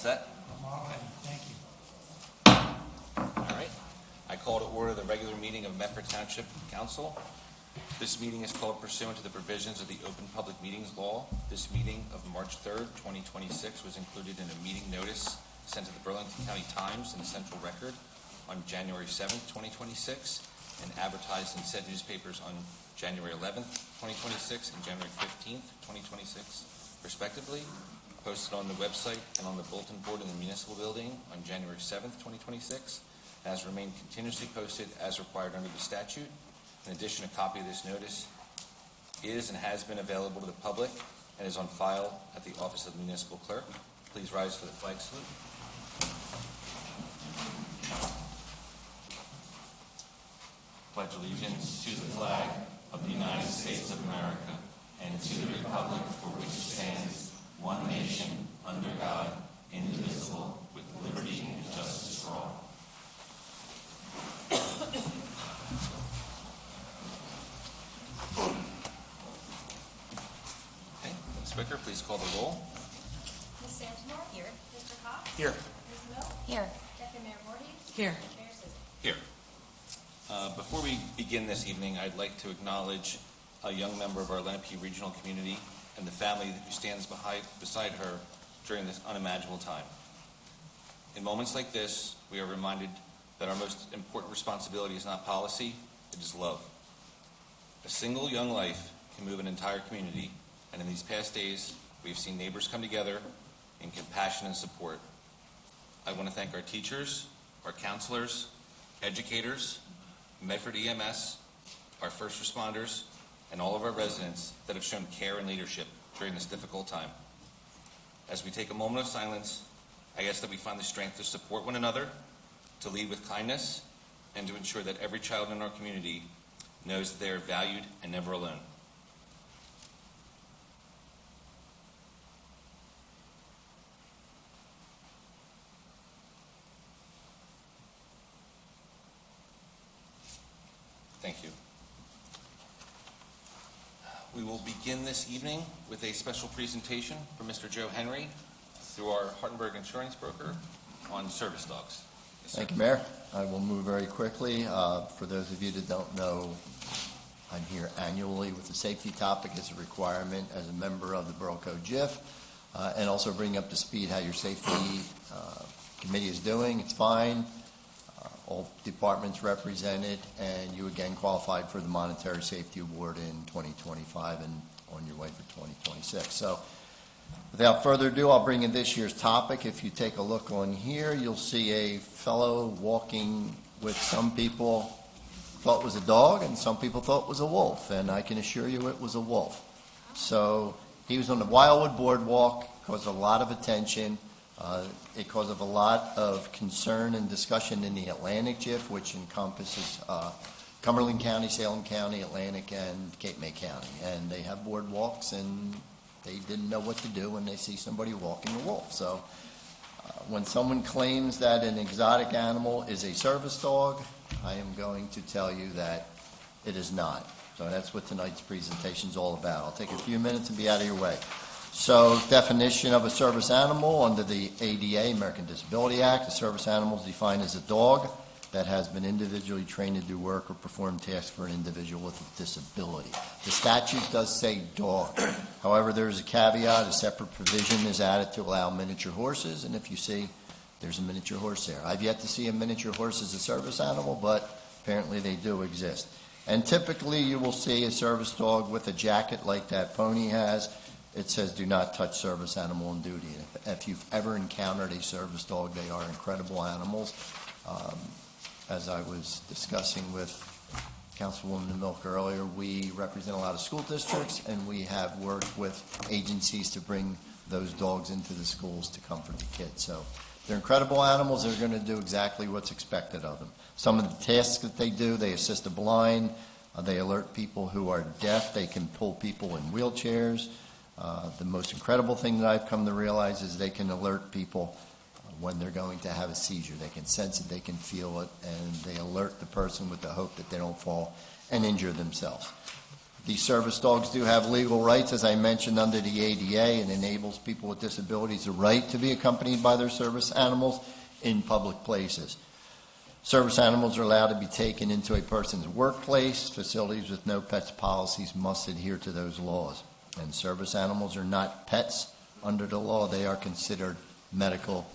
Set? All right, thank you. All right. I call to order the regular meeting of Medford Township Council. This meeting is called pursuant to the provisions of the Open Public Meetings Law. This meeting of March 3rd, 2026 was included in a meeting notice sent to the Burlington County Times and the Central Record on January 7th, 2026, and advertised in said newspapers on January 11th, 2026 and January 15th, 2026, respectively, posted on the website and on the bulletin board in the municipal building on January 7th, 2026, and has remained continuously posted as required under the statute. In addition, a copy of this notice is and has been available to the public and is on file at the office of the municipal clerk. Please rise for the flag salute. Pledge allegiance to the flag of the United States of America and to the republic for which it stands, one nation, under God, indivisible, with liberty and justice for all. Okay, Ms. Wicker, please call the roll. Ms. Santamore? Here. Mr. Cox? Here. Ms. Mill? Here. Deputy Mayor Voorhees? Here. Mayor Sizzle? Here. Before we begin this evening, I'd like to acknowledge a young member of our Lenape regional community and the family who stands beside her during this unimaginable time. In moments like this, we are reminded that our most important responsibility is not policy, it is love. A single young life can move an entire community, and in these past days, we have seen neighbors come together in compassion and support. I want to thank our teachers, our counselors, educators, Medford EMS, our first responders, and all of our residents that have shown care and leadership during this difficult time. As we take a moment of silence, I ask that we find the strength to support one another, to lead with kindness, and to ensure that every child in our community knows that they are valued and never alone. Thank you. We will begin this evening with a special presentation from Mr. Joe Henry through our Hartenberg insurance broker on service dogs. Yes, Thank you, Mayor. I will move very quickly. For those of you that don't know, I'm here annually with the safety topic as a requirement as a member of the Borough Code GIF, and also bring up to speed how your safety committee is doing. It's fine. All departments represented, and you again qualified for the Monetary Safety Award in 2025 and on your way for 2026. So without further ado, I'll bring in this year's topic. If you take a look on here, you'll see a fellow walking with some people thought was a dog and some people thought was a wolf, and I can assure you it was a wolf. So he was on the Wildwood Boardwalk, caused a lot of attention. It caused a lot of concern and discussion in the Atlantic GIF, which encompasses Cumberland County, Salem County, Atlantic, and Cape May County. And they have boardwalks, and they didn't know what to do when they see somebody walking a wolf. So when someone claims that an exotic animal is a service dog, I am going to tell you that it is not. So that's what tonight's presentation is all about. I'll take a few minutes and be out of your way. So, definition of a service animal under the ADA, American Disability Act. A service animal is defined as a dog that has been individually trained to do work or perform tasks for an individual with a disability. The statute does say dog. However, there is a caveat. A separate provision is added to allow miniature horses, and if you see, there's a miniature horse there. I've yet to see a miniature horse as a service animal, but apparently they do exist. And typically, you will see a service dog with a jacket like that pony has. It says, do not touch service animal on duty. If you've ever encountered a service dog, they are incredible animals. As I was discussing with Councilwoman Milk earlier, we represent a lot of school districts, and we have worked with agencies to bring those dogs into the schools to comfort the kids. So they're incredible animals. They're going to do exactly what's expected of them. Some of the tasks that they do, they assist the blind. They alert people who are deaf. They can pull people in wheelchairs. The most incredible thing that I've come to realize is they can alert people when they're going to have a seizure. They can sense it, they can feel it, and they alert the person with the hope that they don't fall and injure themselves. These service dogs do have legal rights, as I mentioned, under the ADA, and enables people with disabilities the right to be accompanied by their service animals in public places. Service animals are allowed to be taken into a person's workplace. Facilities with no pets policies must adhere to those laws. And service animals are not pets under the law. They are considered medical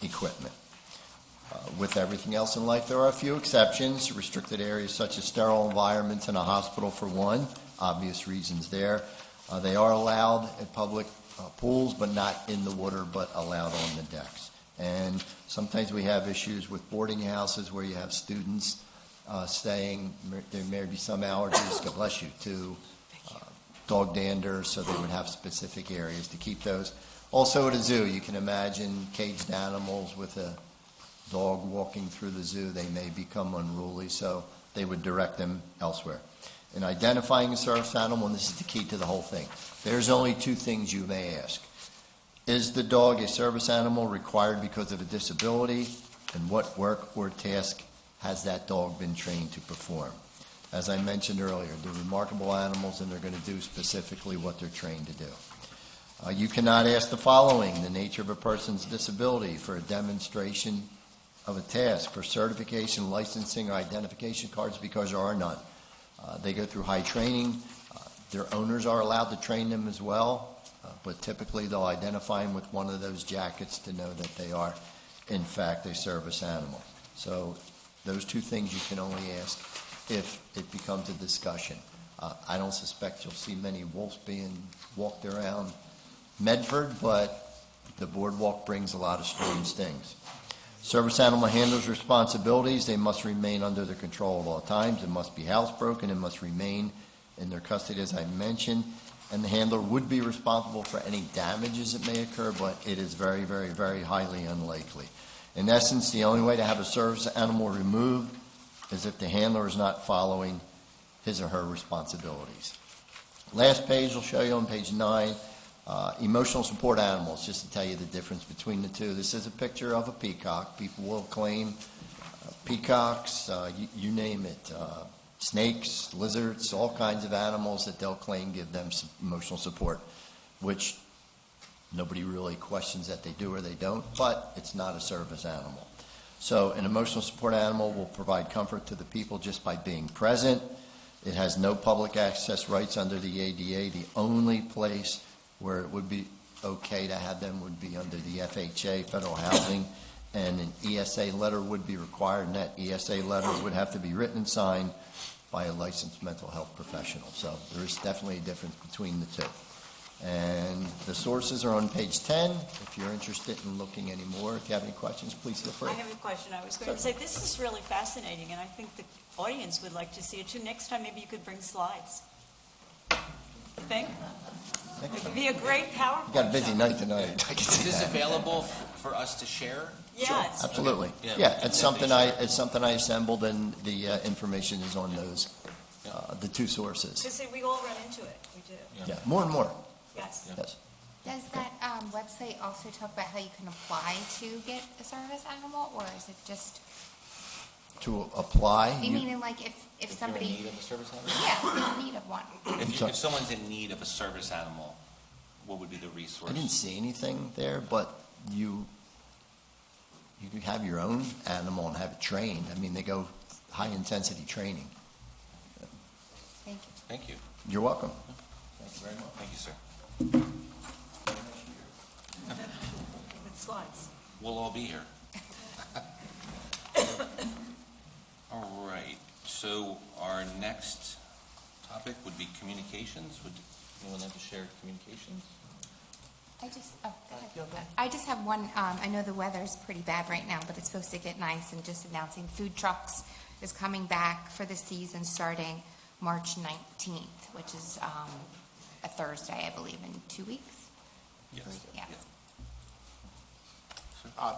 equipment. With everything else in life, there are a few exceptions. Restricted areas such as sterile environments in a hospital, for one, obvious reasons there. They are allowed at public pools, but not in the water, but allowed on the decks. And sometimes we have issues with boarding houses where you have students staying. There may be some allergies, God bless you, to dog dander, so they would have specific areas to keep those. Also at a zoo, you can imagine caged animals with a dog walking through the zoo. They may become unruly, so they would direct them elsewhere. In identifying a service animal, and this is the key to the whole thing, there's only two things you may ask. Is the dog a service animal required because of a disability? And what work or task has that dog been trained to perform? As I mentioned earlier, they're remarkable animals, and they're going to do specifically what they're trained to do. You cannot ask the following: the nature of a person's disability, for a demonstration of a task, for certification, licensing, or identification cards, because there are none. They go through high training. Their owners are allowed to train them as well. But typically they'll identify them with one of those jackets to know that they are, in fact, a service animal. So those two things you can only ask if it becomes a discussion. I don't suspect you'll see many wolves being walked around Medford, but the boardwalk brings a lot of strange things. Service animal handlers' responsibilities: they must remain under their control at all times. It must be housebroken. It must remain in their custody, as I mentioned. And the handler would be responsible for any damages that may occur, but it is very, very, very highly unlikely. In essence, the only way to have a service animal removed is if the handler is not following his or her responsibilities. Last page will show you on page 9, emotional support animals, just to tell you the difference between the two. This is a picture of a peacock. People will claim peacocks, you name it, snakes, lizards, all kinds of animals that they'll claim give them some emotional support, which nobody really questions that they do or they don't, but it's not a service animal. So an emotional support animal will provide comfort to the people just by being present. It has no public access rights under the ADA. The only place where it would be okay to have them would be under the FHA, Federal Housing, and an ESA letter would be required, and that ESA letter would have to be written and signed by a licensed mental health professional. So there is definitely a difference between the two. And the sources are on page 10. If you're interested in looking any more, if you have any questions, please feel free. I have a question. I was going to say, this is really fascinating, and I think the audience would like to see it too. Next time, maybe you could bring slides. You think? It would be a great PowerPoint. You got a busy show. night tonight. I can Is see this that. available for us to share? Yes. Absolutely. Yeah. Yeah, it's something I assembled, and the information is on those, the two sources. Because we all run into it. We do. Yeah, more and more. Yes. Yes. Does that website also talk about how you can apply to get a service animal, or is it just, To apply, you mean like if If you're somebody, in need of a service animal? yeah, in need of one? If someone's in need of a service animal, what would be the resource? I didn't see anything there, but you can have your own animal and have it trained. I mean, they go high-intensity training. Thank you. Thank you. You're welcome. Thank you very much. Thank you, sir. With slides. We'll all be here. All right, so our next topic would be communications. Would anyone like to share communications? I just, go ahead. I just have one, I know the weather's pretty bad right now, but it's supposed to get nice, and just announcing food trucks is coming back for the season starting March 19th, which is a Thursday, I believe, in 2 weeks. Yes. Yeah.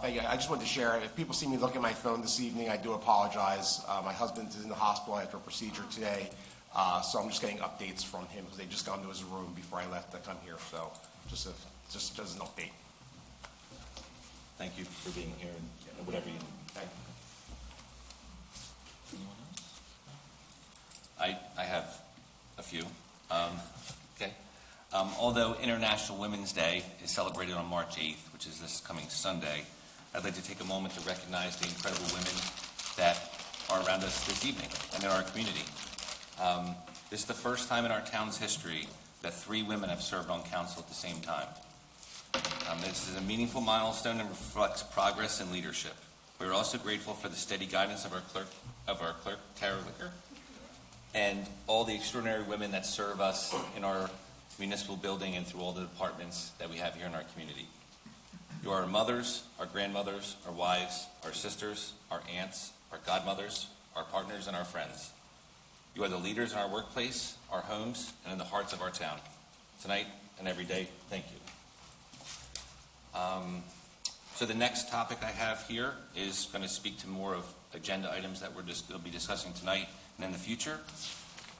Thank you. I just wanted to share, if people see me look at my phone this evening, I do apologize. My husband is in the hospital after a procedure today, so I'm just getting updates from him because they just got into his room before I left to come here. So just as an update. Thank you for being here and whatever you need. Thank you. Anyone else? I have a few. Although International Women's Day is celebrated on March 8th, which is this coming Sunday, I'd like to take a moment to recognize the incredible women that are around us this evening and in our community. This is the first time in our town's history that 3 women have served on council at the same time. This is a meaningful milestone and reflects progress and leadership. We are also grateful for the steady guidance of our clerk, Tara Licker, and all the extraordinary women that serve us in our municipal building and through all the departments that we have here in our community. You are our mothers, our grandmothers, our wives, our sisters, our aunts, our godmothers, our partners, and our friends. You are the leaders in our workplace, our homes, and in the hearts of our town. Tonight and every day, thank you. So the next topic I have here is going to speak to more of agenda items that we'll be discussing tonight and in the future.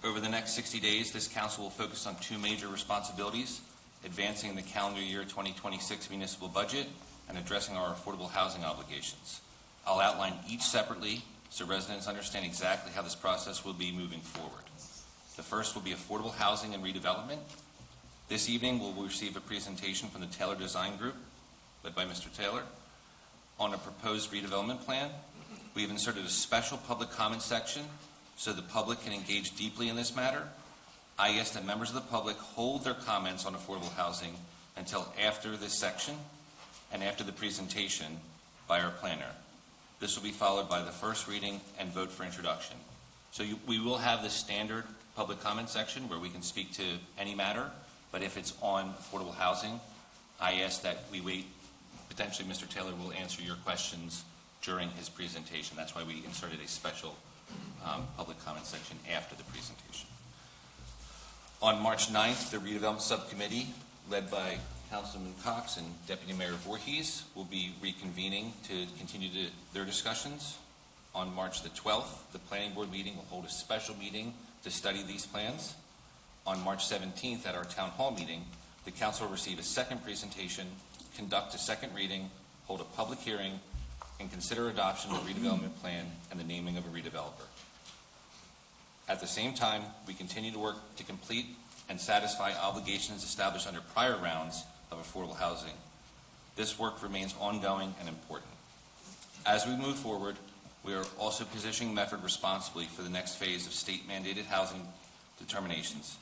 Over the next 60 days, this council will focus on 2 major responsibilities: advancing the calendar year 2026 municipal budget and addressing our affordable housing obligations. I'll outline each separately so residents understand exactly how this process will be moving forward. The first will be affordable housing and redevelopment. This evening, we'll receive a presentation from the Taylor Design Group, led by Mr. Taylor, on a proposed redevelopment plan. We have inserted a special public comment section so the public can engage deeply in this matter. I ask that members of the public hold their comments on affordable housing until after this section and after the presentation by our planner. This will be followed by the first reading and vote for introduction. So we will have the standard public comment section where we can speak to any matter, but if it's on affordable housing, I ask that we wait. Potentially, Mr. Taylor will answer your questions during his presentation. That's why we inserted a special public comment section after the presentation. On March 9th, the redevelopment subcommittee, led by Councilman Cox and Deputy Mayor Voorhees, will be reconvening to continue their discussions. On March the 12th, the planning board meeting will hold a special meeting to study these plans. On March 17th, at our town hall meeting, the council will receive a second presentation, conduct a second reading, hold a public hearing, and consider adoption of the redevelopment plan and the naming of a redeveloper. At the same time, we continue to work to complete and satisfy obligations established under prior rounds of affordable housing. This work remains ongoing and important. As we move forward, we are also positioning Medford responsibly for the next phase of state-mandated housing determinations.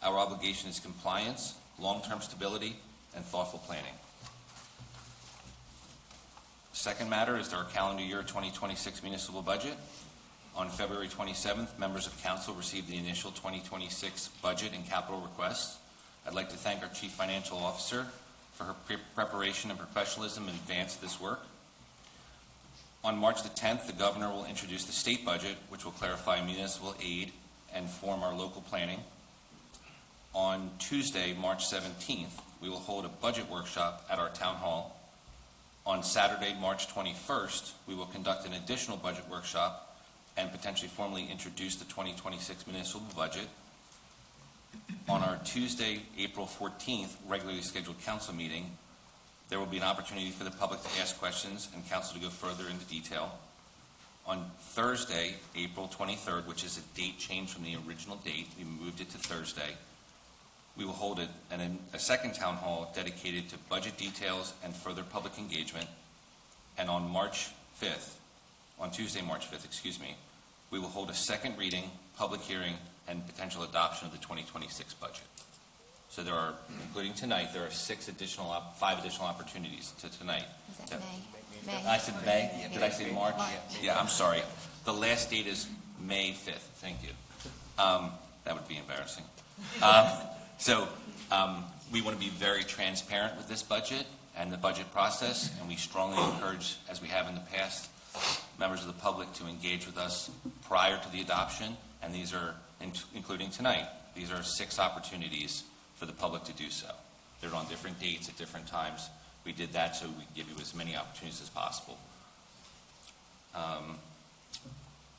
Our obligation is compliance, long-term stability, and thoughtful planning. Second matter is our calendar year 2026 municipal budget. On February 27th, members of council received the initial 2026 budget and capital requests. I'd like to thank our Chief Financial Officer for her preparation and professionalism in advance of this work. On March the 10th, the governor will introduce the state budget, which will clarify municipal aid and form our local planning. On Tuesday, March 17th, we will hold a budget workshop at our town hall. On Saturday, March 21st, we will conduct an additional budget workshop and potentially formally introduce the 2026 municipal budget. On our Tuesday, April 14th, regularly scheduled council meeting, there will be an opportunity for the public to ask questions and council to go further into detail. On Thursday, April 23rd, which is a date change from the original date, we moved it to Thursday, we will hold a second town hall dedicated to budget details and further public engagement. And on Tuesday, March 5th, we will hold a second reading, public hearing, and potential adoption of the 2026 budget. So there are, including tonight, there are 5 additional opportunities to tonight. Is that May? I said May? Did I say March? Yeah, I'm sorry. The last date is May 5th. Thank you. That would be embarrassing. So we want to be very transparent with this budget and the budget process, and we strongly encourage, as we have in the past, members of the public to engage with us prior to the adoption, and these are, including tonight, these are 6 opportunities for the public to do so. They're on different dates at different times. We did that so we give you as many opportunities as possible.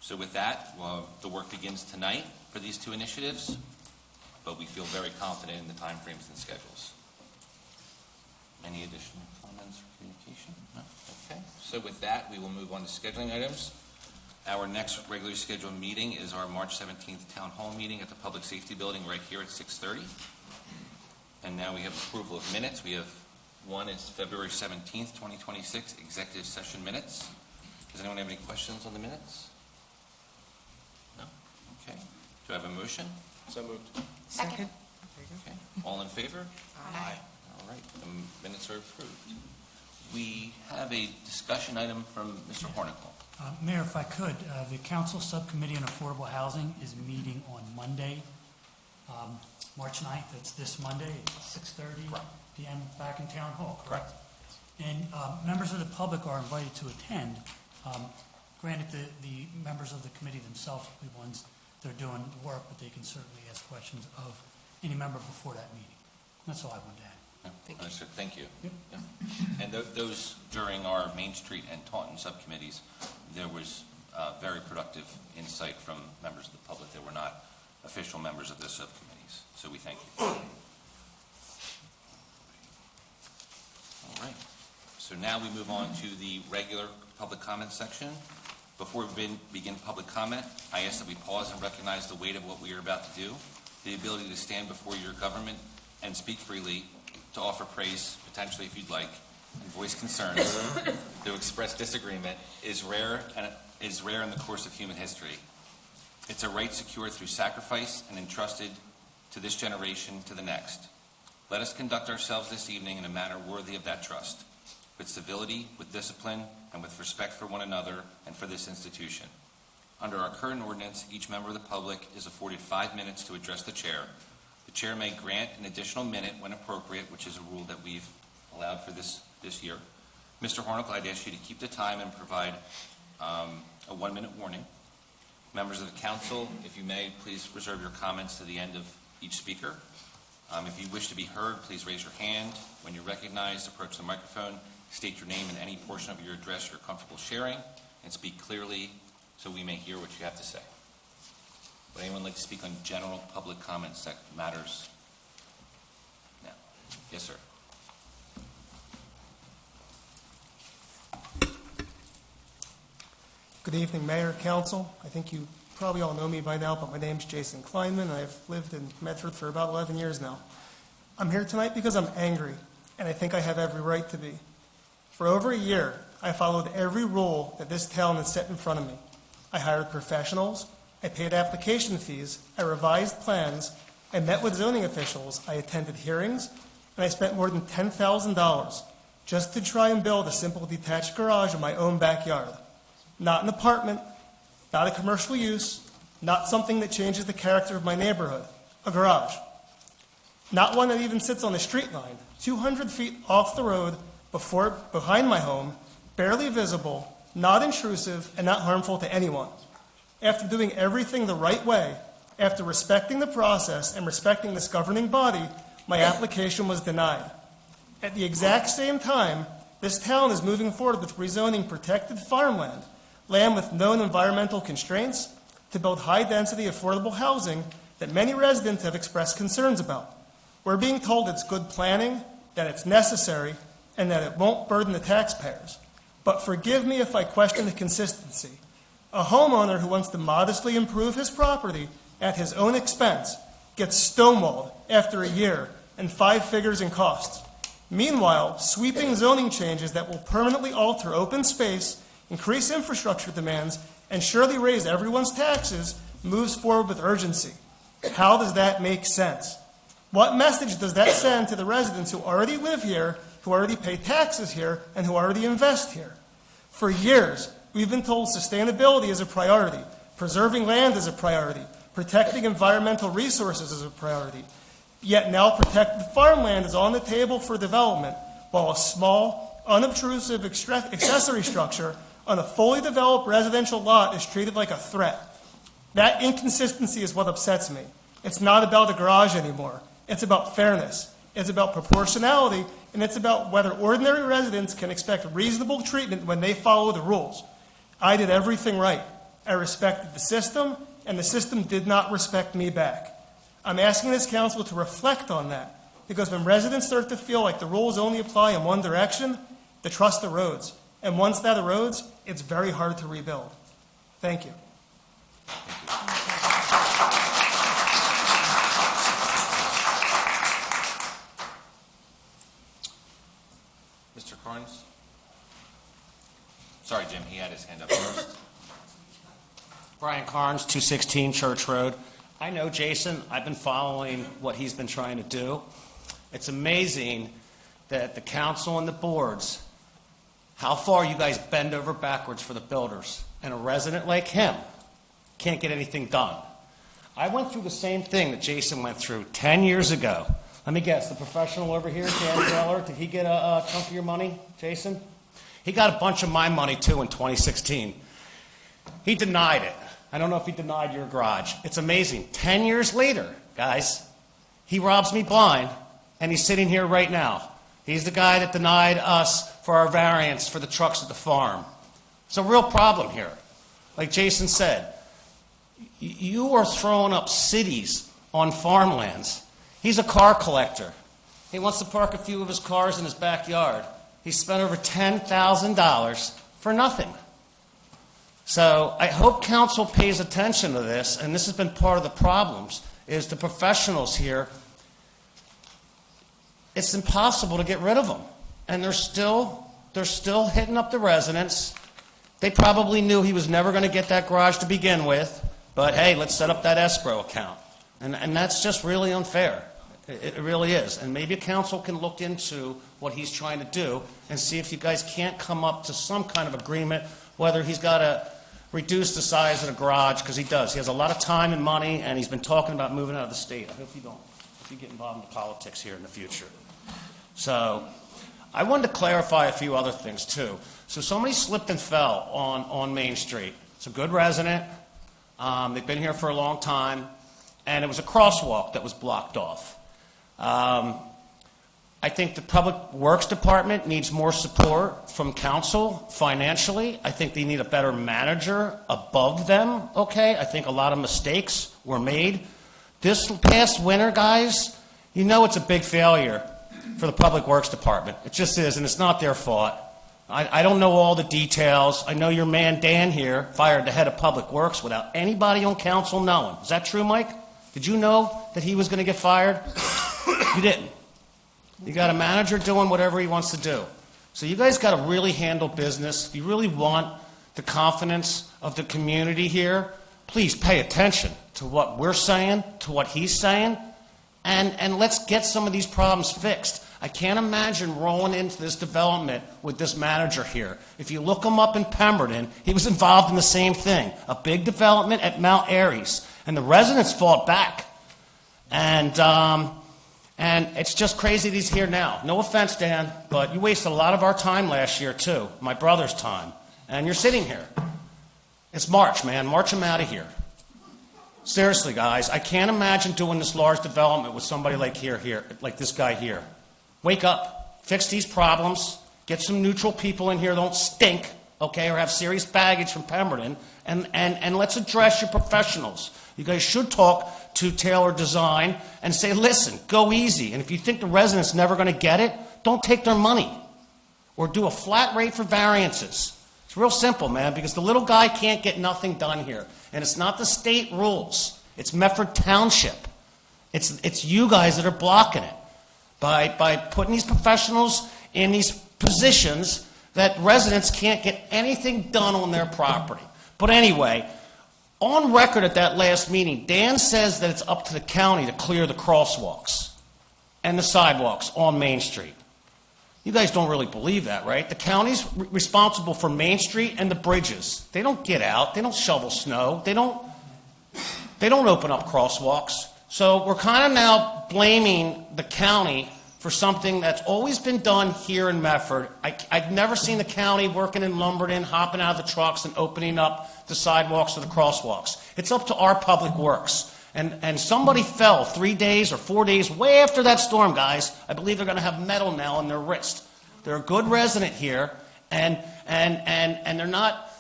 So with that, the work begins tonight for these 2 initiatives, but we feel very confident in the timeframes and schedules. Any additional comments or communication? No? Okay. So with that, we will move on to scheduling items. Our next regularly scheduled meeting is our March 17th Town Hall meeting at the Public Safety Building right here at 6:30. And now we have approval of minutes. We have one is February 17th, 2026, executive session minutes. Does anyone have any questions on the minutes? No? Okay. Do I have a motion? So moved. Second. Okay. All in favor? Aye. All right. The minutes are approved. We have a discussion item from Mr. Hornicle. Mayor, if I could, the Council Subcommittee on Affordable Housing is meeting on Monday, March 9th. That's this Monday at 6:30 p.m. back in Town Hall, correct? And members of the public are invited to attend. Granted, the members of the committee themselves will be ones that are doing the work, but they can certainly ask questions of any member before that meeting. That's all I wanted to add. Understood. Thank you. Yep. Yeah. And those, during our Main Street and Taunton subcommittees, there was very productive insight from members of the public that were not official members of the subcommittees. So we thank you. All right. So now we move on to the regular public comment section. Before we begin public comment, I ask that we pause and recognize the weight of what we are about to do. The ability to stand before your government and speak freely, to offer praise, potentially if you'd like, and voice concerns, to express disagreement is rare in the course of human history. It's a right secured through sacrifice and entrusted to this generation to the next. Let us conduct ourselves this evening in a manner worthy of that trust, with civility, with discipline, and with respect for one another and for this institution. Under our current ordinance, each member of the public is afforded 5 minutes to address the chair. The chair may grant an additional minute when appropriate, which is a rule that we've allowed for this year. Mr. Hornicle, I'd ask you to keep the time and provide a 1-minute warning. Members of the council, if you may, please reserve your comments to the end of each speaker. If you wish to be heard, please raise your hand. When you're recognized, approach the microphone, state your name and any portion of your address you're comfortable sharing, and speak clearly so we may hear what you have to say. Would anyone like to speak on general public comments that matters? No. Yes, sir. Good evening, Mayor, Council. I think you probably all know me by now, but my name's Jason Kleinman. I've lived in Medford for about 11 years now. I'm here tonight because I'm angry, and I think I have every right to be. For over a year, I followed every rule that this town has set in front of me. I hired professionals, I paid application fees, I revised plans, I met with zoning officials, I attended hearings, and I spent more than $10,000 just to try and build a simple detached garage in my own backyard. Not an apartment, not a commercial use, not something that changes the character of my neighborhood, a garage. Not one that even sits on the street line, 200 feet off the road behind my home, barely visible, not intrusive, and not harmful to anyone. After doing everything the right way, after respecting the process and respecting this governing body, my application was denied. At the exact same time, this town is moving forward with rezoning protected farmland, land with known environmental constraints, to build high-density affordable housing that many residents have expressed concerns about. We're being told it's good planning, that it's necessary, and that it won't burden the taxpayers. But forgive me if I question the consistency. A homeowner who wants to modestly improve his property at his own expense gets stonewalled after a year and 5 figures in costs. Meanwhile, sweeping zoning changes that will permanently alter open space, increase infrastructure demands, and surely raise everyone's taxes moves forward with urgency. How does that make sense? What message does that send to the residents who already live here, who already pay taxes here, and who already invest here? For years, we've been told sustainability is a priority, preserving land is a priority, protecting environmental resources is a priority. Yet now protected farmland is on the table for development, while a small, unobtrusive accessory structure on a fully developed residential lot is treated like a threat. That inconsistency is what upsets me. It's not about a garage anymore. It's about fairness. It's about proportionality, and it's about whether ordinary residents can expect reasonable treatment when they follow the rules. I did everything right. I respected the system, and the system did not respect me back. I'm asking this council to reflect on that, because when residents start to feel like the rules only apply in one direction, the trust erodes. And once that erodes, it's very hard to rebuild. Thank you. Sorry, Jim, he had his hand up first. Brian Carnes, 216 Church Road. I know Jason. I've been following what he's been trying to do. It's amazing that the council and the boards, how far you guys bend over backwards for the builders. And a resident like him can't get anything done. I went through the same thing that Jason went through 10 years ago. Let me guess, the professional over here, Dan Taylor, did he get a chunk of your money, Jason? He got a bunch of my money, too, in 2016. He denied it. I don't know if he denied your garage. It's amazing. 10 years later, guys, he robs me blind, and he's sitting here right now. He's the guy that denied us for our variance for the trucks at the farm. It's a real problem here. Like Jason said, you are throwing up cities on farmlands. He's a car collector. He wants to park a few of his cars in his backyard. He spent over $10,000 for nothing. So I hope council pays attention to this, and this has been part of the problems, is the professionals here. It's impossible to get rid of them. And they're still hitting up the residents. They probably knew he was never going to get that garage to begin with, but hey, let's set up that escrow account. And that's just really unfair. It really is. And maybe council can look into what he's trying to do and see if you guys can't come up to some kind of agreement, whether he's got to reduce the size of the garage, because he does. He has a lot of time and money, and he's been talking about moving out of the state. I hope you don't. If you get involved in politics here in the future. So I wanted to clarify a few other things, too. So somebody slipped and fell on Main Street. It's a good resident. They've been here for a long time, and it was a crosswalk that was blocked off. I think the Public Works Department needs more support from council financially. I think they need a better manager above them, okay? I think a lot of mistakes were made. This past winter, guys, you know it's a big failure for the Public Works Department. It just is, and it's not their fault. I don't know all the details. I know your man Dan here fired the head of Public Works without anybody on council knowing. Is that true, Mike? Did you know that he was going to get fired? You didn't. You got a manager doing whatever he wants to do. So you guys got to really handle business. If you really want the confidence of the community here, please pay attention to what we're saying, to what he's saying, and let's get some of these problems fixed. I can't imagine rolling into this development with this manager here. If you look him up in Pemberton, he was involved in the same thing, a big development at Mount Airy's, and the residents fought back. And it's just crazy that he's here now. No offense, Dan, but you wasted a lot of our time last year, too, my brother's time. And you're sitting here. It's March, man. March him out of here. Seriously, guys, I can't imagine doing this large development with somebody like like this guy here. Wake up. Fix these problems. Get some neutral people in here that don't stink, okay, or have serious baggage from Pemberton. And let's address your professionals. You guys should talk to Taylor Design and say, listen, go easy. And if you think the residents never going to get it, don't take their money. Or do a flat rate for variances. It's real simple, man, because the little guy can't get nothing done here. And it's not the state rules. It's Medford Township. It's you guys that are blocking it by putting these professionals in these positions that residents can't get anything done on their property. But anyway, on record at that last meeting, Dan says that it's up to the county to clear the crosswalks and the sidewalks on Main Street. You guys don't really believe that, right? The county's responsible for Main Street and the bridges. They don't get out. They don't shovel snow. They don't open up crosswalks. So we're kind of now blaming the county for something that's always been done here in Medford. I've never seen the county working in Lumberton, hopping out of the trucks and opening up the sidewalks or the crosswalks. It's up to our Public Works. And somebody fell 3 days or 4 days way after that storm, guys. I believe they're going to have metal now on their wrist. They're a good resident here, and they're not.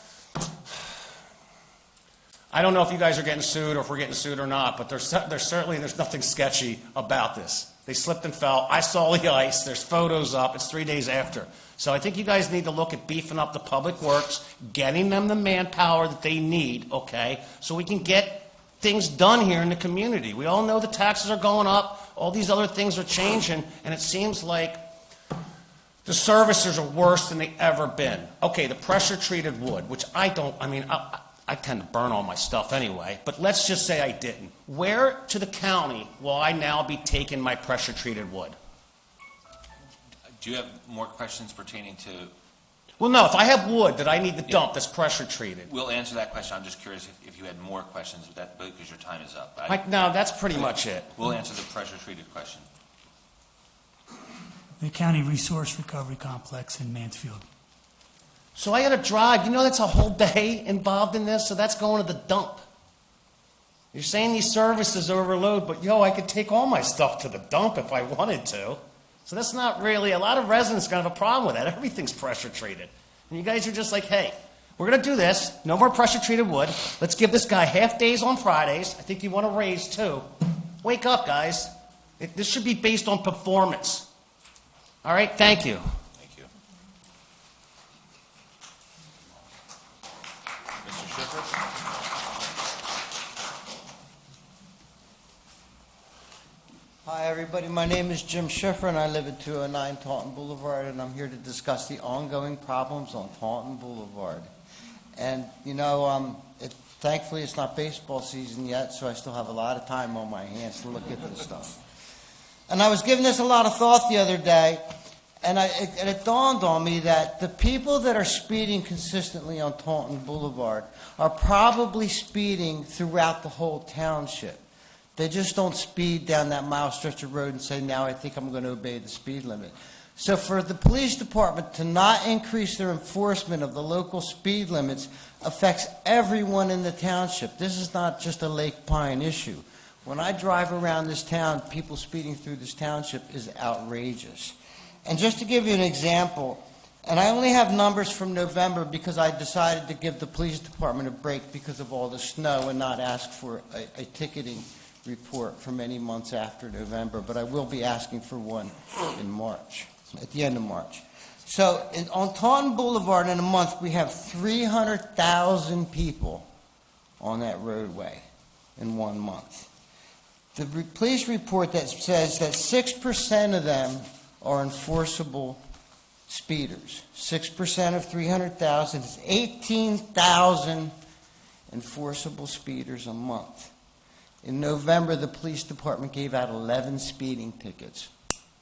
I don't know if you guys are getting sued or if we're getting sued or not, but there's nothing sketchy about this. They slipped and fell. I saw the ice. There's photos up. It's 3 days after. So I think you guys need to look at beefing up the Public Works, getting them the manpower that they need, okay, so we can get things done here in the community. We all know the taxes are going up. All these other things are changing, and it seems like The services are worse than they've ever been. Okay, the pressure-treated wood, which I tend to burn all my stuff anyway, but let's just say I didn't. Where to the county will I now be taking my pressure-treated wood? Do you have more questions pertaining to? Well, no, if I have wood that I need to dump that's pressure-treated. We'll answer that question. I'm just curious if you had more questions with that, because your time is up. No, that's pretty much it. We'll answer the pressure-treated question. The County Resource Recovery Complex in Mansfield. So I got to drive. You know, that's a whole day involved in this, so that's going to the dump. You're saying these services overload, but I could take all my stuff to the dump if I wanted to. So that's not really, a lot of residents are going to have a problem with that. Everything's pressure treated. And you guys are just like, hey, we're going to do this. No more pressure treated wood. Let's give this guy half days on Fridays. I think you want to raise too. Wake up, guys. This should be based on performance. All right, thank you. Thank you. Mr. Schiffer? Hi, everybody. My name is Jim Schiffer, and I live at 209 Taunton Boulevard, and I'm here to discuss the ongoing problems on Taunton Boulevard. And, thankfully it's not baseball season yet, so I still have a lot of time on my hands to look at this stuff. And I was giving this a lot of thought the other day, and it dawned on me that the people that are speeding consistently on Taunton Boulevard are probably speeding throughout the whole township. They just don't speed down that mile stretch of road and say, now I think I'm going to obey the speed limit. So for the police department to not increase their enforcement of the local speed limits affects everyone in the township. This is not just a Lake Pine issue. When I drive around this town, people speeding through this township is outrageous. And just to give you an example, and I only have numbers from November because I decided to give the police department a break because of all the snow and not ask for a ticketing report for many months after November, but I will be asking for one in March, at the end of March. So on Taunton Boulevard in a month, we have 300,000 people on that roadway in 1 month. The police report that says that 6% of them are enforceable speeders. 6% of 300,000 is 18,000 enforceable speeders a month. In November, the police department gave out 11 speeding tickets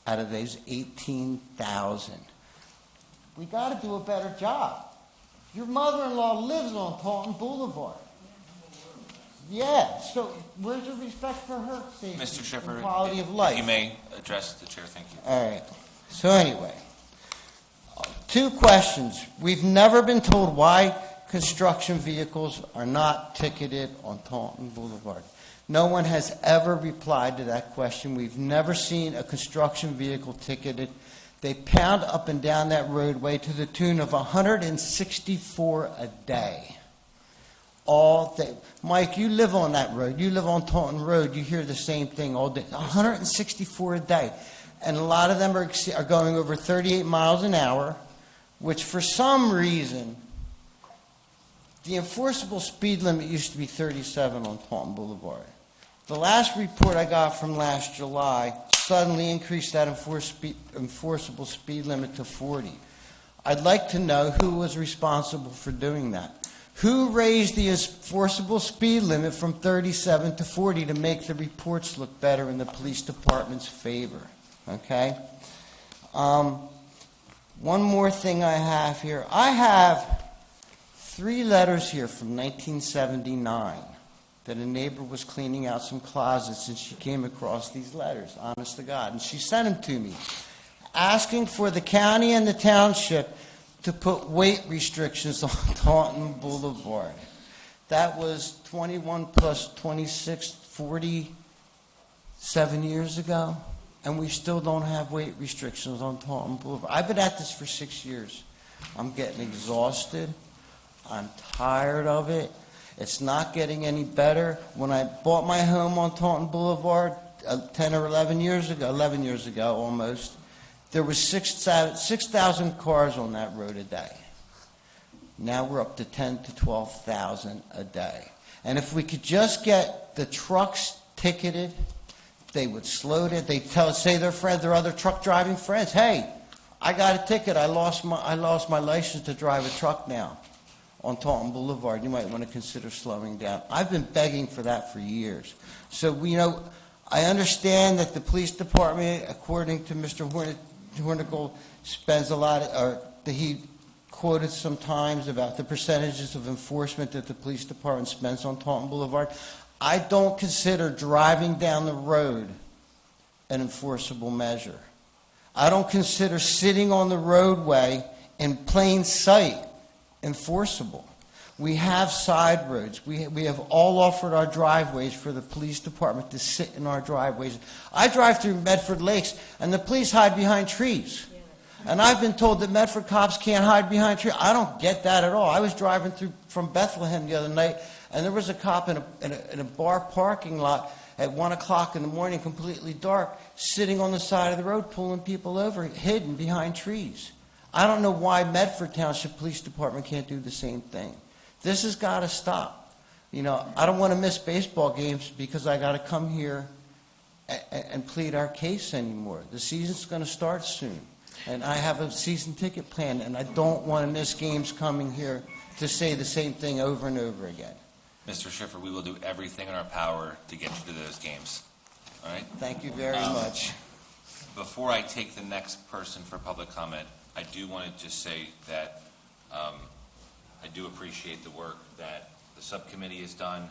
out of those 18,000. We got to do a better job. Your mother-in-law lives on Taunton Boulevard. Yeah, so where's the respect for her safety Mr. Schiffer, and quality of life? You may address the chair. Thank you. All right. So anyway, 2 questions. We've never been told why construction vehicles are not ticketed on Taunton Boulevard. No one has ever replied to that question. We've never seen a construction vehicle ticketed. They pound up and down that roadway to the tune of 164 a day. All day. Mike, you live on that road. You live on Taunton Road. You hear the same thing all day. 164 a day. And a lot of them are going over 38 miles an hour, which for some reason, the enforceable speed limit used to be 37 on Taunton Boulevard. The last report I got from last July suddenly increased that enforceable speed limit to 40. I'd like to know who was responsible for doing that. Who raised the enforceable speed limit from 37 to 40 to make the reports look better in the police department's favor? Okay? One more thing I have here. I have 3 letters here from 1979 that a neighbor was cleaning out some closets and she came across these letters, honest to God. And she sent them to me, asking for the county and the township to put weight restrictions on Taunton Boulevard. That was 21 plus 26, 47 years ago, and we still don't have weight restrictions on Taunton Boulevard. I've been at this for 6 years. I'm getting exhausted. I'm tired of it. It's not getting any better. When I bought my home on Taunton Boulevard 10 or 11 years ago almost, there was 6,000 cars on that road a day. Now we're up to 10 to 12,000 a day. And if we could just get the trucks ticketed, they would slow it. They'd say their other truck driving friends, hey, I got a ticket. I lost my license to drive a truck now on Taunton Boulevard. You might want to consider slowing down. I've been begging for that for years. So, I understand that the police department, according to Mr. Hornigold, spends a lot, that he quoted sometimes about the percentages of enforcement that the police department spends on Taunton Boulevard. I don't consider driving down the road an enforceable measure. I don't consider sitting on the roadway in plain sight enforceable. We have side roads. We have all offered our driveways for the police department to sit in our driveways. I drive through Medford Lakes, and the police hide behind trees. And I've been told that Medford cops can't hide behind trees. I don't get that at all. I was driving through from Bethlehem the other night, and there was a cop in a bar parking lot at 1 o'clock in the morning, completely dark, sitting on the side of the road, pulling people over, hidden behind trees. I don't know why Medford Township Police Department can't do the same thing. This has got to stop. I don't want to miss baseball games because I got to come here and plead our case anymore. The season's going to start soon, and I have a season ticket plan, and I don't want to miss games coming here to say the same thing over and over again. Mr. Schiffer, we will do everything in our power to get you to those games. All right? Thank you very much. Before I take the next person for public comment, I do want to just say that I do appreciate the work that the subcommittee has done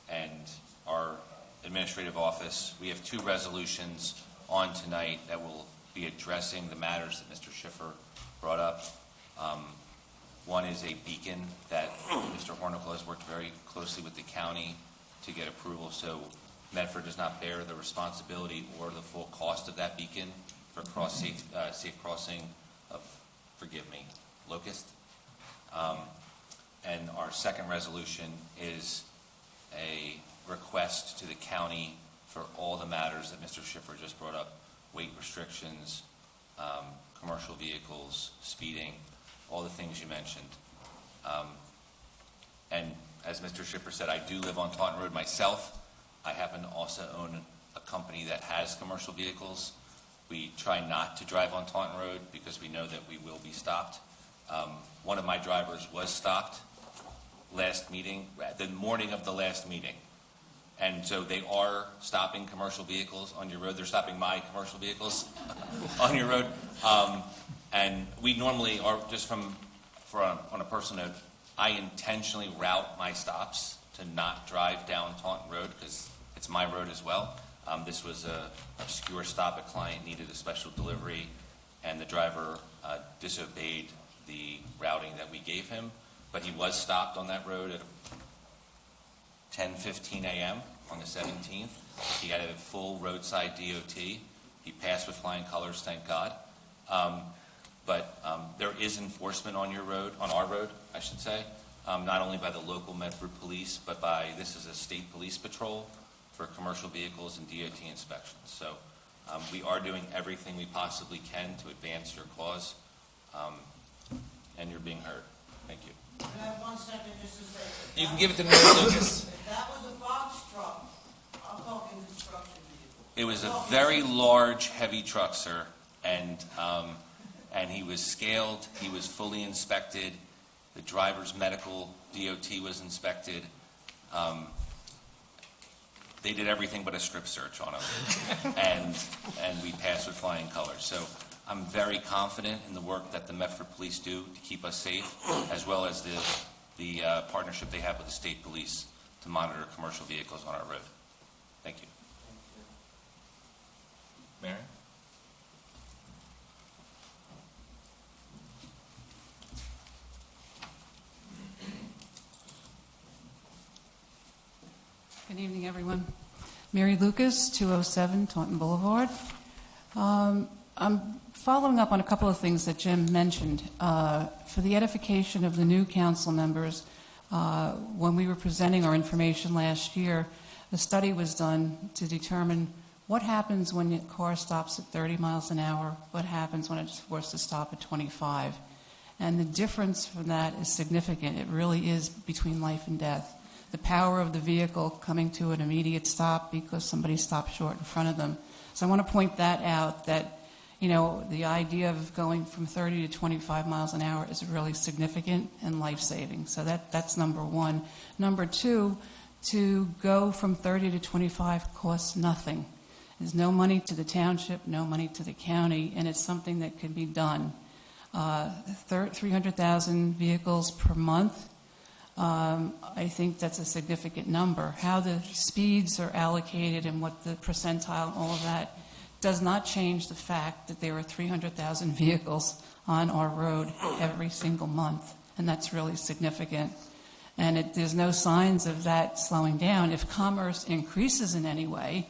and our administrative office. We have 2 resolutions on tonight that will be addressing the matters that Mr. Schiffer brought up. One is a beacon that Mr. Hornicle has worked very closely with the county to get approval, so Medford does not bear the responsibility or the full cost of that beacon for safe crossing of, forgive me, Locust. And our second resolution is a request to the county for all the matters that Mr. Schiffer just brought up: weight restrictions, commercial vehicles, speeding, all the things you mentioned. And as Mr. Schiffer said, I do live on Taunton Road myself. I happen to also own a company that has commercial vehicles. We try not to drive on Taunton Road because we know that we will be stopped. One of my drivers was stopped last meeting, the morning of the last meeting. And so they are stopping commercial vehicles on your road. They're stopping my commercial vehicles on your road. And we normally are, just on a personal note, I intentionally route my stops to not drive down Taunton Road because it's my road as well. This was an obscure stop. A client needed a special delivery, and the driver disobeyed the routing that we gave him. But he was stopped on that road at 10:15 a.m. on the 17th. He had a full roadside DOT. He passed with flying colors, thank God. But there is enforcement on your road, on our road, I should say, not only by the local Medford police, but this is a state police patrol for commercial vehicles and DOT inspections. So we are doing everything we possibly can to advance your cause, and you're being heard. Thank you. Can I have 1 second just to say? You can give it to Mr. Lucas. If that was a box truck, I'm talking construction vehicle. It was a very large, heavy truck, sir, and he was scaled. He was fully inspected. The driver's medical DOT was inspected. They did everything but a strip search on him, and we passed with flying colors. So I'm very confident in the work that the Medford police do to keep us safe, as well as the partnership they have with the state police to monitor commercial vehicles on our road. Thank you. Mary? Good evening, everyone. Mary Lucas, 207 Taunton Boulevard. I'm following up on a couple of things that Jim mentioned. For the edification of the new council members, when we were presenting our information last year, a study was done to determine what happens when a car stops at 30 miles an hour, what happens when it's forced to stop at 25. And the difference from that is significant. It really is between life and death. The power of the vehicle coming to an immediate stop because somebody stopped short in front of them. So I want to point that out, that the idea of going from 30 to 25 miles an hour is really significant and life-saving. So that's number one. Number two, to go from 30 to 25 costs nothing. There's no money to the township, no money to the county, and it's something that can be done. 300,000 vehicles per month, I think that's a significant number. How the speeds are allocated and what the percentile and all of that does not change the fact that there are 300,000 vehicles on our road every single month, and that's really significant. And there's no signs of that slowing down. If commerce increases in any way,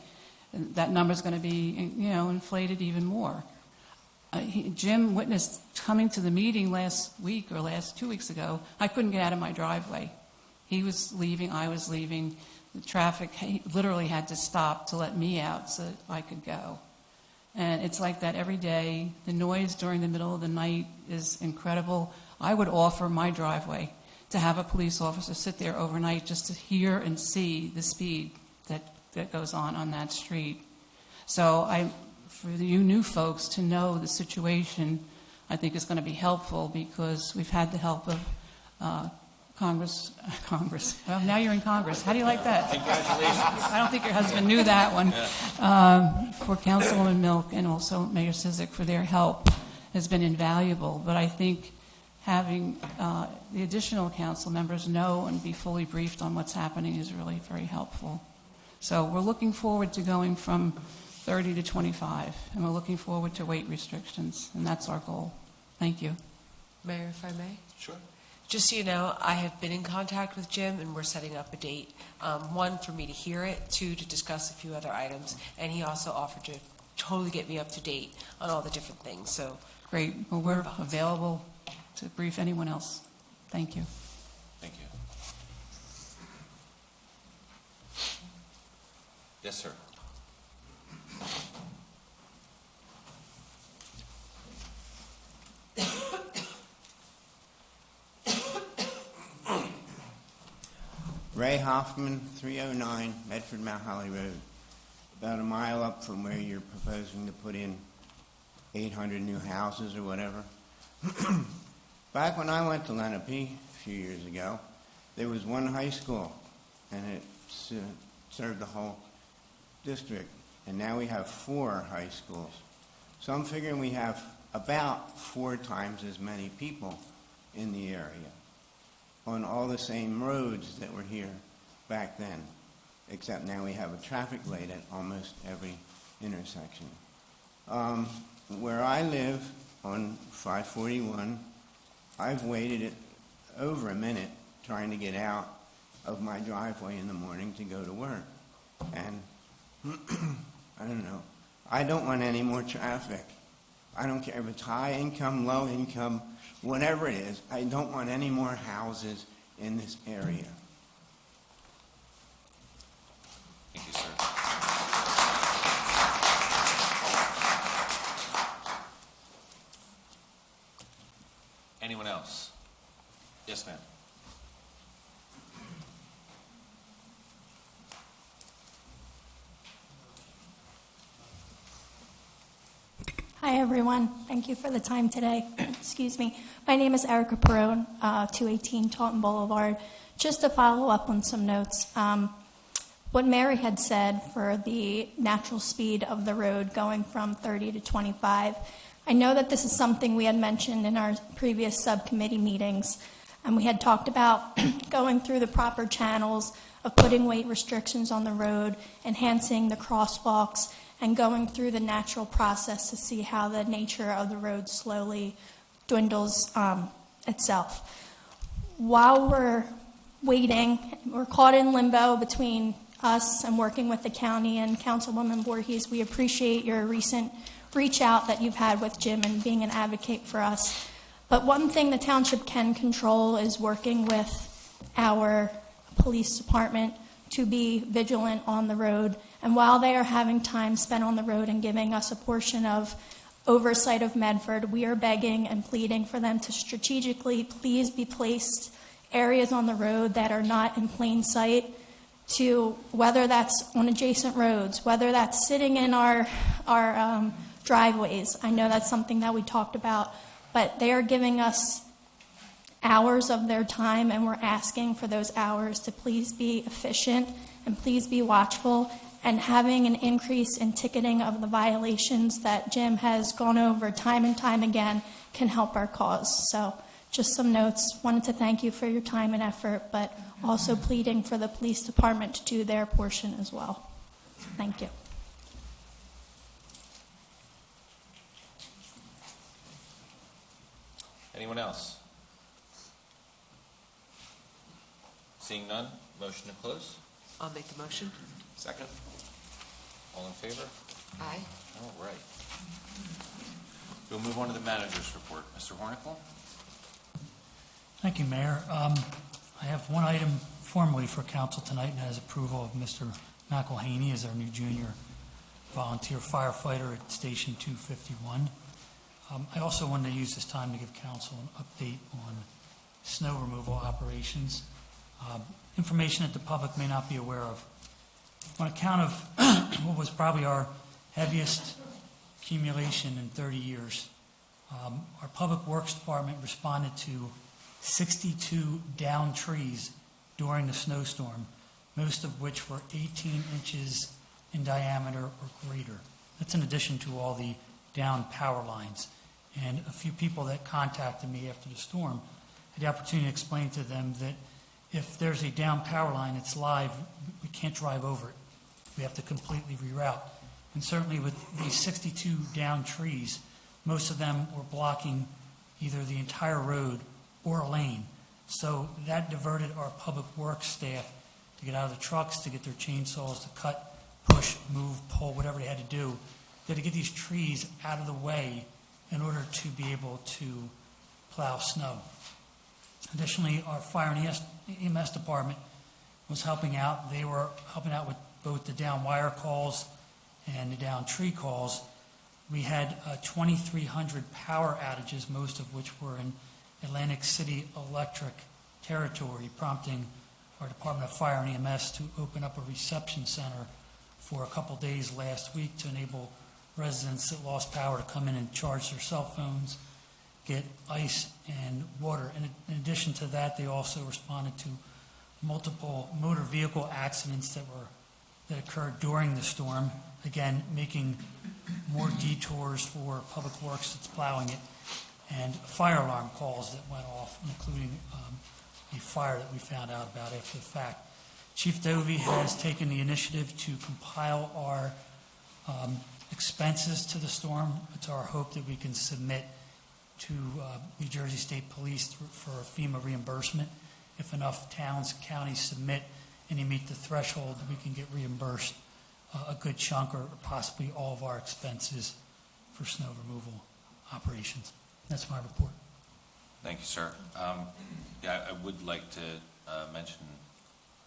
that number's going to be, inflated even more. Jim witnessed coming to the meeting last week or 2 weeks ago. I couldn't get out of my driveway. He was leaving, I was leaving. The traffic literally had to stop to let me out so that I could go. And it's like that every day. The noise during the middle of the night is incredible. I would offer my driveway to have a police officer sit there overnight just to hear and see the speed that goes on that street. So for you new folks to know the situation, I think is going to be helpful because we've had the help of Congress. Well, now you're in Congress. How do you like that? Congratulations. I don't think your husband knew that one. For Councilwoman Milk and also Mayor Cizik for their help has been invaluable. But I think having the additional council members know and be fully briefed on what's happening is really very helpful. So we're looking forward to going from 30 to 25, and we're looking forward to weight restrictions, and that's our goal. Thank you. Mayor, if I may? Sure. Just so you know, I have been in contact with Jim, and we're setting up a date. One, for me to hear it. Two, to discuss a few other items. And he also offered to totally get me up to date on all the different things. So Great. Well, we're available to brief anyone else. Thank you. Thank you. Yes, sir. Ray Hoffman, 309 Medford Mount Holly Road, about a mile up from where you're proposing to put in 800 new houses or whatever. Back when I went to Lenape a few years ago, there was one high school, and it served the whole district. And now we have 4 high schools. So I'm figuring we have about 4 times as many people in the area on all the same roads that were here back then, except now we have a traffic light at almost every intersection. Where I live on 541, I've waited over a minute trying to get out of my driveway in the morning to go to work. And I don't know. I don't want any more traffic. I don't care if it's high income, low income, whatever it is. I don't want any more houses in this area. Thank you, sir. Anyone else? Yes, ma'am. Hi, everyone. Thank you for the time today. Excuse me. My name is Erica Perone, 218 Taunton Boulevard. Just to follow up on some notes, what Mary had said for the natural speed of the road going from 30 to 25, I know that this is something we had mentioned in our previous subcommittee meetings, and we had talked about going through the proper channels of putting weight restrictions on the road, enhancing the crosswalks, and going through the natural process to see how the nature of the road slowly dwindles itself. While we're waiting, we're caught in limbo between us and working with the county and Councilwoman Voorhees. We appreciate your recent reach out that you've had with Jim and being an advocate for us. But one thing the township can control is working with our police department to be vigilant on the road. And while they are having time spent on the road and giving us a portion of oversight of Medford, we are begging and pleading for them to strategically please be placed areas on the road that are not in plain sight, to whether that's on adjacent roads, whether that's sitting in our driveways. I know that's something that we talked about, but they are giving us hours of their time, and we're asking for those hours to please be efficient and please be watchful, and having an increase in ticketing of the violations that Jim has gone over time and time again can help our cause. So just some notes. Wanted to thank you for your time and effort, but also pleading for the police department to do their portion as well. Thank you. Anyone else? Seeing none, motion to close. I'll make the motion. Second? All in favor? Aye. All right. We'll move on to the manager's report. Mr. Hornicle? Thank you, Mayor. I have one item formally for council tonight, and that is approval of Mr. McElhaney as our new junior volunteer firefighter at Station 251. I also wanted to use this time to give council an update on snow removal operations. Information that the public may not be aware of. On account of what was probably our heaviest accumulation in 30 years, our Public Works Department responded to 62 downed trees during the snowstorm, most of which were 18 inches in diameter or greater. That's in addition to all the downed power lines. And a few people that contacted me after the storm had the opportunity to explain to them that if there's a down power line, it's live, we can't drive over it. We have to completely reroute. And certainly with these 62 down trees, most of them were blocking either the entire road or a lane. So that diverted our public works staff to get out of the trucks, to get their chainsaws, to cut, push, move, pull, whatever they had to do. They had to get these trees out of the way in order to be able to plow snow. Additionally, our fire and EMS department was helping out. They were helping out with both the down wire calls and the down tree calls. We had 2,300 power outages, most of which were in Atlantic City electric territory, prompting our Department of Fire and EMS to open up a reception center for a couple days last week to enable residents that lost power to come in and charge their cell phones, get ice and water. And in addition to that, they also responded to multiple motor vehicle accidents that occurred during the storm, again, making more detours for Public Works that's plowing it, and fire alarm calls that went off, including a fire that we found out about after the fact. Chief Dovey has taken the initiative to compile our expenses to the storm. It's our hope that we can submit to New Jersey State Police for a FEMA reimbursement. If enough towns, counties submit and they meet the threshold, we can get reimbursed a good chunk or possibly all of our expenses for snow removal operations. That's my report. Thank you, sir. I would like to mention,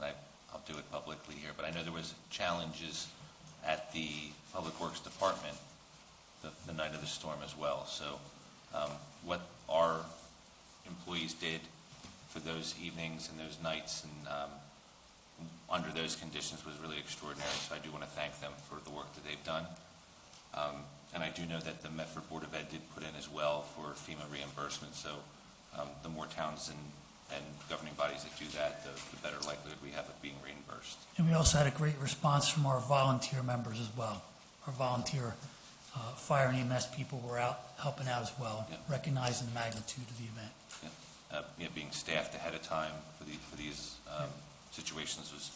I'll do it publicly here, but I know there was challenges at the Public Works Department the night of the storm as well. So what our employees did for those evenings and those nights and under those conditions was really extraordinary. So I do want to thank them for the work that they've done. And I do know that the Medford Board of Ed did put in as well for FEMA reimbursement. So the more towns and governing bodies that do that, the better likelihood we have of being reimbursed. And we also had a great response from our volunteer members as well. Our volunteer fire and EMS people were out helping out as well, recognizing the magnitude of the event. Being staffed ahead of time for these situations was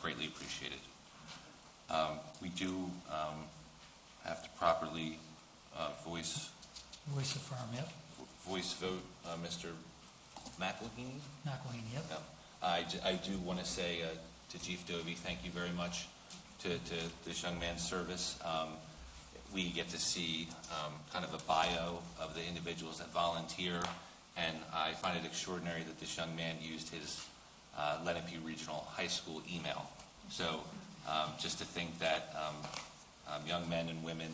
greatly appreciated. We do have to properly voice affirm, yep. Voice vote Mr. McElhaney? McElhaney, yep. I do want to say to Chief Dovey, thank you very much to this young man's service. We get to see kind of a bio of the individuals that volunteer, and I find it extraordinary that this young man used his Lenape Regional High School email. So just to think that young men and women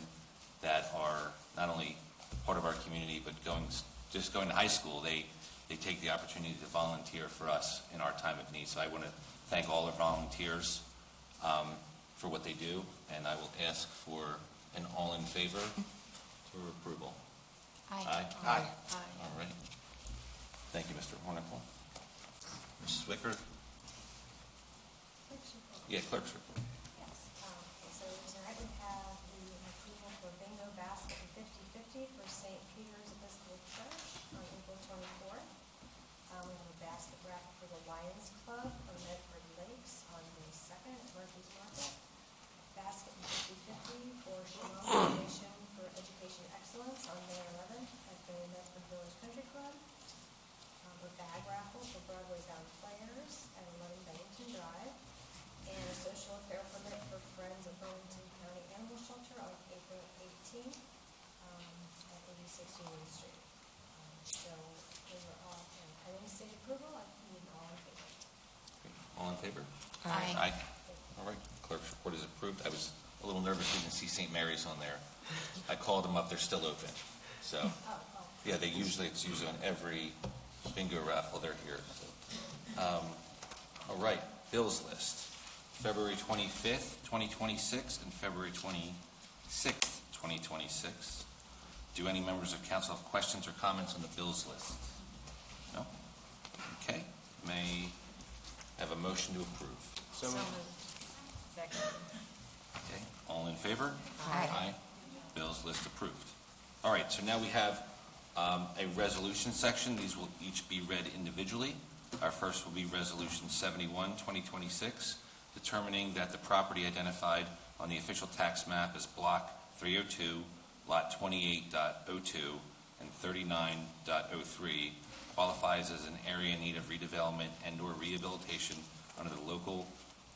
that are not only part of our community, but going to high school, they take the opportunity to volunteer for us in our time of need. So I want to thank all our volunteers for what they do, and I will ask for And all in favor for approval? Aye. Aye. All right. Thank you, Mr. Hornicle. Mrs. Wicker? Yeah, clerk's report. Yes. So tonight we have the approval for bingo basket and 50/50 for St. Peter's Episcopal Church on April 24th. We have a basket raffle for the Lions Club on Medford Lakes on May 2nd at Murphy's Market. Basket and 50/50 for Shalom Foundation for Education Excellence on May 11th at the Medford Village Country Club. A bag raffle for Broadway Bound Players at 11 Bennington Drive. And a social affair permit for Friends of Burlington County Animal Shelter on April 18th at 86 Union Street. So those are all pending state approval. I need all in favor. All in favor? Aye. All right, clerk's report is approved. I was a little nervous we didn't see St. Mary's on there. I called them up, they're still open. So, yeah, it's usually on every bingo raffle, they're here. All right, bills list. February 25th, 2026, and February 26th, 2026. Do any members of council have questions or comments on the bills list? No? Okay, may I have a motion to approve? So moved. Second. Okay, all in favor? Aye. Bills list approved. All right, so now we have a resolution section. These will each be read individually. Our first will be Resolution 71, 2026, determining that the property identified on the official tax map as Block 302, Lot 28.02 and 39.03 qualifies as an area in need of redevelopment and/or rehabilitation under the local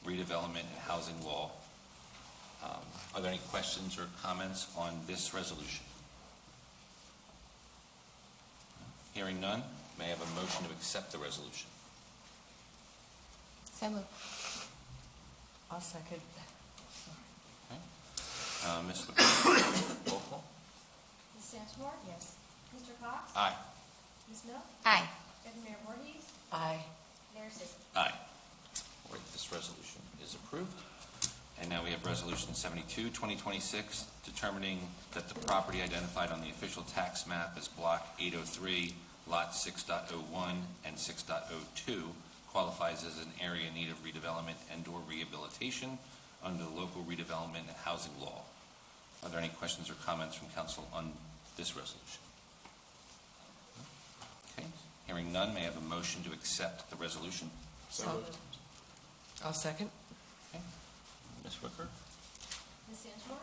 redevelopment and housing law. Are there any questions or comments on this resolution? Hearing none, may I have a motion to accept the resolution? So moved. I'll second. Okay. Ms. Wicker, roll call. Ms. Santamore? Yes. Mr. Cox? Aye. Ms. Mill? Aye. Deputy Mayor Voorhees? Aye. Mayor Sibley? Aye. All right, this resolution is approved. And now we have Resolution 72, 2026, determining that the property identified on the official tax map as Block 803, Lot 6.01 and 6.02 qualifies as an area in need of redevelopment and/or rehabilitation under the local redevelopment and housing law. Are there any questions or comments from council on this resolution? Okay, hearing none, may I have a motion to accept the resolution? So moved. I'll second. Okay. Ms. Wicker? Ms. Santamore?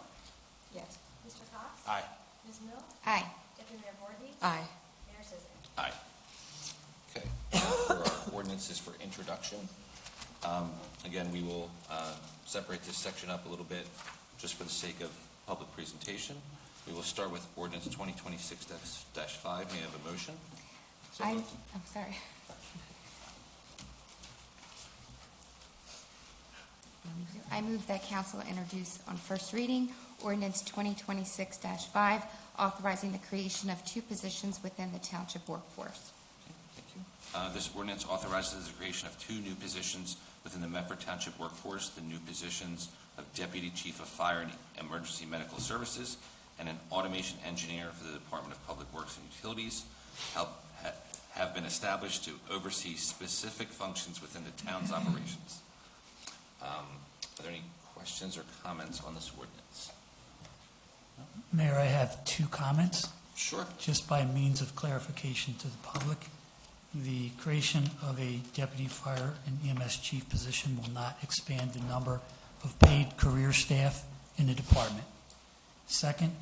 Yes. Mr. Cox? Aye. Ms. Mill? Aye. Deputy Mayor Voorhees? Aye. Mayor Sibley? Aye. Okay, for our ordinances for introduction, again, we will separate this section up a little bit just for the sake of public presentation. We will start with ordinance 2026-5. May I have a motion? So moved. I'm sorry. I move that council introduce on first reading ordinance 2026-5, authorizing the creation of 2 positions within the township workforce. Thank you. This ordinance authorizes the creation of 2 new positions within the Medford Township workforce, the new positions of Deputy Chief of Fire and Emergency Medical Services and an automation engineer for the Department of Public Works and Utilities have been established to oversee specific functions within the town's operations. Are there any questions or comments on this ordinance? Mayor, I have 2 comments. Sure. Just by means of clarification to the public. The creation of a deputy fire and EMS chief position will not expand the number of paid career staff in the department. Second,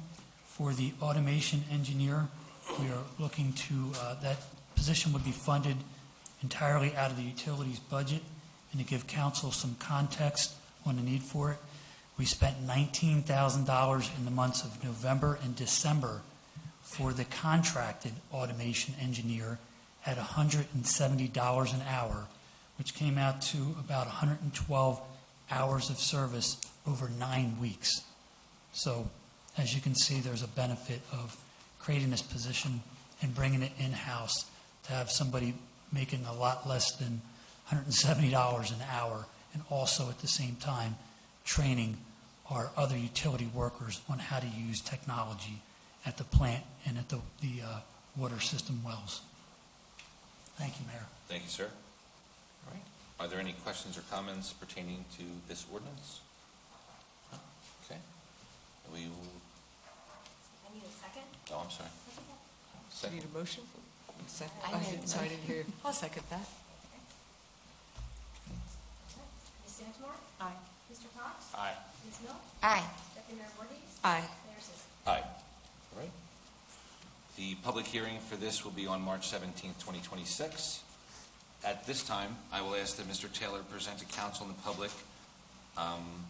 for the automation engineer, we are looking to, that position would be funded entirely out of the utilities budget. And to give council some context on the need for it, we spent $19,000 in the months of November and December for the contracted automation engineer at $170 an hour, which came out to about 112 hours of service over 9 weeks. So, as you can see, there's a benefit of creating this position and bringing it in-house to have somebody making a lot less than $170 an hour, and also at the same time training our other utility workers on how to use technology at the plant and at the water system wells. Thank you, Mayor. Thank you, sir. All right. Are there any questions or comments pertaining to this ordinance? No? Okay. We will... I need a second. Oh, I'm sorry. Do you need a motion? Second? I made the Sorry, I didn't hear you. I'll second that. Ms. Santamore? Aye. Mr. Cox? Aye. Ms. Mill? Aye. Deputy Mayor Voorhees? Aye. Mayor Sisson? Aye. All right. The public hearing for this will be on March 17th, 2026. At this time, I will ask that Mr. Taylor present to council and the public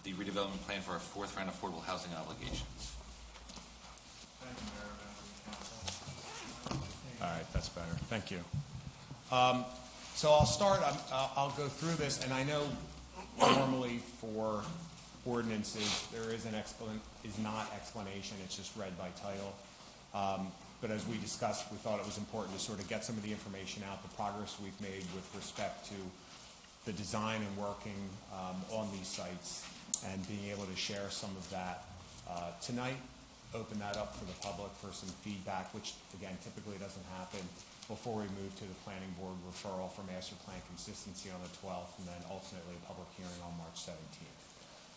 the redevelopment plan for our fourth round affordable housing obligations. All right, that's better. Thank you. So I'll start, I'll go through this, and I know normally for ordinances, there is not explanation, it's just read by title. But as we discussed, we thought it was important to sort of get some of the information out, the progress we've made with respect to the design and working on these sites, and being able to share some of that tonight. Open that up for the public for some feedback, which again typically doesn't happen before we move to the planning board referral for master plan consistency on the 12th, and then ultimately a public hearing on March 17th.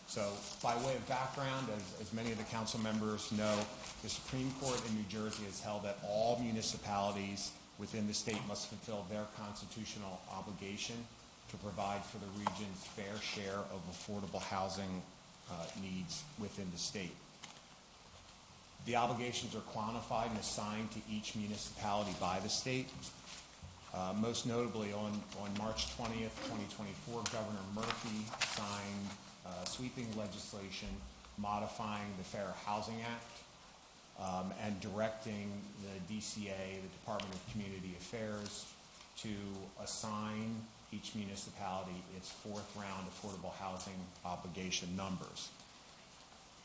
So by way of background, as many of the council members know, the Supreme Court in New Jersey has held that all municipalities within the state must fulfill their constitutional obligation to provide for the region's fair share of affordable housing needs within the state. The obligations are quantified and assigned to each municipality by the state. Most notably, on March 20th, 2024, Governor Murphy signed sweeping legislation modifying the Fair Housing Act and directing the DCA, the Department of Community Affairs, to assign each municipality its fourth round affordable housing obligation numbers.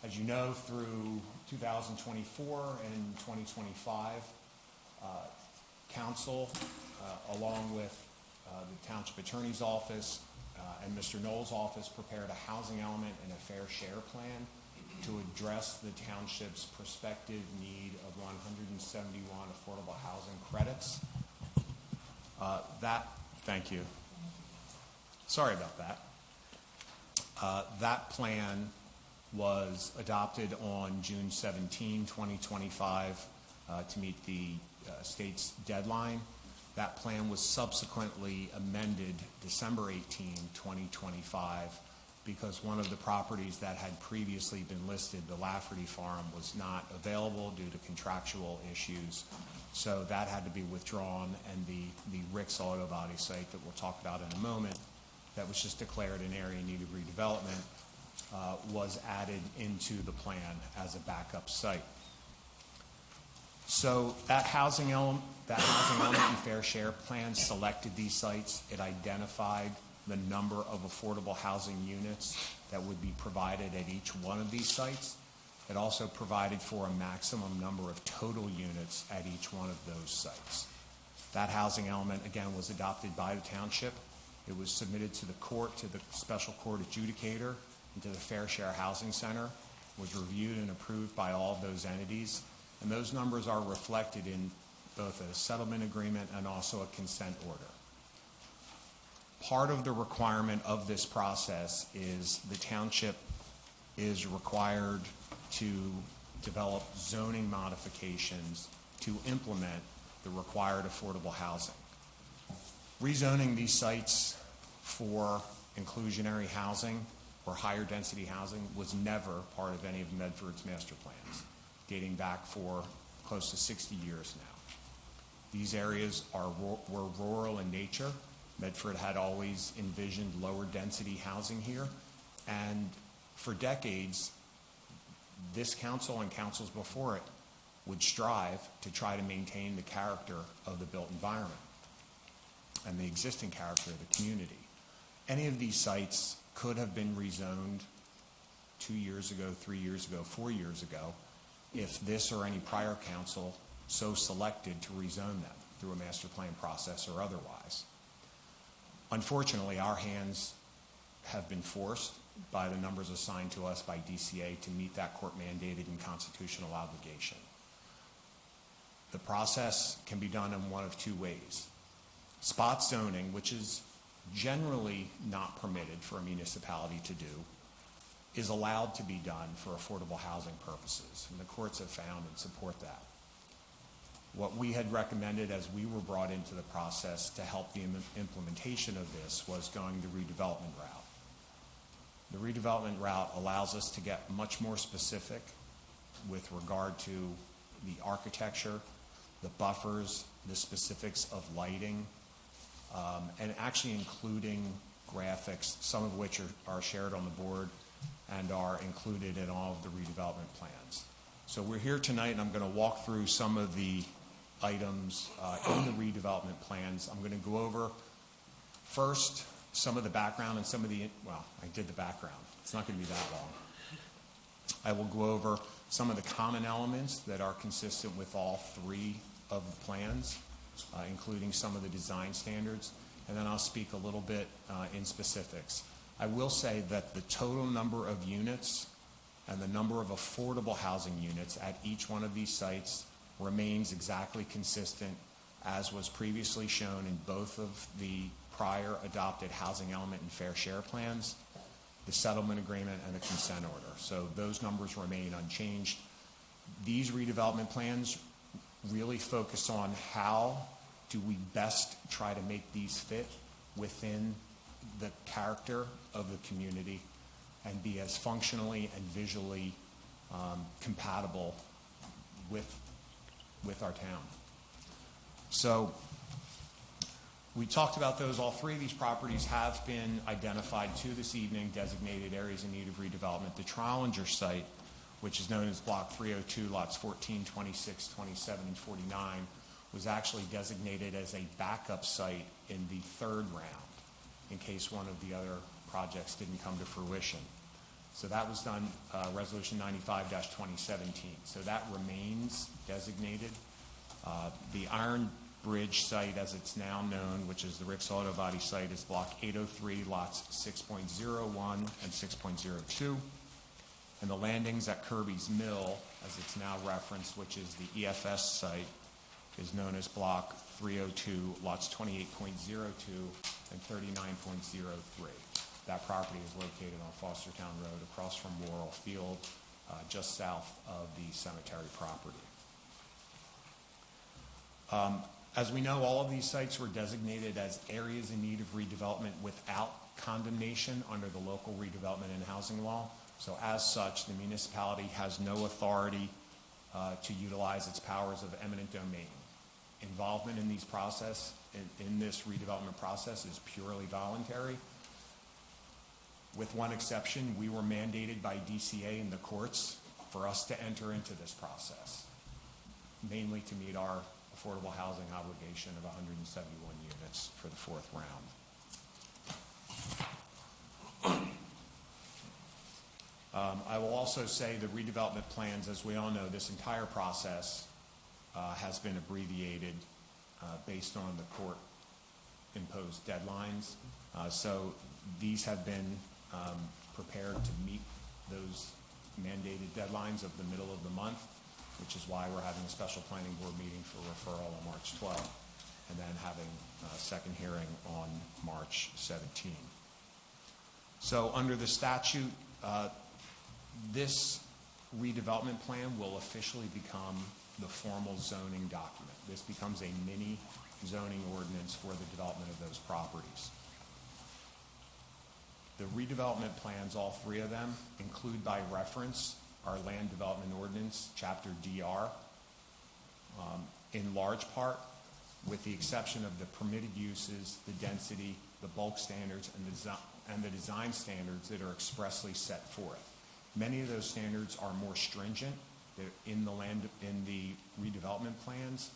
As you know, through 2024 and 2025, Council, along with the Township Attorney's Office and Mr. Knoll's office, prepared a housing element and a fair share plan to address the Township's prospective need of 171 affordable housing credits. Thank you. Sorry about that. That plan was adopted on June 17, 2025, to meet the state's deadline. That plan was subsequently amended December 18, 2025, because one of the properties that had previously been listed, the Lafferty Farm, was not available due to contractual issues. So that had to be withdrawn, and the Rick's Auto Body site that we'll talk about in a moment, that was just declared an area in need of redevelopment, was added into the plan as a backup site. So that housing element and fair share plan selected these sites. It identified the number of affordable housing units that would be provided at each one of these sites. It also provided for a maximum number of total units at each one of those sites. That housing element, again, was adopted by the township. It was submitted to the court, to the special court adjudicator, and to the Fair Share Housing Center, was reviewed and approved by all of those entities. And those numbers are reflected in both a settlement agreement and also a consent order. Part of the requirement of this process is the township is required to develop zoning modifications to implement the required affordable housing. Rezoning these sites for inclusionary housing or higher density housing was never part of any of Medford's master plans, dating back for close to 60 years now. These areas were rural in nature. Medford had always envisioned lower density housing here, and for decades, this council and councils before it would strive to try to maintain the character of the built environment and the existing character of the community. Any of these sites could have been rezoned 2 years ago, 3 years ago, 4 years ago, if this or any prior council so selected to rezone them through a master plan process or otherwise. Unfortunately, our hands have been forced by the numbers assigned to us by DCA to meet that court-mandated and constitutional obligation. The process can be done in one of two ways. Spot zoning, which is generally not permitted for a municipality to do, is allowed to be done for affordable housing purposes, and the courts have found and support that. What we had recommended as we were brought into the process to help the implementation of this was going the redevelopment route. The redevelopment route allows us to get much more specific with regard to the architecture, the buffers, the specifics of lighting, and actually including graphics, some of which are shared on the board and are included in all of the redevelopment plans. So we're here tonight, and I'm going to walk through some of the items in the redevelopment plans. I'm going to go over first some of the background and some of the, well, I did the background. It's not going to be that long. I will go over some of the common elements that are consistent with all three of the plans, including some of the design standards, and then I'll speak a little bit in specifics. I will say that the total number of units and the number of affordable housing units at each one of these sites remains exactly consistent as was previously shown in both of the prior adopted housing element and fair share plans, the settlement agreement, and the consent order. So those numbers remain unchanged. These redevelopment plans really focus on how do we best try to make these fit within the character of the community and be as functionally and visually compatible with our town. So we talked about those. All three of these properties have been identified to this evening, designated areas in need of redevelopment. The Trollinger site, which is known as Block 302, lots 14, 26, 27, and 49, was actually designated as a backup site in the third round in case one of the other projects didn't come to fruition. So that was done, Resolution 95-2017. So that remains designated. The Iron Bridge site, as it's now known, which is the Rick's Auto Body site, is Block 803, lots 6.01 and 6.02. And the landings at Kirby's Mill, as it's now referenced, which is the EFS site, is known as Block 302, lots 28.02 and 39.03. That property is located on Fostertown Road across from Laurel Field, just south of the cemetery property. As we know, all of these sites were designated as areas in need of redevelopment without condemnation under the local redevelopment and housing law. So as such, the municipality has no authority to utilize its powers of eminent domain. Involvement in these process, in this redevelopment process, is purely voluntary. With one exception, we were mandated by DCA and the courts for us to enter into this process, mainly to meet our affordable housing obligation of 171 units for the fourth round. I will also say the redevelopment plans, as we all know, this entire process has been abbreviated based on the court-imposed deadlines. So these have been prepared to meet those mandated deadlines of the middle of the month, which is why we're having a special planning board meeting for referral on March 12th, and then having a second hearing on March 17th. So under the statute, this redevelopment plan will officially become the formal zoning document. This becomes a mini zoning ordinance for the development of those properties. The redevelopment plans, all three of them, include by reference our land development ordinance, chapter DR, in large part, with the exception of the permitted uses, the density, the bulk standards, and the design standards that are expressly set forth. Many of those standards are more stringent in the redevelopment plans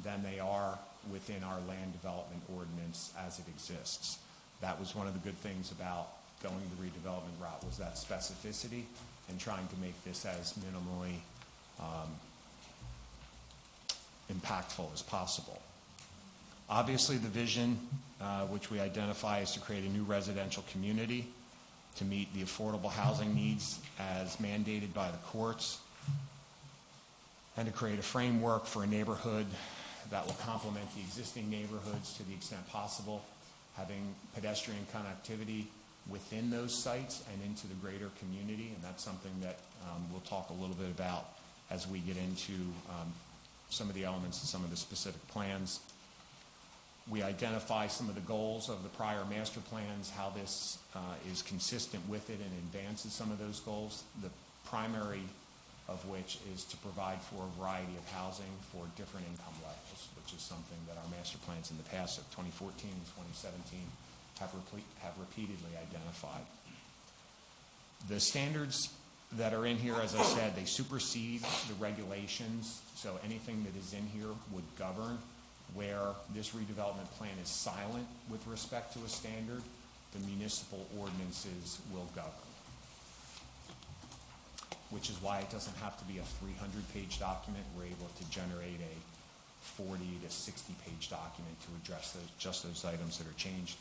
than they are within our land development ordinance as it exists. That was one of the good things about going the redevelopment route, was that specificity and trying to make this as minimally impactful as possible. Obviously, the vision, which we identify, is to create a new residential community to meet the affordable housing needs as mandated by the courts, and to create a framework for a neighborhood that will complement the existing neighborhoods to the extent possible, having pedestrian connectivity within those sites and into the greater community, and that's something that we'll talk a little bit about as we get into some of the elements and some of the specific plans. We identify some of the goals of the prior master plans, how this is consistent with it and advances some of those goals, the primary of which is to provide for a variety of housing for different income levels, which is something that our master plans in the past of 2014 and 2017 have repeatedly identified. The standards that are in here, as I said, they supersede the regulations, so anything that is in here would govern. Where this redevelopment plan is silent with respect to a standard, the municipal ordinances will govern. Which is why it doesn't have to be a 300-page document. We're able to generate a 40 to 60-page document to address just those items that are changed.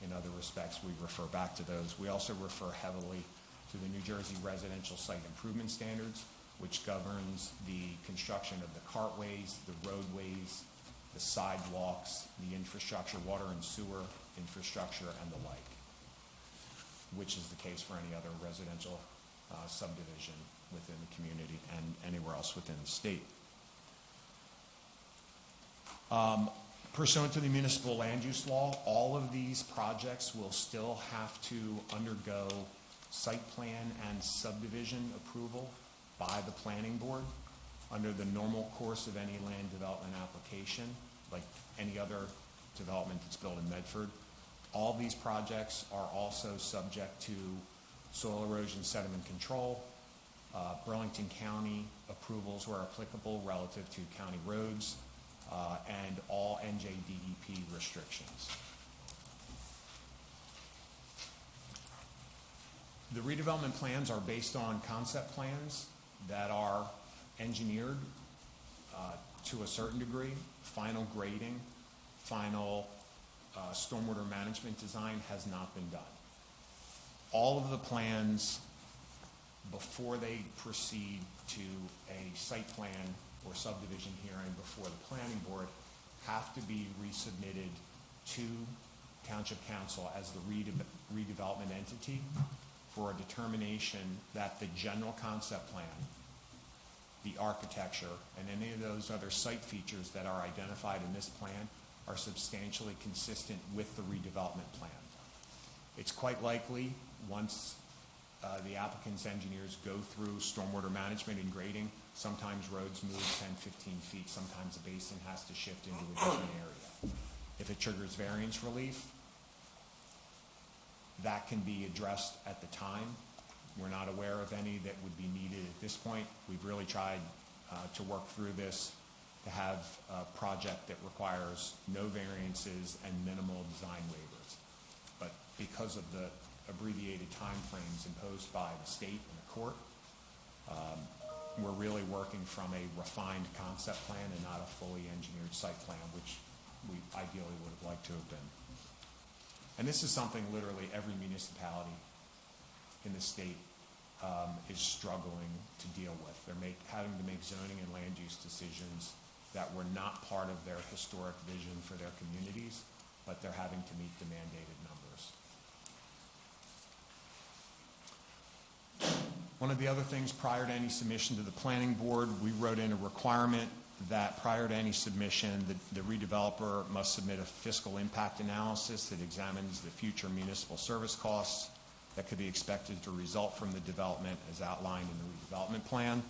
In other respects, we refer back to those. We also refer heavily to the New Jersey Residential Site Improvement Standards, which governs the construction of the cartways, the roadways, the sidewalks, the infrastructure, water and sewer infrastructure, and the like, which is the case for any other residential subdivision within the community and anywhere else within the state. Pursuant to the municipal land use law, all of these projects will still have to undergo site plan and subdivision approval by the planning board under the normal course of any land development application, like any other development that's built in Medford. All these projects are also subject to soil erosion sediment control, Burlington County approvals where applicable relative to county roads, and all NJDEP restrictions. The redevelopment plans are based on concept plans that are engineered to a certain degree. Final grading, final stormwater management design has not been done. All of the plans, before they proceed to a site plan or subdivision hearing before the planning board, have to be resubmitted to Township Council as the redevelopment entity for a determination that the general concept plan, the architecture, and any of those other site features that are identified in this plan are substantially consistent with the redevelopment plan. It's quite likely, once the applicant's engineers go through stormwater management and grading, sometimes roads move 10, 15 feet, sometimes a basin has to shift into a different area. If it triggers variance relief, that can be addressed at the time. We're not aware of any that would be needed at this point. We've really tried to work through this to have a project that requires no variances and minimal design waivers. But because of the abbreviated timeframes imposed by the state and the court, we're really working from a refined concept plan and not a fully engineered site plan, which we ideally would have liked to have been. And this is something literally every municipality in the state is struggling to deal with. They're having to make zoning and land use decisions that were not part of their historic vision for their communities, but they're having to meet the mandated numbers. One of the other things, prior to any submission to the planning board, we wrote in a requirement that prior to any submission, the redeveloper must submit a fiscal impact analysis that examines the future municipal service costs that could be expected to result from the development as outlined in the redevelopment plan.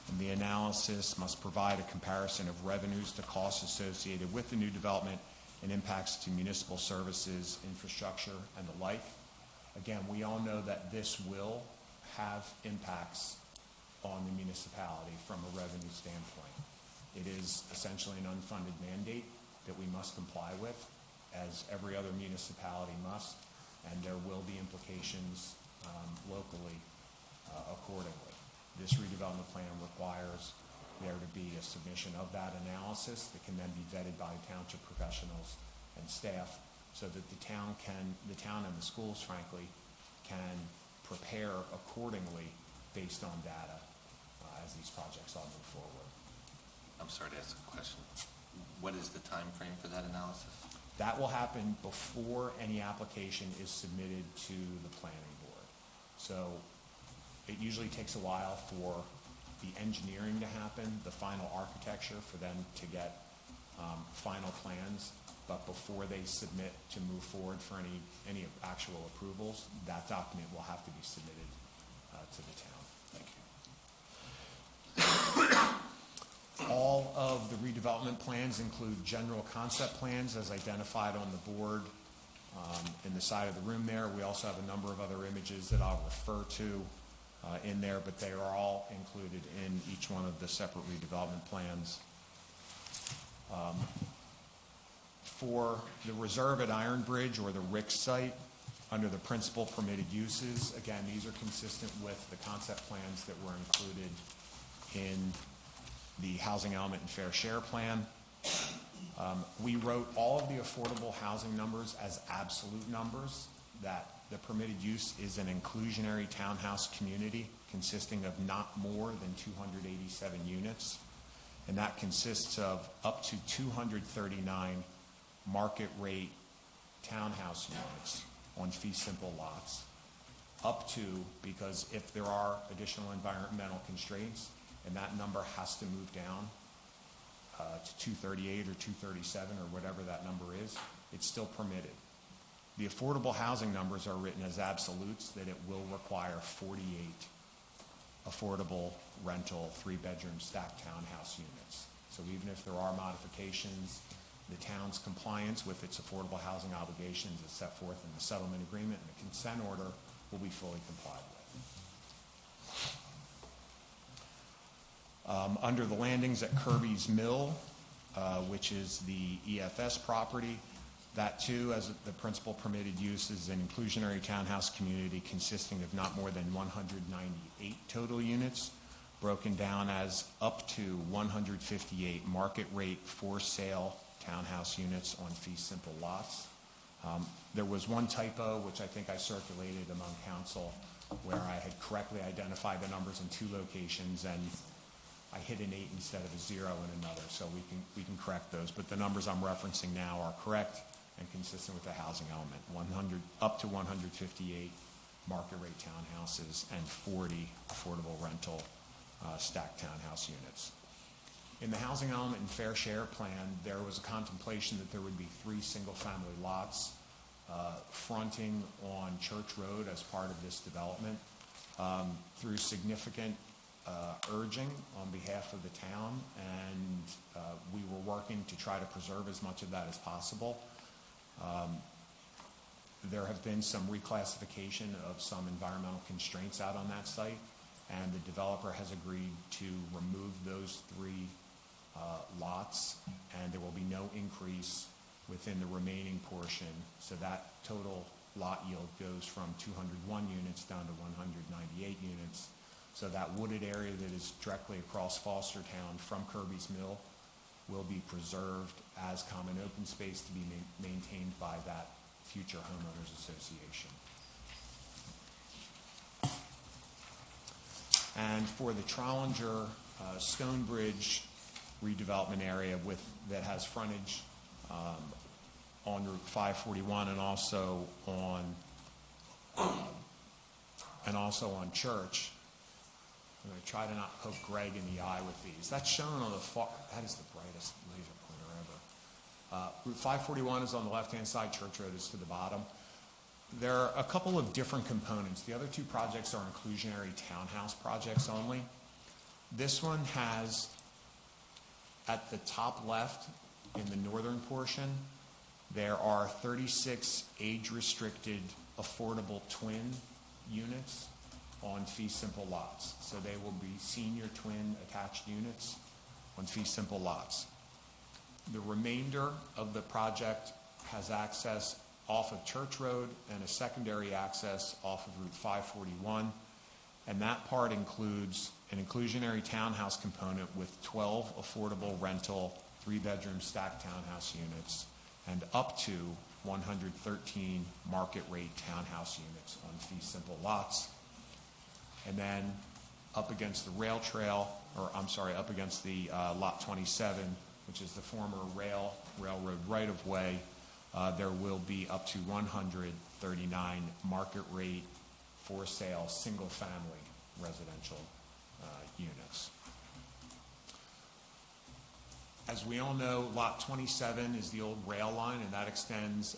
And the analysis must provide a comparison of revenues to costs associated with the new development and impacts to municipal services, infrastructure, and the like. Again, we all know that this will have impacts on the municipality from a revenue standpoint. It is essentially an unfunded mandate that we must comply with, as every other municipality must, and there will be implications locally accordingly. This redevelopment plan requires there to be a submission of that analysis that can then be vetted by township professionals and staff so that the town and the schools, frankly, can prepare accordingly based on data as these projects all move forward. I'm sorry to ask a question. What is the time frame for that analysis? That will happen before any application is submitted to the planning board. So it usually takes a while for the engineering to happen, the final architecture, for them to get final plans. But before they submit to move forward for any actual approvals, that document will have to be submitted to the town. Thank you. All of the redevelopment plans include general concept plans as identified on the board in the side of the room there. We also have a number of other images that I'll refer to in there, but they are all included in each one of the separate redevelopment plans. For the reserve at Iron Bridge or the Rick site, under the principal permitted uses, again, these are consistent with the concept plans that were included in the housing element and fair share plan. We wrote all of the affordable housing numbers as absolute numbers, that the permitted use is an inclusionary townhouse community consisting of not more than 287 units, and that consists of up to 239 market rate townhouse units on fee simple lots, up to, because if there are additional environmental constraints, and that number has to move down to 238 or 237 or whatever that number is, it's still permitted. The affordable housing numbers are written as absolutes, that it will require 48 affordable rental 3-bedroom stacked townhouse units. So even if there are modifications, the town's compliance with its affordable housing obligations as set forth in the settlement agreement and the consent order will be fully complied with. Under the landings at Kirby's Mill, which is the EFS property, that too, as the principal permitted use, is an inclusionary townhouse community consisting of not more than 198 total units, broken down as up to 158 market rate for sale townhouse units on fee simple lots. There was one typo, which I think I circulated among council, where I had correctly identified the numbers in 2 locations, and I hit an 8 instead of a 0 in another, so we can correct those. But the numbers I'm referencing now are correct and consistent with the housing element. Up to 158 market rate townhouses and 40 affordable rental stacked townhouse units. In the housing element and fair share plan, there was a contemplation that there would be 3 single-family lots fronting on Church Road as part of this development. Through significant urging on behalf of the town, and we were working to try to preserve as much of that as possible. There have been some reclassification of some environmental constraints out on that site, and the developer has agreed to remove those 3 lots, and there will be no increase within the remaining portion. So that total lot yield goes from 201 units down to 198 units. So that wooded area that is directly across Fostertown from Kirby's Mill will be preserved as common open space to be maintained by that future homeowners association. And for the Trollinger Stonebridge redevelopment area that has frontage on Route 541 and also on Church. I'm going to try to not poke Greg in the eye with these. That's shown on the far. That is the brightest laser pointer ever. Route 541 is on the left-hand side. Church Road is to the bottom. There are a couple of different components. The other 2 projects are inclusionary townhouse projects only. This one has, at the top left, in the northern portion, there are 36 age-restricted affordable twin units on fee simple lots. So they will be senior twin attached units on fee simple lots. The remainder of the project has access off of Church Road and a secondary access off of Route 541. And that part includes an inclusionary townhouse component with 12 affordable rental 3-bedroom stacked townhouse units and up to 113 market rate townhouse units on fee simple lots. And then up against the rail trail, up against the lot 27, which is the former railroad right-of-way, there will be up to 139 market rate for sale single-family residential units. As we all know, lot 27 is the old rail line, and that extends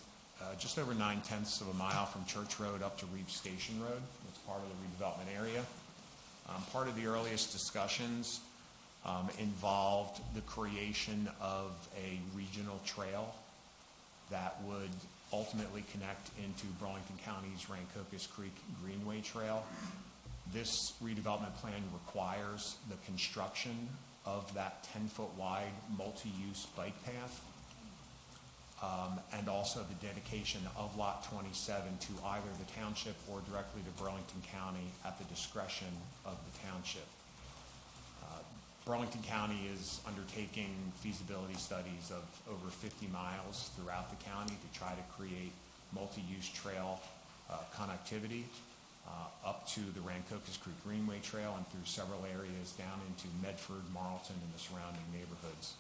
just over 9/10 of a mile from Church Road up to Reeves Station Road. It's part of the redevelopment area. Part of the earliest discussions involved the creation of a regional trail that would ultimately connect into Burlington County's Rancocas Creek Greenway Trail. This redevelopment plan requires the construction of that 10-foot wide multi-use bike path, and also the dedication of lot 27 to either the township or directly to Burlington County at the discretion of the township. Burlington County is undertaking feasibility studies of over 50 miles throughout the county to try to create multi-use trail connectivity up to the Rancocas Creek Greenway Trail and through several areas down into Medford, Marlton, and the surrounding neighborhoods.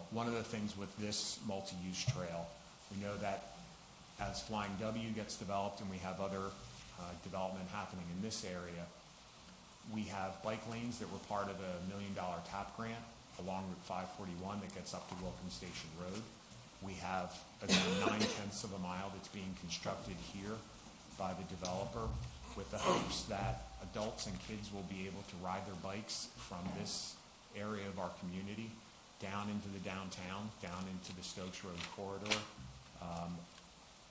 One of the things with this multi-use trail, we know that as Flying W gets developed and we have other development happening in this area, we have bike lanes that were part of a $1 million TAP grant along Route 541 that gets up to Wilkins Station Road. We have about 9/10 of a mile that's being constructed here by the developer with the hopes that adults and kids will be able to ride their bikes from this area of our community down into the downtown, down into the Stokes Road corridor,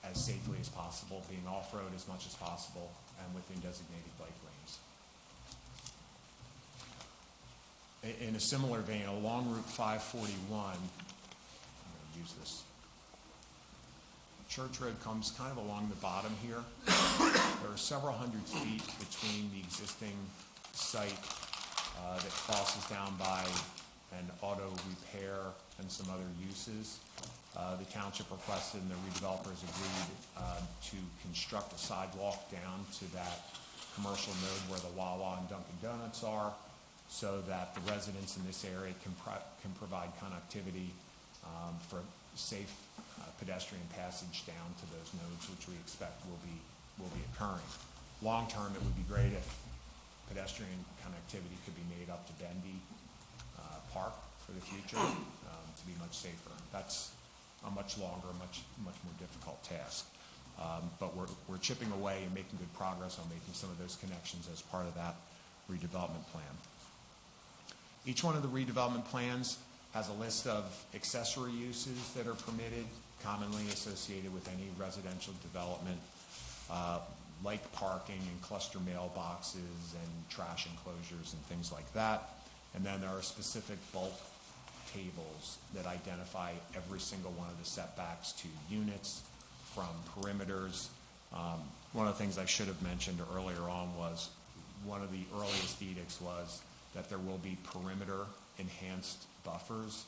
as safely as possible, being off-road as much as possible, and within designated bike lanes. In a similar vein, along Route 541, I'm going to use this. Church Road comes kind of along the bottom here. There are several hundred feet between the existing site that crosses down by an auto repair and some other uses. The township requested and the redevelopers agreed to construct a sidewalk down to that commercial node where the Wawa and Dunkin' Donuts are, so that the residents in this area can provide connectivity for safe pedestrian passage down to those nodes, which we expect will be occurring. Long term, it would be great if pedestrian connectivity could be made up to Bendy Park for the future to be much safer. That's a much longer, much more difficult task. But we're chipping away and making good progress on making some of those connections as part of that redevelopment plan. Each one of the redevelopment plans has a list of accessory uses that are permitted, commonly associated with any residential development, like parking and cluster mailboxes and trash enclosures and things like that. And then there are specific bulk tables that identify every single one of the setbacks to units, from perimeters. One of the things I should have mentioned earlier on was one of the earliest edicts was that there will be perimeter enhanced buffers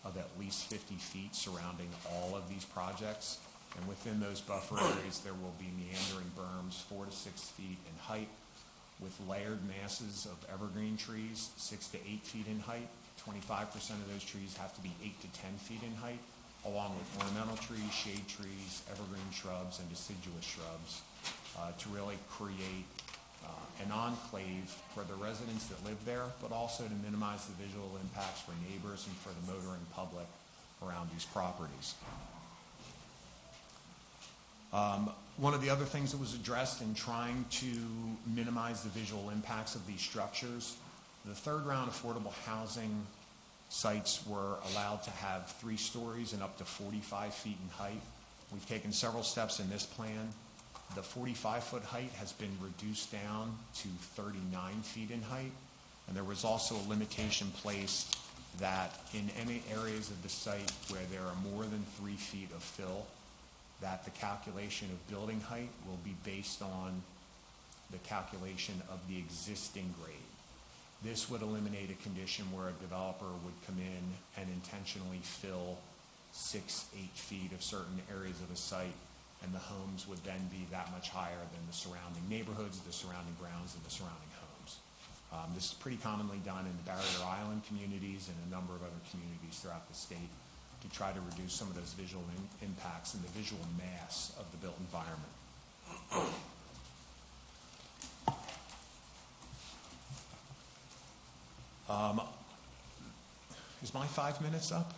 of at least 50 feet surrounding all of these projects. And within those buffer areas, there will be meandering berms 4 to 6 feet in height with layered masses of evergreen trees 6 to 8 feet in height. 25% of those trees have to be 8 to 10 feet in height, along with ornamental trees, shade trees, evergreen shrubs, and deciduous shrubs to really create an enclave for the residents that live there, but also to minimize the visual impacts for neighbors and for the motoring public around these properties. One of the other things that was addressed in trying to minimize the visual impacts of these structures, the third round affordable housing sites were allowed to have 3 stories and up to 45 feet in height. We've taken several steps in this plan. The 45-foot height has been reduced down to 39 feet in height, and there was also a limitation placed that in any areas of the site where there are more than 3 feet of fill, that the calculation of building height will be based on the calculation of the existing grade. This would eliminate a condition where a developer would come in and intentionally fill 6-8 feet of certain areas of the site, and the homes would then be that much higher than the surrounding neighborhoods, the surrounding grounds, and the surrounding homes. This is pretty commonly done in the Barrier Island communities and a number of other communities throughout the state to try to reduce some of those visual impacts and the visual mass of the built environment. Is my 5 minutes up?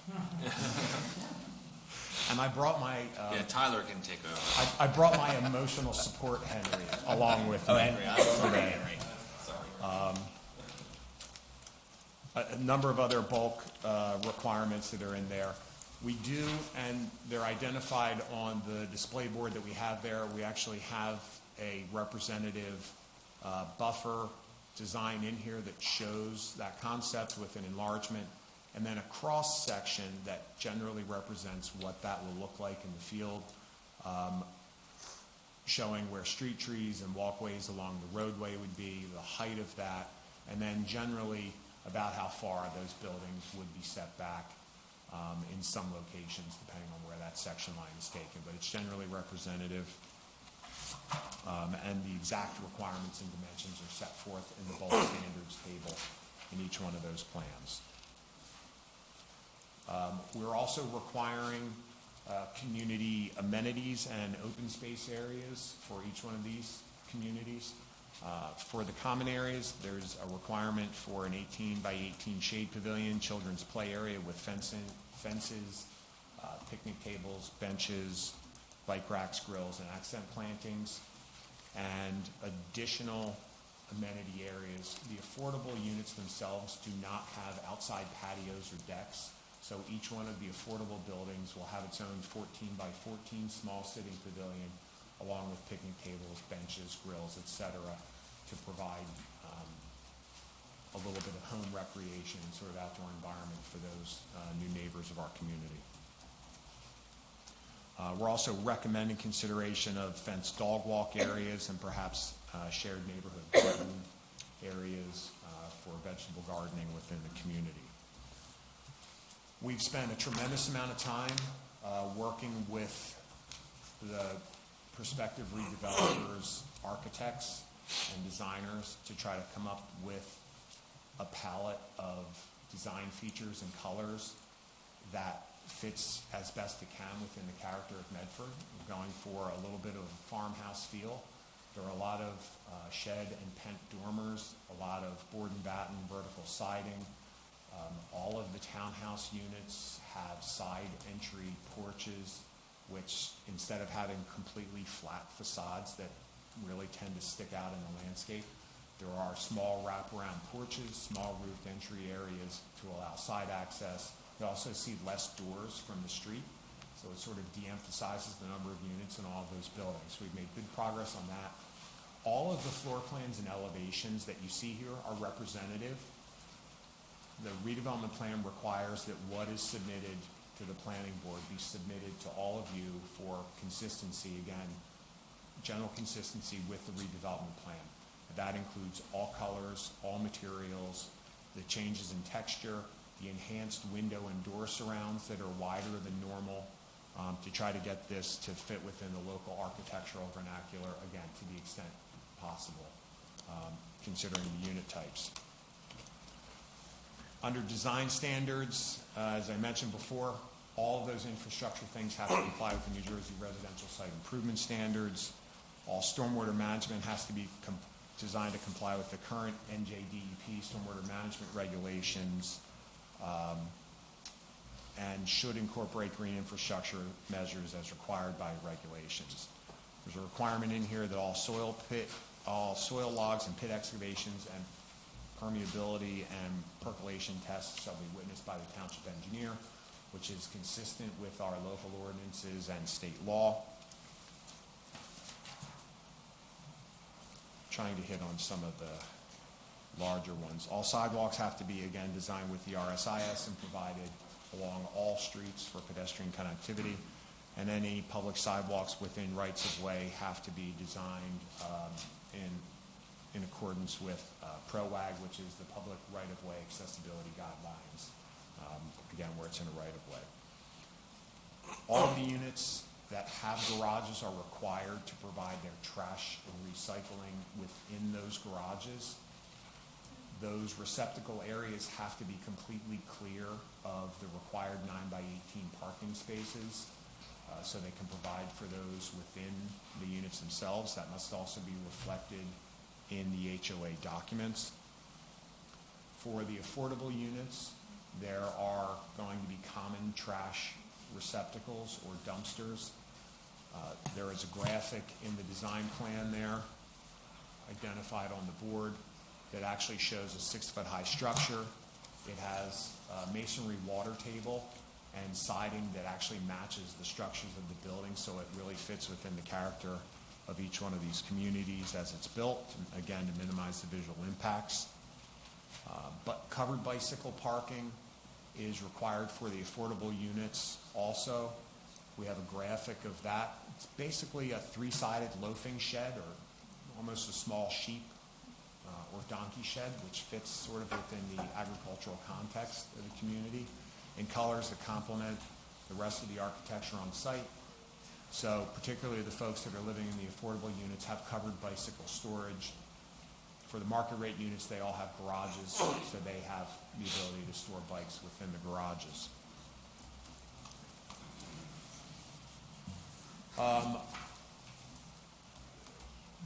And I brought my... yeah, Tyler can take over. I brought my emotional support, Henry, along with me. Oh, Henry, I'm sorry, Henry. Sorry. A number of other bulk requirements that are in there. We do, and they're identified on the display board that we have there. We actually have a representative buffer design in here that shows that concept with an enlargement, and then a cross section that generally represents what that will look like in the field, showing where street trees and walkways along the roadway would be, the height of that, and then generally about how far those buildings would be set back in some locations, depending on where that section line is taken. But it's generally representative, and the exact requirements and dimensions are set forth in the bulk standards table in each one of those plans. We're also requiring community amenities and open space areas for each one of these communities. For the common areas, there's a requirement for an 18 by 18 shade pavilion, children's play area with fences, picnic tables, benches, bike racks, grills, and accent plantings, and additional amenity areas. The affordable units themselves do not have outside patios or decks, so each one of the affordable buildings will have its own 14 by 14 small sitting pavilion, along with picnic tables, benches, grills, etc., to provide a little bit of home recreation and sort of outdoor environment for those new neighbors of our community. We're also recommending consideration of fenced dog walk areas and perhaps shared neighborhood garden areas for vegetable gardening within the community. We've spent a tremendous amount of time working with the prospective redevelopers, architects, and designers to try to come up with a palette of design features and colors that fits as best it can within the character of Medford. We're going for a little bit of a farmhouse feel. There are a lot of shed and pent dormers, a lot of board and batten vertical siding. All of the townhouse units have side entry porches, which instead of having completely flat facades that really tend to stick out in the landscape, there are small wraparound porches, small roofed entry areas to allow side access. You also see less doors from the street, so it sort of de-emphasizes the number of units in all of those buildings. We've made good progress on that. All of the floor plans and elevations that you see here are representative. The redevelopment plan requires that what is submitted to the planning board be submitted to all of you for consistency, again, general consistency with the redevelopment plan. That includes all colors, all materials, the changes in texture, the enhanced window and door surrounds that are wider than normal, to try to get this to fit within the local architectural vernacular, again, to the extent possible, considering the unit types. Under design standards, as I mentioned before, all of those infrastructure things have to comply with the New Jersey residential site improvement standards. All stormwater management has to be designed to comply with the current NJDEP stormwater management regulations, and should incorporate green infrastructure measures as required by regulations. There's a requirement in here that all soil logs and pit excavations and permeability and percolation tests shall be witnessed by the township engineer, which is consistent with our local ordinances and state law. Trying to hit on some of the larger ones. All sidewalks have to be, again, designed with the RSIS and provided along all streets for pedestrian connectivity. And any public sidewalks within rights of way have to be designed in accordance with PROWAG, which is the Public Right-of-Way Accessibility Guidelines, again, where it's in a right-of-way. All of the units that have garages are required to provide their trash and recycling within those garages. Those receptacle areas have to be completely clear of the required 9x18 parking spaces, so they can provide for those within the units themselves. That must also be reflected in the HOA documents. For the affordable units, there are going to be common trash receptacles or dumpsters. There is a graphic in the design plan there, identified on the board, that actually shows a 6-foot-high structure. It has a masonry water table and siding that actually matches the structures of the building, so it really fits within the character of each one of these communities as it's built, again, to minimize the visual impacts. But covered bicycle parking is required for the affordable units also. We have a graphic of that. It's basically a 3-sided loafing shed, or almost a small sheep or donkey shed, which fits sort of within the agricultural context of the community, in colors that complement the rest of the architecture on site. So particularly the folks that are living in the affordable units have covered bicycle storage. For the market rate units, they all have garages, so they have the ability to store bikes within the garages.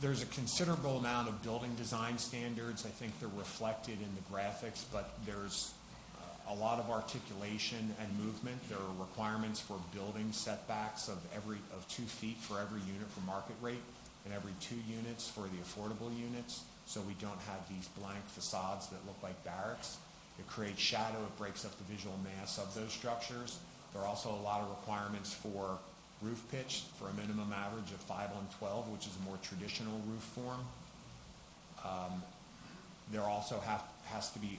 There's a considerable amount of building design standards. I think they're reflected in the graphics, but there's a lot of articulation and movement. There are requirements for building setbacks of 2 feet for every unit for market rate and every 2 units for the affordable units, so we don't have these blank facades that look like barracks. It creates shadow, it breaks up the visual mass of those structures. There are also a lot of requirements for roof pitch for a minimum average of 5-on-12, which is a more traditional roof form. There also has to be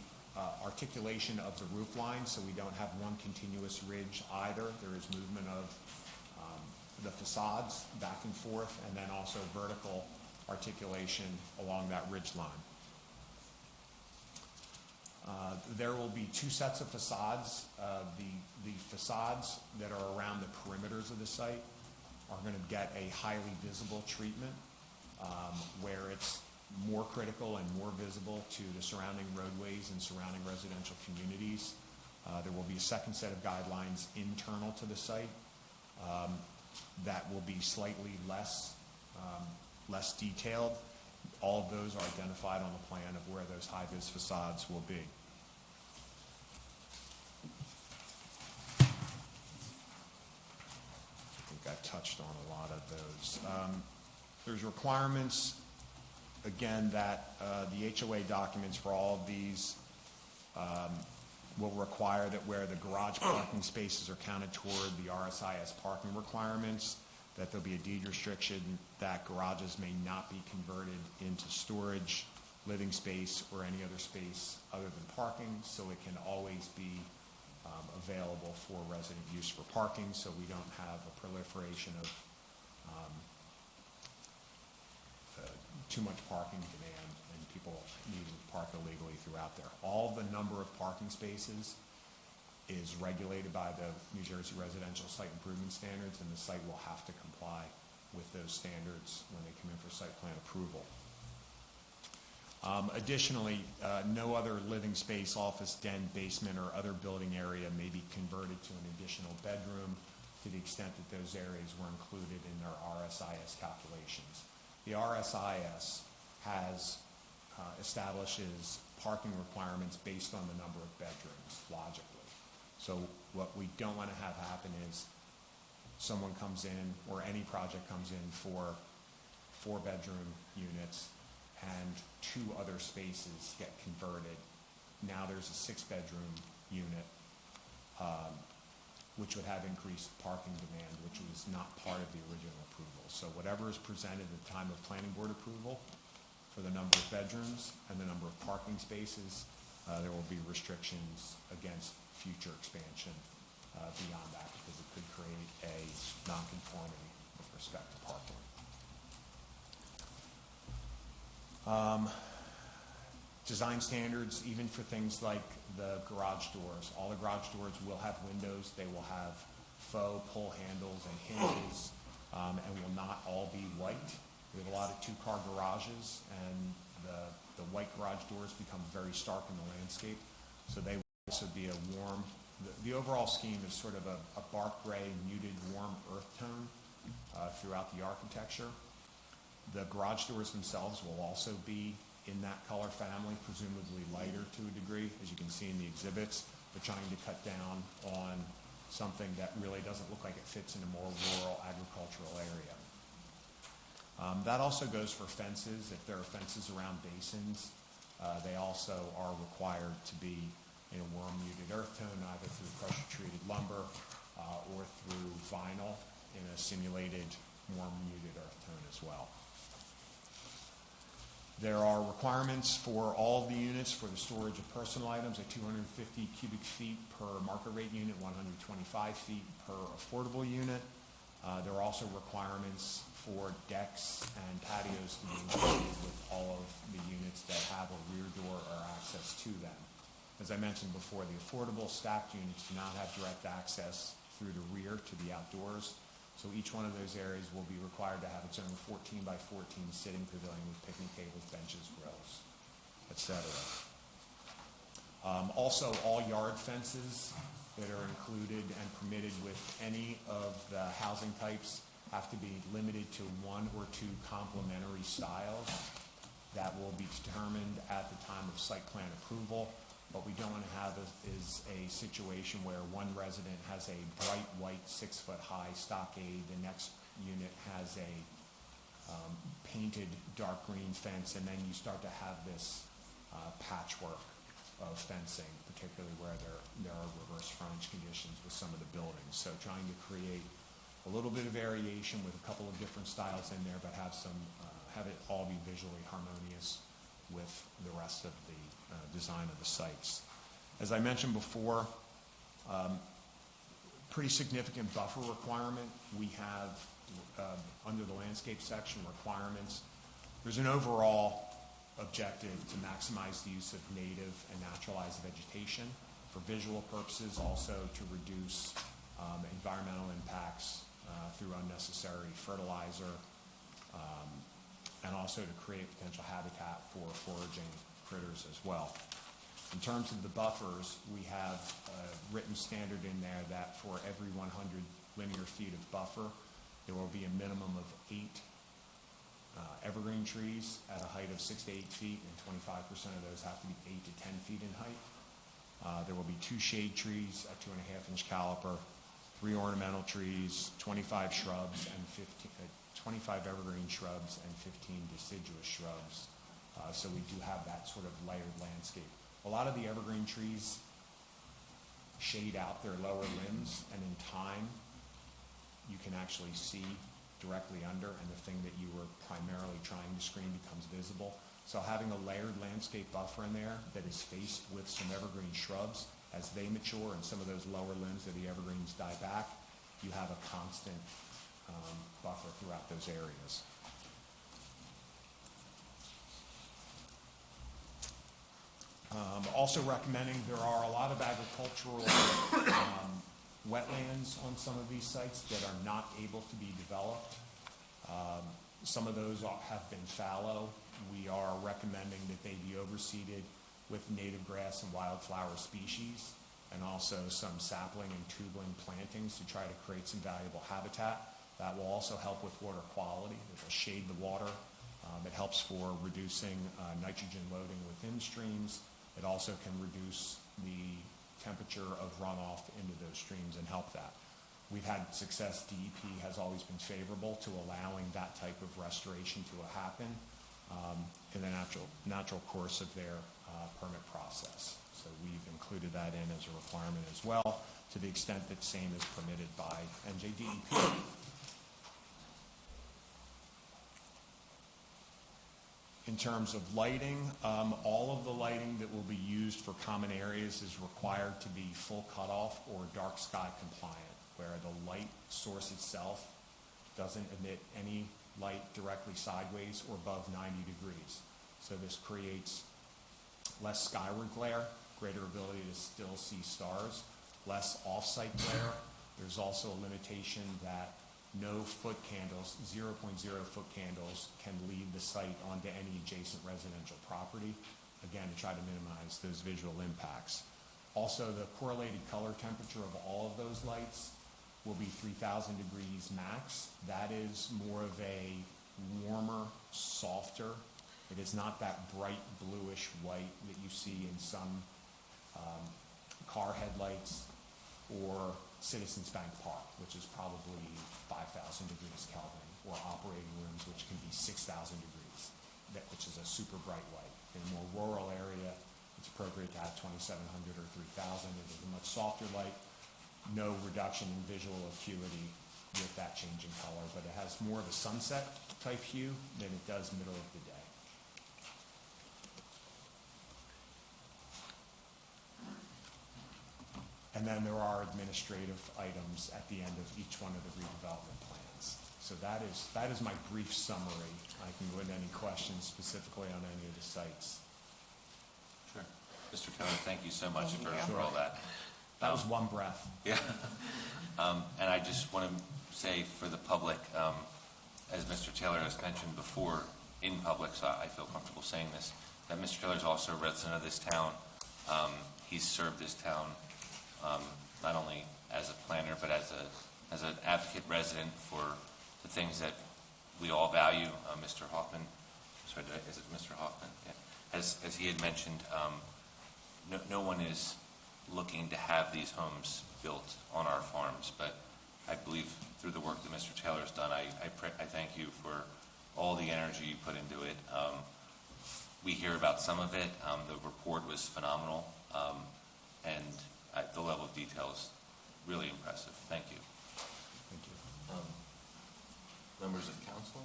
articulation of the roof line, so we don't have one continuous ridge either. There is movement of the facades back and forth, and then also vertical articulation along that ridge line. There will be 2 sets of facades. The facades that are around the perimeters of the site are going to get a highly visible treatment, where it's more critical and more visible to the surrounding roadways and surrounding residential communities. There will be a second set of guidelines internal to the site that will be slightly less detailed. All of those are identified on the plan of where those high-vis facades will be. I think I touched on a lot of those. There's requirements, again, that the HOA documents for all of these will require that where the garage parking spaces are counted toward the RSIS parking requirements, that there'll be a deed restriction that garages may not be converted into storage, living space, or any other space other than parking, so it can always be available for resident use for parking, so we don't have a proliferation of too much parking demand and people needing to park illegally throughout there. All the number of parking spaces is regulated by the New Jersey Residential Site Improvement Standards, and the site will have to comply with those standards when they come in for site plan approval. Additionally, no other living space, office, den, basement, or other building area may be converted to an additional bedroom to the extent that those areas were included in their RSIS calculations. The RSIS establishes parking requirements based on the number of bedrooms, logically. So what we don't want to have happen is someone comes in, or any project comes in for 4-bedroom units, and 2 other spaces get converted. Now there's a 6-bedroom unit, which would have increased parking demand, which was not part of the original approval. So whatever is presented at the time of planning board approval for the number of bedrooms and the number of parking spaces, there will be restrictions against future expansion beyond that, because it could create a nonconformity with respect to parking. Design standards, even for things like the garage doors. All the garage doors will have windows. They will have faux pull handles and hinges, and will not all be white. We have a lot of two-car garages, and the white garage doors become very stark in the landscape, so they will also be a warm, the overall scheme is sort of a bark gray, muted, warm earth tone throughout the architecture. The garage doors themselves will also be in that color family, presumably lighter to a degree, as you can see in the exhibits, but trying to cut down on something that really doesn't look like it fits in a more rural agricultural area. That also goes for fences. If there are fences around basins, they also are required to be in a warm muted earth tone, either through pressure-treated lumber or through vinyl in a simulated warm muted earth tone as well. There are requirements for all of the units for the storage of personal items at 250 cubic feet per market rate unit, 125 feet per affordable unit. There are also requirements for decks and patios to be included with all of the units that have a rear door or access to them. As I mentioned before, the affordable stacked units do not have direct access through the rear to the outdoors. So each one of those areas will be required to have its own 14 by 14 sitting pavilion with picnic tables, benches, grills, etc. Also, all yard fences that are included and permitted with any of the housing types have to be limited to one or two complementary styles. That will be determined at the time of site plan approval. What we don't want to have is a situation where one resident has a bright white 6-foot-high stockade, the next unit has a painted dark green fence, and then you start to have this patchwork of fencing, particularly where there are reverse frontage conditions with some of the buildings. So trying to create a little bit of variation with a couple of different styles in there, but have it all be visually harmonious with the rest of the design of the sites. As I mentioned before, pretty significant buffer requirement. We have, under the landscape section, requirements. There's an overall objective to maximize the use of native and naturalized vegetation for visual purposes, also to reduce environmental impacts through unnecessary fertilizer, and also to create potential habitat for foraging critters as well. In terms of the buffers, we have a written standard in there that for every 100 linear feet of buffer, there will be a minimum of 8 evergreen trees at a height of 6 to 8 feet, and 25% of those have to be 8 to 10 feet in height. There will be 2 shade trees at 2.5-inch caliper, 3 ornamental trees, 25 shrubs, and 25 evergreen shrubs, and 15 deciduous shrubs. So we do have that sort of layered landscape. A lot of the evergreen trees shade out their lower limbs, and in time, you can actually see directly under, and the thing that you were primarily trying to screen becomes visible. So having a layered landscape buffer in there that is faced with some evergreen shrubs, as they mature and some of those lower limbs of the evergreens die back, you have a constant buffer throughout those areas. Also recommending, there are a lot of agricultural wetlands on some of these sites that are not able to be developed. Some of those have been fallow. We are recommending that they be overseeded with native grass and wildflower species, and also some sapling and tubing plantings to try to create some valuable habitat. That will also help with water quality. It will shade the water. It helps for reducing nitrogen loading within streams. It also can reduce the temperature of runoff into those streams and help that. We've had success. DEP has always been favorable to allowing that type of restoration to happen in the natural course of their permit process. So we've included that in as a requirement as well, to the extent that same is permitted by NJDEP. In terms of lighting, all of the lighting that will be used for common areas is required to be full cutoff or dark sky compliant, where the light source itself doesn't emit any light directly sideways or above 90 degrees. So this creates less skyward glare, greater ability to still see stars, less off-site glare, There's also a limitation that no foot candles, 0.0 foot candles, can leave the site onto any adjacent residential property, again, to try to minimize those visual impacts. Also, the correlated color temperature of all of those lights will be 3,000 degrees max. That is more of a warmer, softer. It is not that bright bluish white that you see in some car headlights or Citizens Bank Park, which is probably 5,000 degrees Kelvin, or operating rooms, which can be 6,000 degrees, which is a super bright white. In a more rural area, it's appropriate to have 2,700 or 3,000. It is a much softer light, no reduction in visual acuity with that change in color, but it has more of a sunset type hue than it does middle of the day. And then there are administrative items at the end of each one of the redevelopment plans. So that is my brief summary. I can go into any questions specifically on any of the sites. Sure. Mr. Taylor, thank you so much for all that. That was one breath. Yeah. And I just want to say for the public, as Mr. Taylor has mentioned before in public, so I feel comfortable saying this, that Mr. Taylor is also a resident of this town. He's served this town not only as a planner, but as an advocate resident for the things that we all value. Mr. Hoffman, sorry, is it Mr. Hoffman? Yeah. As he had mentioned, no one is looking to have these homes built on our farms, but I believe through the work that Mr. Taylor has done, I thank you for all the energy you put into it. We hear about some of it. The report was phenomenal, and the level of detail is really impressive. Thank you. Thank you. Members of council,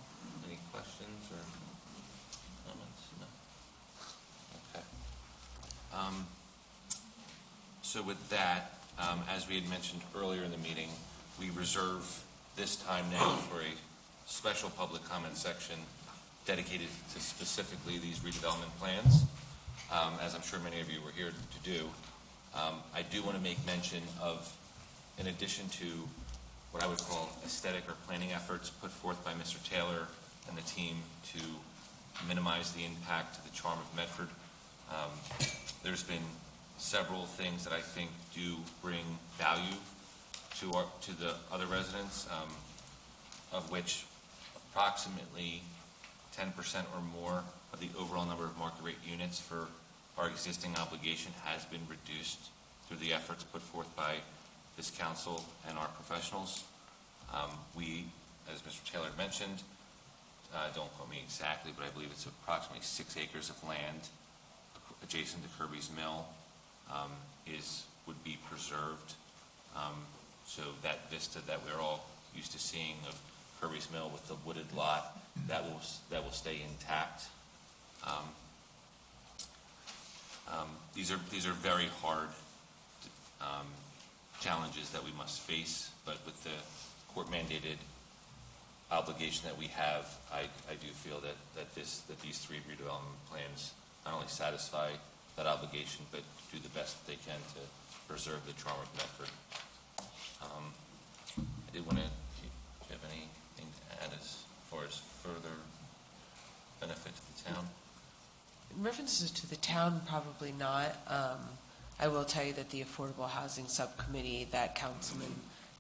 any questions or comments? No? Okay. So with that, as we had mentioned earlier in the meeting, we reserve this time now for a special public comment section dedicated to specifically these redevelopment plans, as I'm sure many of you were here to do. I do want to make mention of, in addition to what I would call aesthetic or planning efforts put forth by Mr. Taylor and the team to minimize the impact to the charm of Medford, there's been several things that I think do bring value to the other residents, of which approximately 10% or more of the overall number of market rate units for our existing obligation has been reduced through the efforts put forth by this council and our professionals. We, as Mr. Taylor mentioned, don't quote me exactly, but I believe it's approximately 6 acres of land adjacent to Kirby's Mill would be preserved. So that vista that we're all used to seeing of Kirby's Mill with the wooded lot, that will stay intact. These are very hard challenges that we must face, but with the court-mandated obligation that we have, I do feel that these 3 redevelopment plans not only satisfy that obligation, but do the best that they can to preserve the charm of Medford. I did want to, do you have anything to add as far as further benefit to the town? In references to the town, probably not. I will tell you that the Affordable Housing Subcommittee that Councilman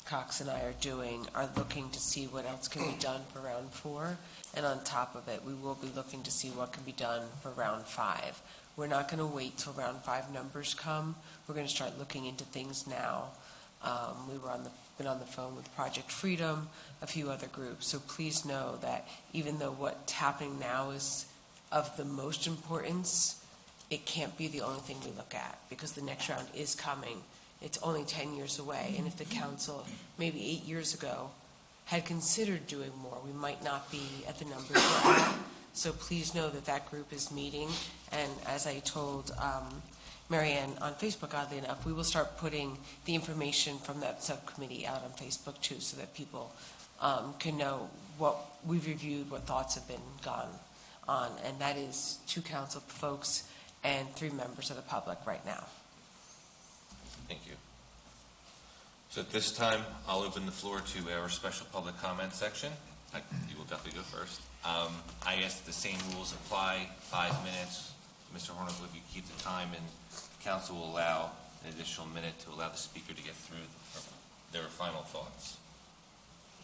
Cox and I are doing are looking to see what else can be done for round 4. And on top of it, we will be looking to see what can be done for round 5. We're not going to wait till round 5 numbers come. We're going to start looking into things now. We've been on the phone with Project Freedom, a few other groups. So please know that even though what's happening now is of the most importance, it can't be the only thing we look at, because the next round is coming. It's only 10 years away, and if the council, maybe 8 years ago, had considered doing more, we might not be at the numbers we're at. So please know that that group is meeting, and as I told Marianne on Facebook, oddly enough, we will start putting the information from that subcommittee out on Facebook too, so that people can know what we've reviewed, what thoughts have been gone on, and that is 2 council folks and 3 members of the public right now. Thank you. So at this time, I'll open the floor to our special public comment section. You will definitely go first. I ask that the same rules apply, 5 minutes. Mr. Hornick, if you keep the time, and the council will allow an additional minute to allow the speaker to get through their final thoughts.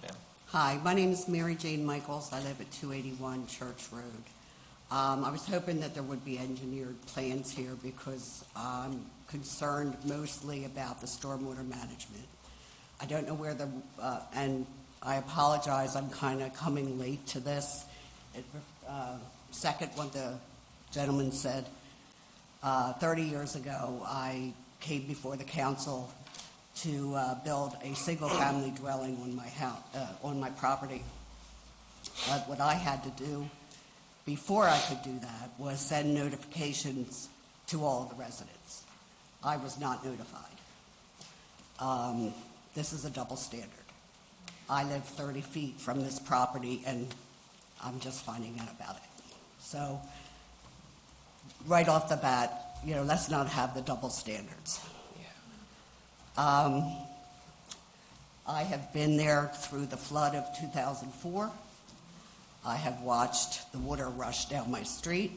Ma'am? Hi, my name is Mary Jane Michaels. I live at 281 Church Road. I was hoping that there would be engineered plans here because I'm concerned mostly about the stormwater management. I don't know where and I apologize, I'm kind of coming late to this. Second, what the gentleman said, 30 years ago, I came before the council to build a single-family dwelling on my house, on my property. But what I had to do before I could do that was send notifications to all of the residents. I was not notified. This is a double standard. I live 30 feet from this property, and I'm just finding out about it. So, right off the bat, let's not have the double standards. I have been there through the flood of 2004. I have watched the water rush down my street.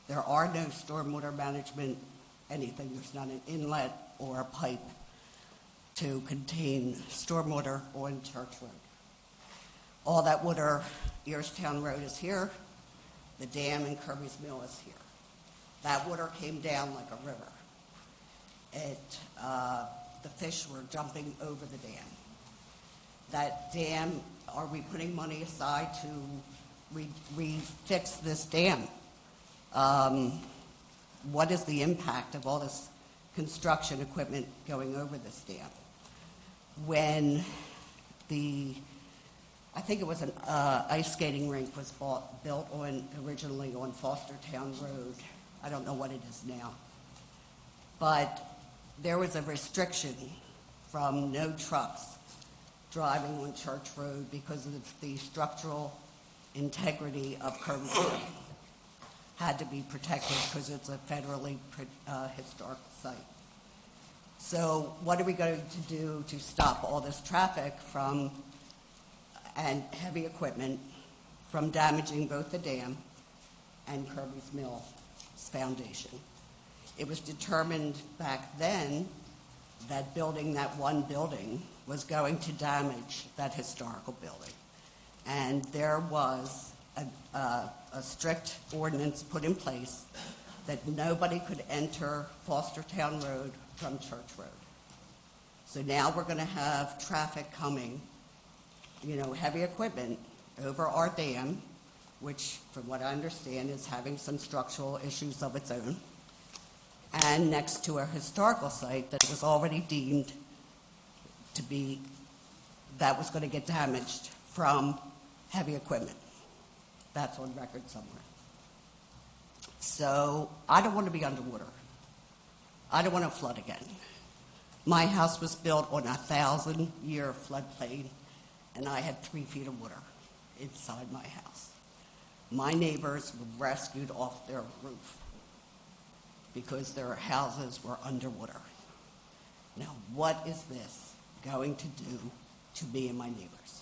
There are no stormwater management, anything. There's not an inlet or a pipe to contain stormwater on Church Road. All that water, Earstown Road is here. The dam in Kirby's Mill is here. That water came down like a river. The fish were jumping over the dam. That dam, are we putting money aside to refix this dam? What is the impact of all this construction equipment going over this dam? When I think it was an ice skating rink was built originally on Fostertown Road. I don't know what it is now. But there was a restriction from no trucks driving on Church Road because of the structural integrity of Kirby Road. Had to be protected because it's a federally historic site. So what are we going to do to stop all this traffic and heavy equipment from damaging both the dam and Kirby's Mill's foundation? It was determined back then that building that one building was going to damage that historical building. And there was a strict ordinance put in place that nobody could enter Fostertown Road from Church Road. So now we're going to have traffic coming, heavy equipment over our dam, which, from what I understand, is having some structural issues of its own, and next to a historical site that was already deemed to be, that was going to get damaged from heavy equipment. That's on record somewhere. So I don't want to be underwater. I don't want to flood again. My house was built on a 1,000-year floodplain, and I had 3 feet of water inside my house. My neighbors were rescued off their roof because their houses were underwater. Now, what is this going to do to me and my neighbors?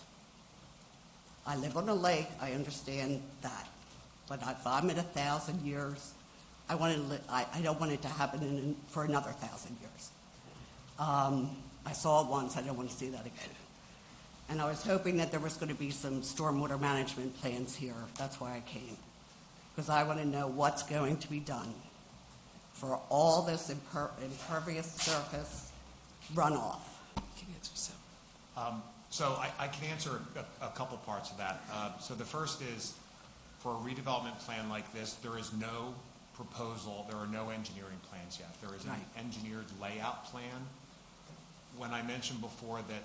I live on a lake, I understand that. But if I'm at 1,000 years, I don't want it to happen for another 1,000 years. I saw it once, I don't want to see that again. And I was hoping that there was going to be some stormwater management plans here. That's why I came. Because I want to know what's going to be done for all this impervious surface runoff. So I can answer a couple parts of that. So the first is, for a redevelopment plan like this, there is no proposal, there are no engineering plans yet. There is an engineered layout plan. When I mentioned before that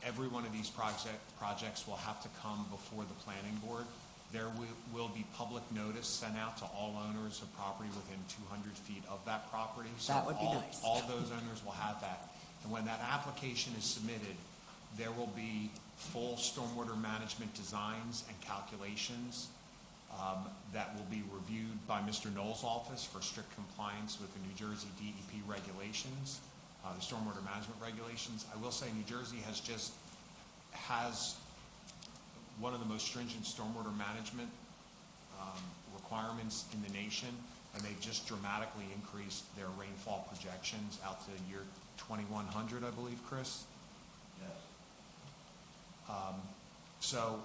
every one of these projects will have to come before the planning board, there will be public notice sent out to all owners of property within 200 feet of that property. So that would be nice. All those owners will have that. And when that application is submitted, there will be full stormwater management designs and calculations that will be reviewed by Mr. Knoll's office for strict compliance with the New Jersey DEP regulations. the stormwater management regulations. I will say New Jersey has one of the most stringent stormwater management requirements in the nation, and they've just dramatically increased their rainfall projections out to year 2100, I believe, Chris? Yes. So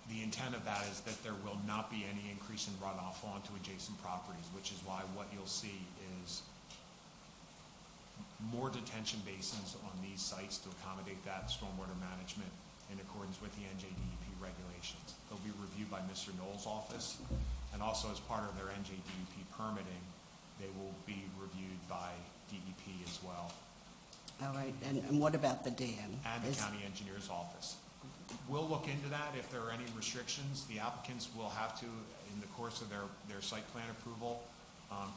the intent of that is that there will not be any increase in runoff onto adjacent properties, which is why what you'll see is more detention basins on these sites to accommodate that stormwater management in accordance with the NJDEP regulations. They'll be reviewed by Mr. Knoll's office, and also as part of their NJDEP permitting, they will be reviewed by DEP as well. All right, and what about the dam? And the county engineer's office. We'll look into that. If there are any restrictions, the applicants will have to, in the course of their site plan approval,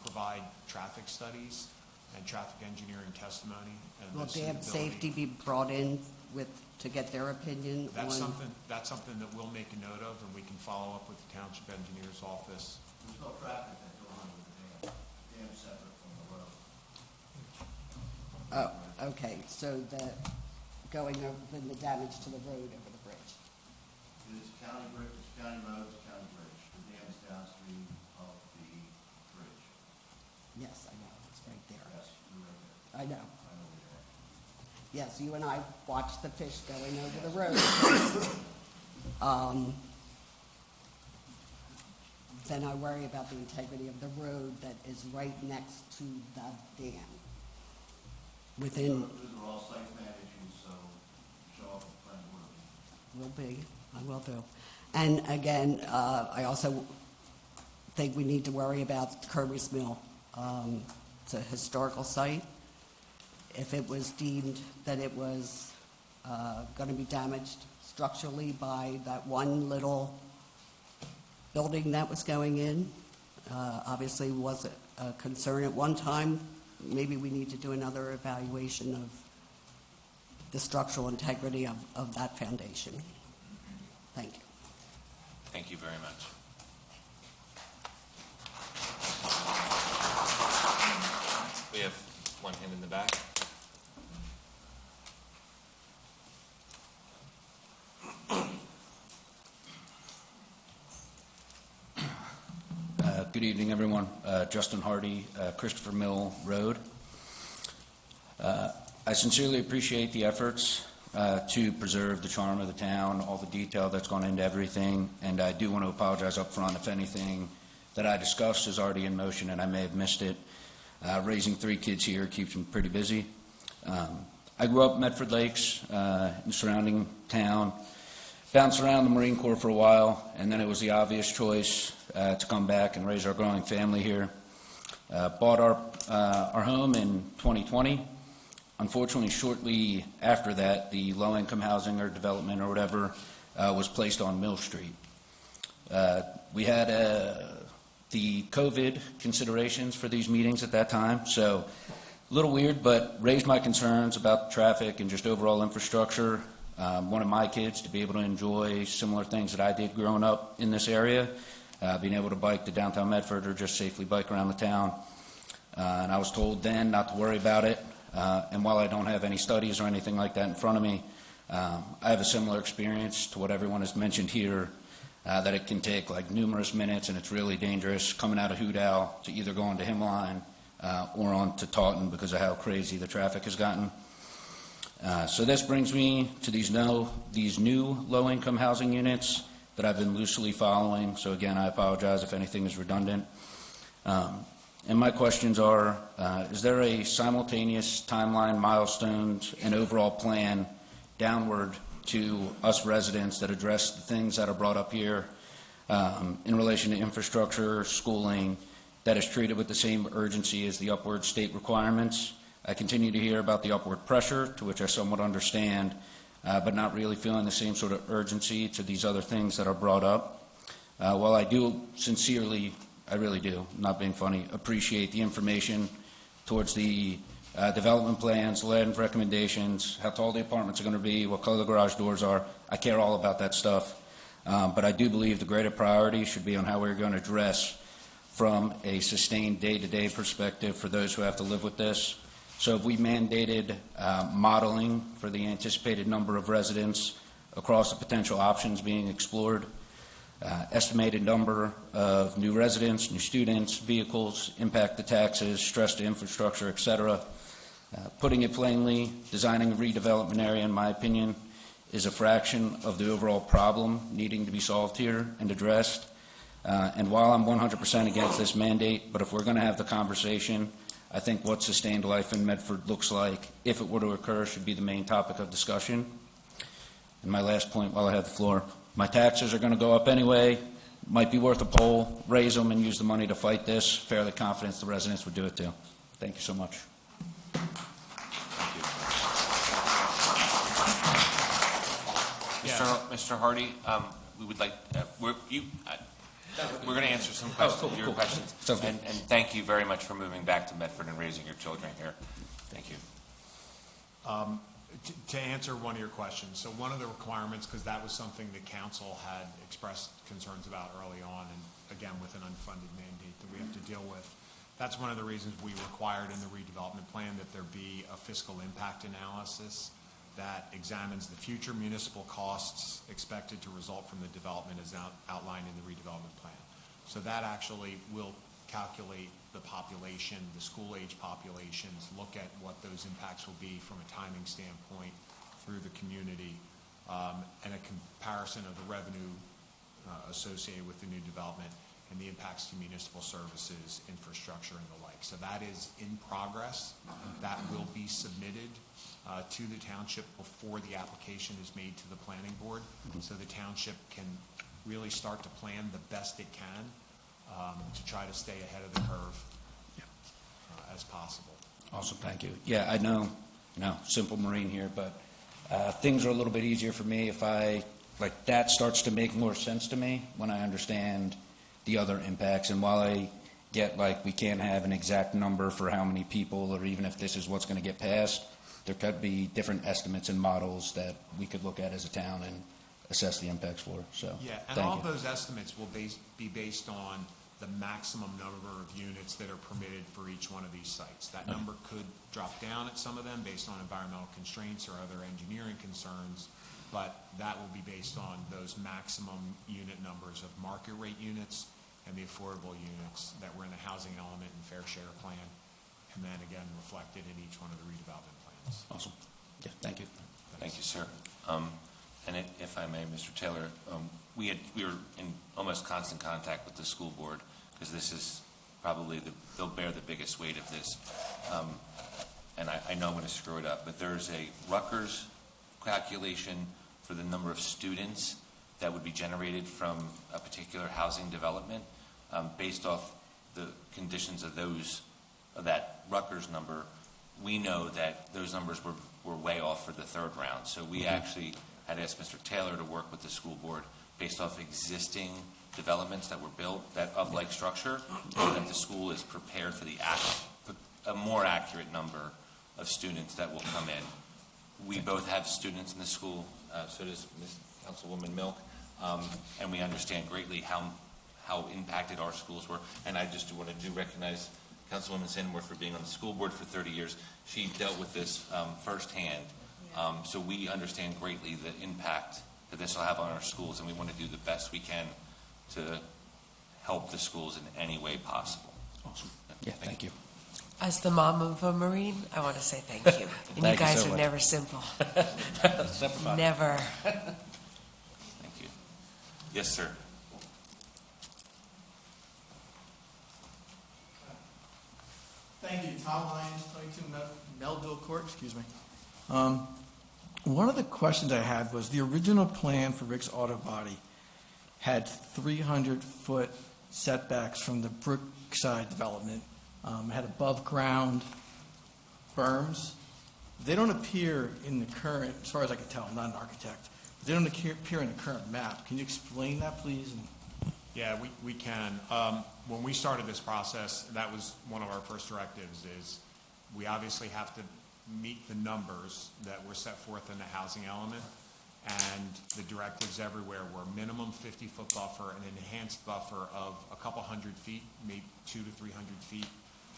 provide traffic studies and traffic engineering testimony. And Will the dam suitability. safety be brought in to get their opinion That's on? something that we'll make a note of, and we can follow up with the township engineer's office. There's no traffic that goes on with the dam. Dam's separate from the road. Oh, okay, so going over the damage to the road over the bridge. It's county bridge, it's county road, it's county bridge. The dam is downstream of the bridge. Yes, I know, it's right there. Yes, you're right there. I know. I know where you're at. Yes, you and I watched the fish going over the road. Then I worry about the integrity of the road that is right next to the dam. Within, Those are all site plan issues, so show up with plan board. will be, I will do. And again, I also think we need to worry about Kirby's Mill. It's a historical site. If it was deemed that it was going to be damaged structurally by that one little building that was going in, obviously was a concern at one time. Maybe we need to do another evaluation of the structural integrity of that foundation. Thank you. Thank you very much. We have one hand in the back. Good evening, everyone. Justin Hardy, Christopher Mill Road. I sincerely appreciate the efforts to preserve the charm of the town, all the detail that's gone into everything, and I do want to apologize up front if anything that I discussed is already in motion and I may have missed it. Raising 3 kids here keeps me pretty busy. I grew up in Medford Lakes, in the surrounding town, bounced around the Marine Corps for a while, and then it was the obvious choice to come back and raise our growing family here. Bought our home in 2020. Unfortunately, shortly after that, the low-income housing or development or whatever was placed on Mill Street. We had the COVID considerations for these meetings at that time, so a little weird, but raised my concerns about the traffic and just overall infrastructure. Wanted my kids to be able to enjoy similar things that I did growing up in this area, being able to bike to downtown Medford or just safely bike around the town. And I was told then not to worry about it. And while I don't have any studies or anything like that in front of me, I have a similar experience to what everyone has mentioned here, that it can take like numerous minutes and it's really dangerous coming out of Hoodow to either go onto Himline or onto Taunton because of how crazy the traffic has gotten. So this brings me to these new low-income housing units that I've been loosely following. So again, I apologize if anything is redundant. And my questions are, is there a simultaneous timeline, milestones, and overall plan downward to us residents that address the things that are brought up here in relation to infrastructure, schooling, that is treated with the same urgency as the upward state requirements? I continue to hear about the upward pressure, to which I somewhat understand, but not really feeling the same sort of urgency to these other things that are brought up. While I do sincerely, I really do, not being funny, appreciate the information towards the development plans, land recommendations, how tall the apartments are going to be, what color the garage doors are. I care all about that stuff. But I do believe the greater priority should be on how we're going to address from a sustained day-to-day perspective for those who have to live with this, So if we mandated modeling for the anticipated number of residents across the potential options being explored, estimated number of new residents, new students, vehicles, impact to taxes, stress to infrastructure, et cetera. Putting it plainly, designing a redevelopment area, in my opinion, is a fraction of the overall problem needing to be solved here and addressed. And while I'm 100% against this mandate, but if we're going to have the conversation, I think what sustained life in Medford looks like, if it were to occur, should be the main topic of discussion. And my last point while I have the floor, my taxes are going to go up anyway. Might be worth a poll, raise them, and use the money to fight this. Fairly confident the residents would do it too. Thank you so much. Mr. Hardy, we would like, we're going to answer some questions, your questions. And thank you very much for moving back to Medford and raising your children here. Thank you. To answer one of your questions, so one of the requirements, because that was something the council had expressed concerns about early on, and again with an unfunded mandate that we have to deal with, that's one of the reasons we required in the redevelopment plan that there be a fiscal impact analysis that examines the future municipal costs expected to result from the development as outlined in the redevelopment plan. So that actually will calculate the population, the school-age populations, look at what those impacts will be from a timing standpoint through the community, and a comparison of the revenue associated with the new development and the impacts to municipal services, infrastructure, and the like. So that is in progress. That will be submitted to the township before the application is made to the planning board, so the township can really start to plan the best it can to try to stay ahead of the curve as possible. Awesome, thank you. Yeah, I know, simple Marine here, but things are a little bit easier for me if that starts to make more sense to me when I understand the other impacts. And while I get we can't have an exact number for how many people, or even if this is what's going to get passed, there could be different estimates and models that we could look at as a town and assess the impacts for. So, yeah, and all of those estimates will be based on the maximum number of units that are permitted for each one of these sites. That number could drop down at some of them based on environmental constraints or other engineering concerns, but that will be based on those maximum unit numbers of market rate units and the affordable units that were in the housing element and fair share plan, and then again reflected in each one of the redevelopment plans. Awesome. Yeah, thank you. Thank you, sir. And if I may, Mr. Taylor, we were in almost constant contact with the school board, because this is probably they'll bear the biggest weight of this. And I know I'm going to screw it up, but there's a Rutgers calculation for the number of students that would be generated from a particular housing development based off the conditions of that Rutgers number. We know that those numbers were way off for the third round. So we actually had asked Mr. Taylor to work with the school board based off existing developments that were built that of like structure, so that the school is prepared for a more accurate number of students that will come in. We both have students in the school, so does Ms. Councilwoman Milk, and we understand greatly how impacted our schools were. And I just want to recognize Councilwoman Sandemore for being on the school board for 30 years. She dealt with this firsthand. So we understand greatly the impact that this will have on our schools, and we want to do the best we can to help the schools in any way possible. Awesome. Yeah, thank you. As the mom of a Marine, I want to say thank you. And you guys are never simple. Never. Thank you. Yes, sir. Thank you. Tom Lyons, 22 Melville Court, excuse me. One of the questions I had was the original plan for Rick's Auto Body had 300-foot setbacks from the Brookside development. It had above-ground berms. They don't appear in the current, as far as I can tell, I'm not an architect, but they don't appear in the current map. Can you explain that, please? Yeah, we can. When we started this process, that was one of our first directives, is we obviously have to meet the numbers that were set forth in the housing element, and the directives everywhere were minimum 50-foot buffer, an enhanced buffer of a couple hundred feet, maybe 200 to 300 feet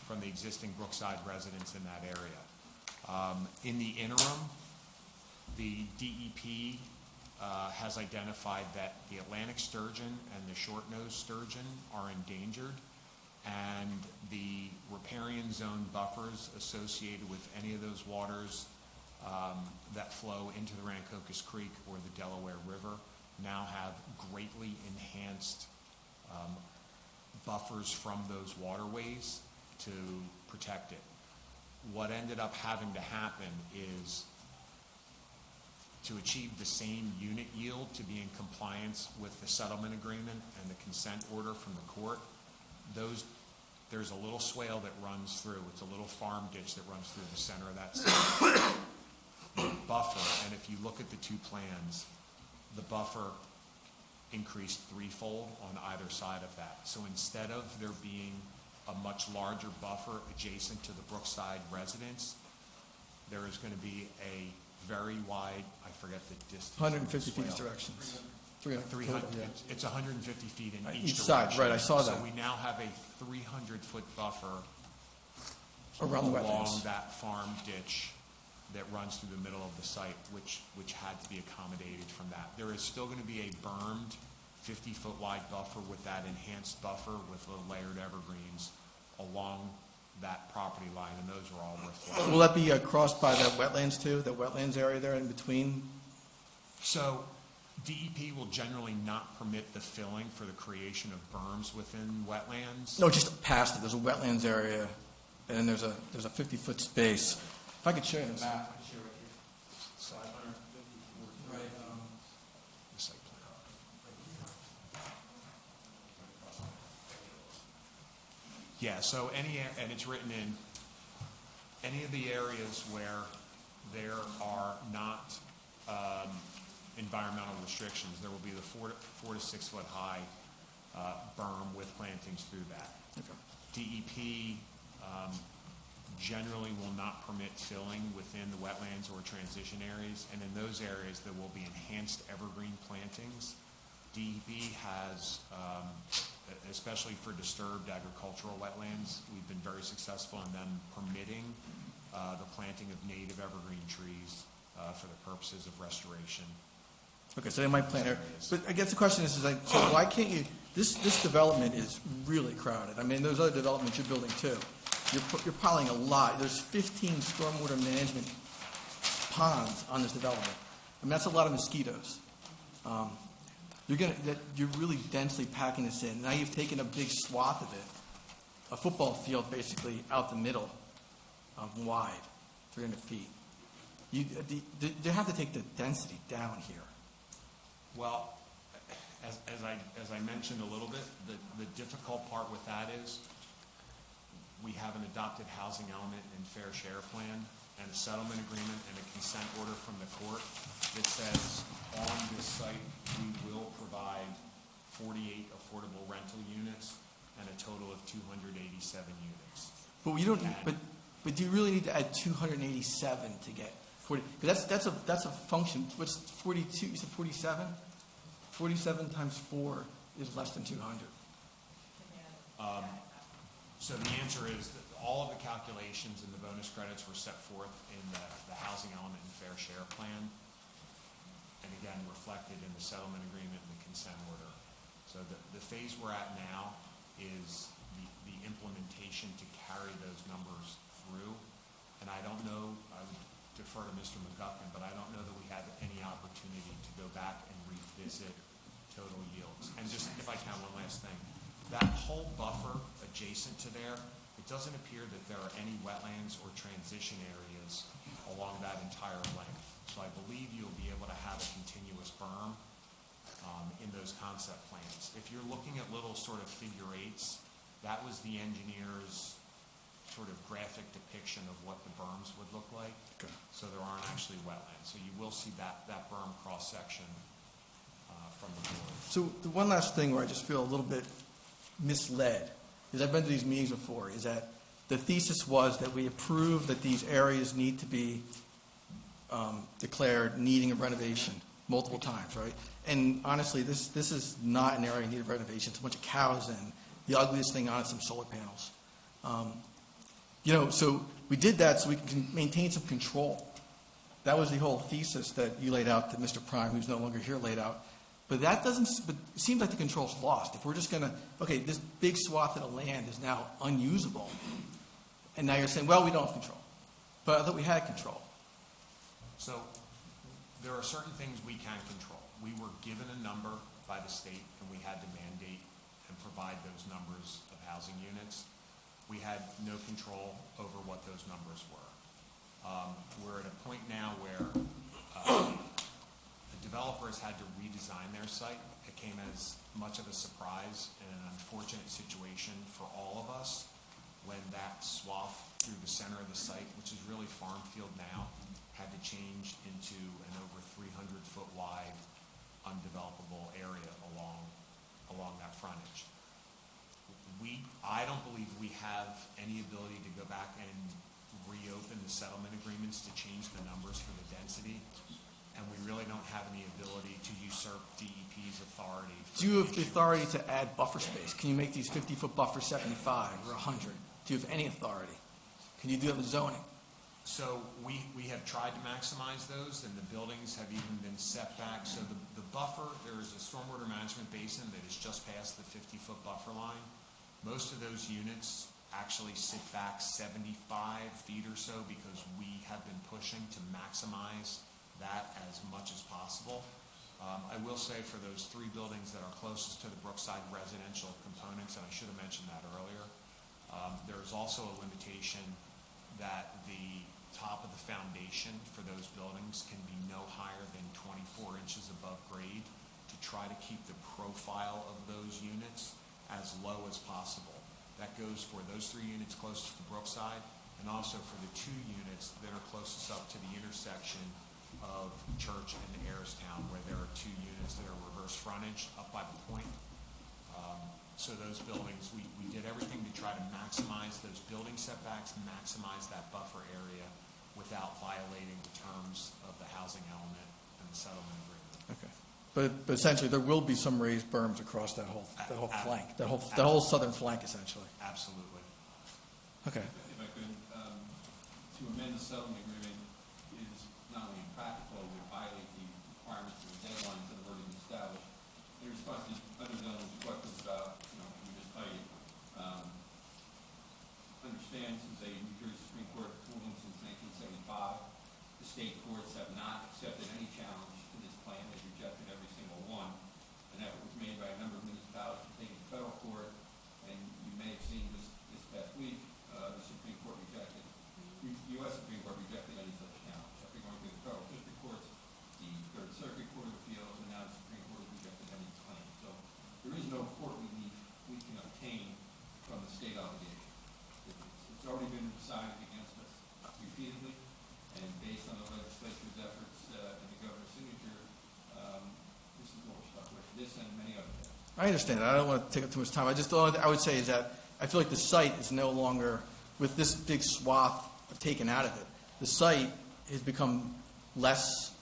from the existing Brookside residents in that area. In the interim, the DEP has identified that the Atlantic sturgeon and the short-nosed sturgeon are endangered, and the riparian zone buffers associated with any of those waters that flow into the Rancocas Creek or the Delaware River now have greatly enhanced buffers from those waterways to protect it. What ended up having to happen is to achieve the same unit yield, to be in compliance with the settlement agreement and the consent order from the court. There's a little swale that runs through. It's a little farm ditch that runs through the center of that site. The buffer, and if you look at the two plans, the buffer increased threefold on either side of that. So instead of there being a much larger buffer adjacent to the Brookside residence, there is going to be a very wide, I forget the distance. 150 feet each direction. 300, it's 150 feet in each side, direction. right, I saw that. So we now have a 300-foot buffer around the along wetlands. that farm ditch that runs through the middle of the site, which had to be accommodated from that. There is still going to be a bermed 50-foot wide buffer with that enhanced buffer with the layered evergreens along that property line, and those are all worthwhile. Will that be crossed by that wetlands too, the wetlands area there in between? So DEP will generally not permit the filling for the creation of berms within wetlands. No, just past it. There's a wetlands area, and then there's a 50-foot space. If I could show you the map, I could show it right here. Right. The site plan. Yeah, so and it's written in any of the areas where there are not environmental restrictions, there will be the 4 to 6 foot high berm with plantings through that. Okay. DEP generally will not permit filling within the wetlands or transition areas, and in those areas there will be enhanced evergreen plantings. DEP has, especially for disturbed agricultural wetlands, we've been very successful in them permitting the planting of native evergreen trees for the purposes of restoration. Okay, so they might plant there. But I guess the question is like, so why can't you, this development is really crowded. I mean, those other developments you're building too. You're piling a lot. There's 15 stormwater management ponds on this development. I mean, that's a lot of mosquitoes. You're really densely packing this in. Now you've taken a big swath of it, a football field basically out the middle, wide, 300 feet. You have to take the density down here. Well, as I mentioned a little bit, the difficult part with that is we have an adopted housing element and fair share plan and a settlement agreement and a consent order from the court that says on this site we will provide 48 affordable rental units and a total of 287 units. But you don't. But do you really need to add 287 to get 40? Because that's a function. What's 42? You said 47. 47 times 4 is less than 200. So the answer is that all of the calculations and the bonus credits were set forth in the housing element and fair share plan, and again reflected in the settlement agreement and the consent order. So the phase we're at now is the implementation to carry those numbers through. And I don't know, I would defer to Mr. McGuffin, but I don't know that we have any opportunity to go back and revisit total yields. And just, if I can, one last thing. That whole buffer adjacent to there, it doesn't appear that there are any wetlands or transition areas along that entire length. So I believe you'll be able to have a continuous berm in those concept plans. If you're looking at little sort of figure eights, that was the engineer's sort of graphic depiction of what the berms would look like. Okay. So there aren't actually wetlands. So you will see that berm cross-section from the board. So the one last thing where I just feel a little bit misled, because I've been to these meetings before, is that the thesis was that we approve that these areas need to be declared needing a renovation multiple times, right? And honestly, this is not an area in need of renovation. It's a bunch of cows and the ugliest thing on it, some solar panels. So we did that so we can maintain some control. That was the whole thesis that you laid out, that Mr. Prime, who's no longer here, laid out. But but it seems like the control's lost. If we're just going to, okay, this big swath of the land is now unusable, and now you're saying, well, we don't have control. But I thought we had control. So there are certain things we can control. We were given a number by the state, and we had to mandate and provide those numbers of housing units. We had no control over what those numbers were. We're at a point now where the developers had to redesign their site. It came as much of a surprise and an unfortunate situation for all of us when that swath through the center of the site, which is really farm field now, had to change into an over 300-foot wide undevelopable area along that frontage. I don't believe we have any ability to go back and reopen the settlement agreements to change the numbers for the density, and we really don't have any ability to usurp DEP's authority. Do you have the authority to add buffer space? Can you make these 50-foot buffers 75 or 100? Do you have any authority? Can you do that with zoning? So we have tried to maximize those, and the buildings have even been set back. So the buffer, there is a stormwater management basin that is just past the 50-foot buffer line. Most of those units actually sit back 75 feet or so because we have been pushing to maximize that as much as possible. I will say for those three buildings that are closest to the Brookside residential components, and I should have mentioned that earlier, there's also a limitation that the top of the foundation for those buildings can be no higher than 24 inches above grade to try to keep the profile of those units as low as possible. That goes for those three units closest to Brookside, and also for the two units that are closest up to the intersection of Church and Ayerstown, where there are two units that are reverse frontage up by the point. So those buildings, we did everything to try to maximize those building setbacks, maximize that buffer area without violating the terms of the housing element and the settlement agreement. Okay. But essentially, there will be some raised berms across that whole flank, that whole southern flank, essentially. Absolutely. Okay. If I could, to amend the settlement agreement is not only impractical, it would violate the requirements of the deadlines that have already been established. In response to other gentlemen's questions about, we just cited, understand since a New Jersey Supreme Court ruling since 1975, the state courts have not accepted any challenge to this plan. They've rejected every single one. An effort was made by a number of municipalities to take it to federal court, and you may have seen this past week, the Supreme Court rejected, U.S. Supreme Court rejected any such challenge. After going through the federal district courts, the Third Circuit Court of Appeals, and now the Supreme Court has rejected any claim. So there is no court relief we can obtain from the state obligation. It's already been decided against us repeatedly, and based on the legislature's efforts and the governor's signature, this is what we're stuck with. This and many other things. I understand that. I don't want to take up too much time. All I would say is that I feel like the site is no longer, with this big swath taken out of it, the site has become less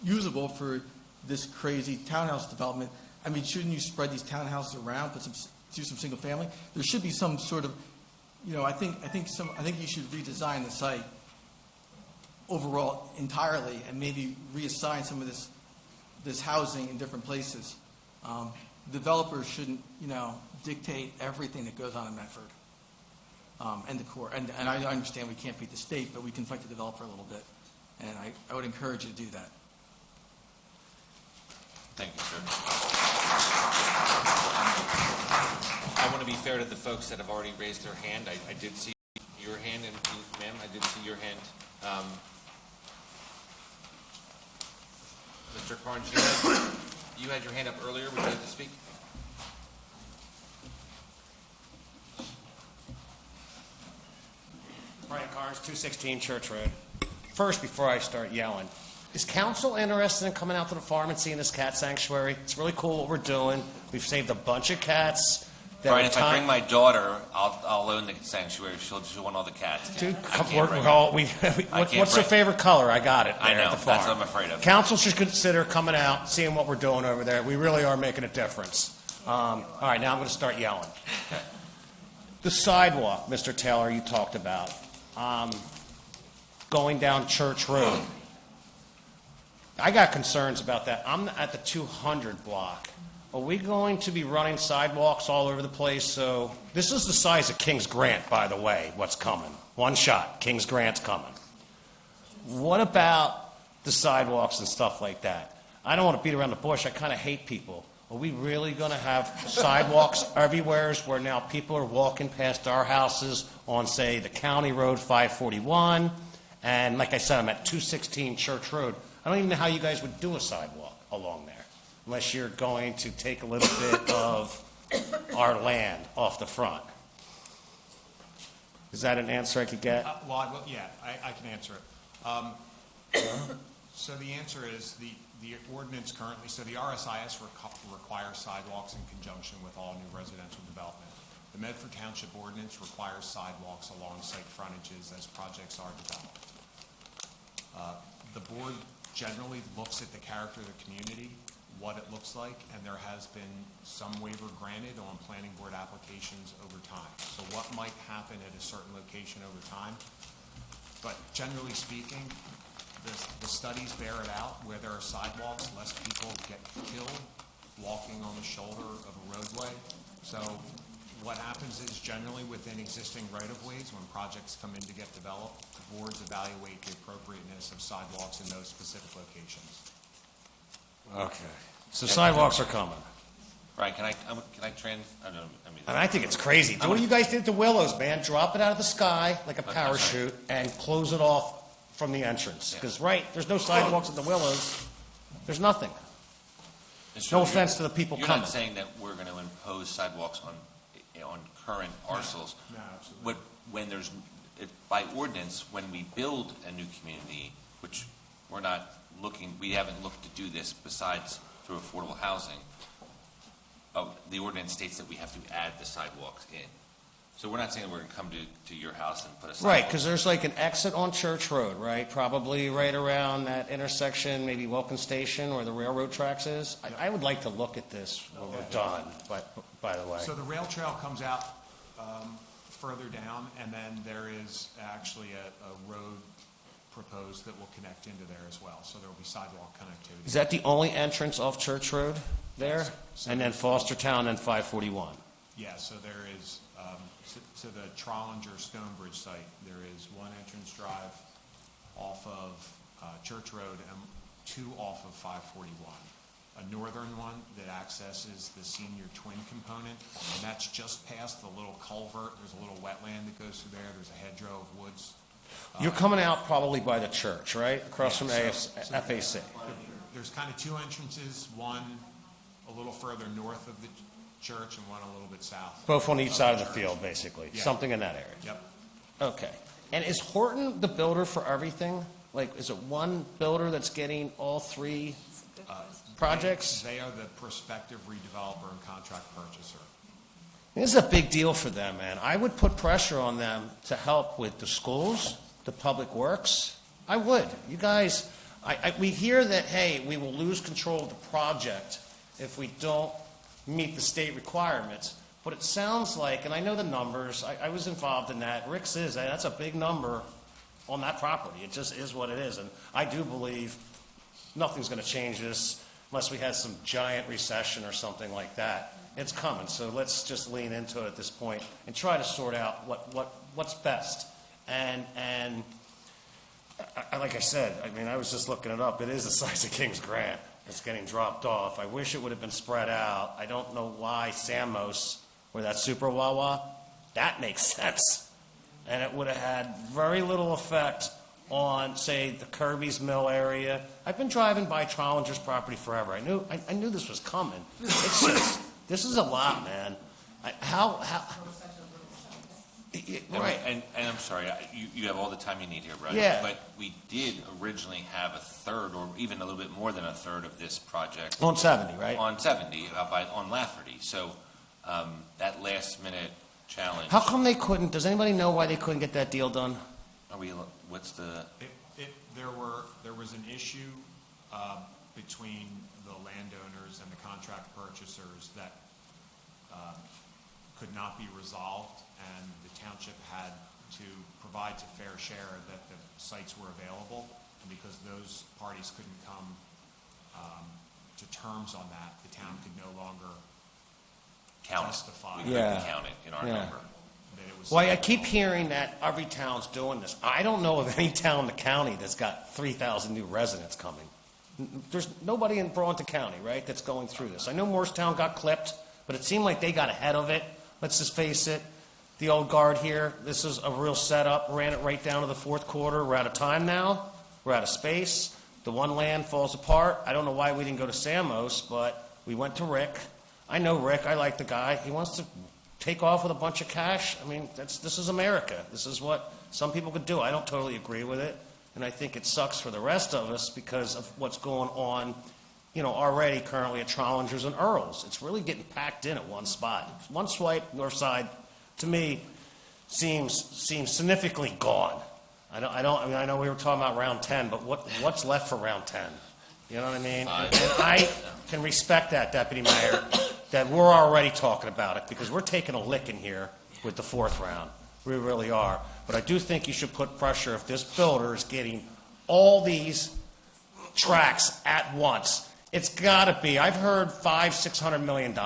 usable for this crazy townhouse development. I mean, shouldn't you spread these townhouses around, do some single family? There should be some sort of, I think you should redesign the site overall entirely, and maybe reassign some of this housing in different places. Developers shouldn't, dictate everything that goes on in Medford and the court. And I understand we can't beat the state, but we can fight the developer a little bit. And I would encourage you to do that. Thank you, sir. I want to be fair to the folks that have already raised their hand. I did see your hand, and ma'am, I did see your hand. Mr. Carnes, you had your hand up earlier. Would you like to speak? Brian Carnes, 216 Church Road. First, before I start yelling, is council interested in coming out to the farm and seeing this cat sanctuary? It's really cool what we're doing. We've saved a bunch of cats. Brian, if I bring my daughter, I'll own the sanctuary. She'll want all the cats. Dude, what's your favorite color? I got it there I know. at the farm. That's what I'm afraid of. Council should consider coming out, seeing what we're doing over there. We really are making a difference. All right, now I'm going to start yelling. The sidewalk, Mr. Taylor, you talked about, going down Church Road. I got concerns about that. I'm at the 200 block. Are we going to be running sidewalks all over the place? So this is the size of Kings Grant, by the way, what's coming. One shot, Kings Grant's coming. What about the sidewalks and stuff like that? I don't want to beat around the bush. I kind of hate people. Are we really going to have sidewalks everywhere where now people are walking past our houses on, say, the County Road 541? And like I said, I'm at 216 Church Road. I don't even know how you guys would do a sidewalk along there unless you're going to take a little bit of our land off the front. Is that an answer I could get? Yeah, I can answer it. So the answer is the ordinance currently, so the RSIS requires sidewalks in conjunction with all new residential development. The Medford Township ordinance requires sidewalks along site frontages as projects are developed. The board generally looks at the character of the community, what it looks like, and there has been some waiver granted on planning board applications over time. So what might happen at a certain location over time? But generally speaking, the studies bear it out. Where there are sidewalks, less people get killed walking on the shoulder of a roadway. So what happens is generally within existing right-of-ways, when projects come in to get developed, the boards evaluate the appropriateness of sidewalks in those specific locations. Okay. So sidewalks are coming. Right, can I I don't know, And I think it's crazy. Do what you guys did to Willows, man. Drop it out of the sky like a parachute and close it off from the entrance. Because, there's no sidewalks at the Willows. There's nothing. No offense to the people You're coming. not saying that we're going to impose sidewalks on current parcels. No, absolutely. When there's, by ordinance, when we build a new community, which we haven't looked to do this besides through affordable housing, the ordinance states that we have to add the sidewalks in. So we're not saying that we're going to come to your house and put a sidewalk. Right, because there's like an exit on Church Road, right? Probably right around that intersection, maybe Welcome Station where the railroad tracks is. I would like to look at this when we're done, by the way. So the rail trail comes out further down, and then there is actually a road proposed that will connect into there as well. So there will be sidewalk connectivity. Is that the only entrance off Church Road there? Yes. And then Fostertown and 541? Yeah, so there is, to the Trollinger Stonebridge site, there is one entrance drive off of Church Road and two off of 541. A northern one that accesses the senior twin component, and that's just past the little culvert. There's a little wetland that goes through there. There's a hedgerow of woods. You're coming out probably by the church, right? Across from FAC. There's kind of two entrances, one a little further north of the church and one a little bit south. Both on each side of the field, basically. Yeah. Something in that area. Yep. Okay. And is Horton the builder for everything? Like, is it one builder that's getting all three projects? They are the prospective redeveloper and contract purchaser. This is a big deal for them, man. I would put pressure on them to help with the schools, the public works. I would. You guys, we hear that, hey, we will lose control of the project if we don't meet the state requirements. But it sounds like, and I know the numbers, I was involved in that. Rick says that's a big number on that property. It just is what it is. And I do believe nothing's going to change this unless we had some giant recession or something like that. It's coming, so let's just lean into it at this point and try to sort out what's best. And like I said, I mean, I was just looking it up. It is the size of Kings Grant. It's getting dropped off. I wish it would have been spread out. I don't know why Samos, where that Super Wawa, that makes sense. And it would have had very little effect on, say, the Kirby's Mill area. I've been driving by Trollinger's property forever. I knew this was coming. It's just, this is a lot, man. Right. And I'm sorry, you have all the time you need here, right? Yeah. But we did originally have a third, or even a little bit more than a third of this project. On 70, right? On 70, on Lafferty. So that last minute challenge. How come they couldn't? Does anybody know why they couldn't get that deal done? What's the? There was an issue between the landowners and the contract purchasers that could not be resolved, and the township had to provide to fair share that the sites were available. And because those parties couldn't come to terms on that, the town could no longer justify. We couldn't count it in our number. That it was. Well, I keep hearing that every town's doing this. I don't know of any town in the county that's got 3,000 new residents coming. There's nobody in Burlington County, right, that's going through this. I know Morristown got clipped, but it seemed like they got ahead of it. Let's just face it. The old guard here, this is a real setup. Ran it right down to the fourth quarter. We're out of time now. We're out of space. The one land falls apart. I don't know why we didn't go to Samos, but we went to Rick. I know Rick. I like the guy. He wants to take off with a bunch of cash. I mean, this is America. This is what some people could do. I don't totally agree with it, and I think it sucks for the rest of us because of what's going on, already currently at Trollinger's and Earl's. It's really getting packed in at one spot. One swipe, north side, to me, seems significantly gone. I mean, I know we were talking about round 10, but what's left for round 10? You know what I mean? And I can respect that, Deputy Mayor, that we're already talking about it because we're taking a lick in here with the fourth round. We really are. But I do think you should put pressure if this builder is getting all these tracks at once. It's got to be. I've heard $500-600 million.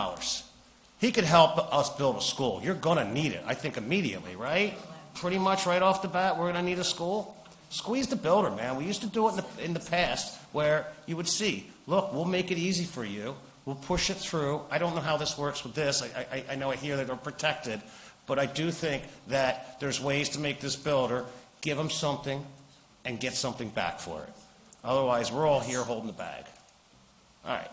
He could help us build a school. You're going to need it, I think, immediately, right? Pretty much right off the bat, we're going to need a school. Squeeze the builder, man. We used to do it in the past where you would see, look, we'll make it easy for you. We'll push it through. I don't know how this works with this. I know I hear that they're protected, but I do think that there's ways to make this builder give them something and get something back for it. Otherwise, we're all here holding the bag. All right.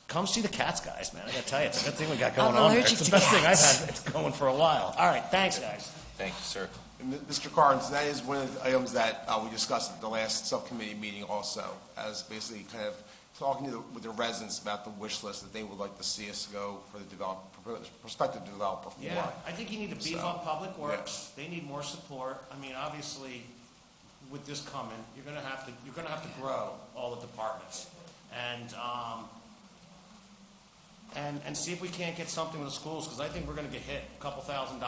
Come see the Cats, guys, man. I got to tell you, it's a good thing we got going on there. It's the best thing I've had. It's going for a while. All right. Thanks, guys. Thank you, sir. And Mr. Carnes, that is one of the items that we discussed at the last subcommittee meeting also, as basically kind of talking with the residents about the wish list that they would like to see us go for the prospective developer for. Yeah, I think you need to beef up Public Works. Yeah. They need more support. I mean, obviously, with this coming, you're going to have to grow all the departments, and see if we can't get something with the schools, because I think we're going to get hit a couple $1,000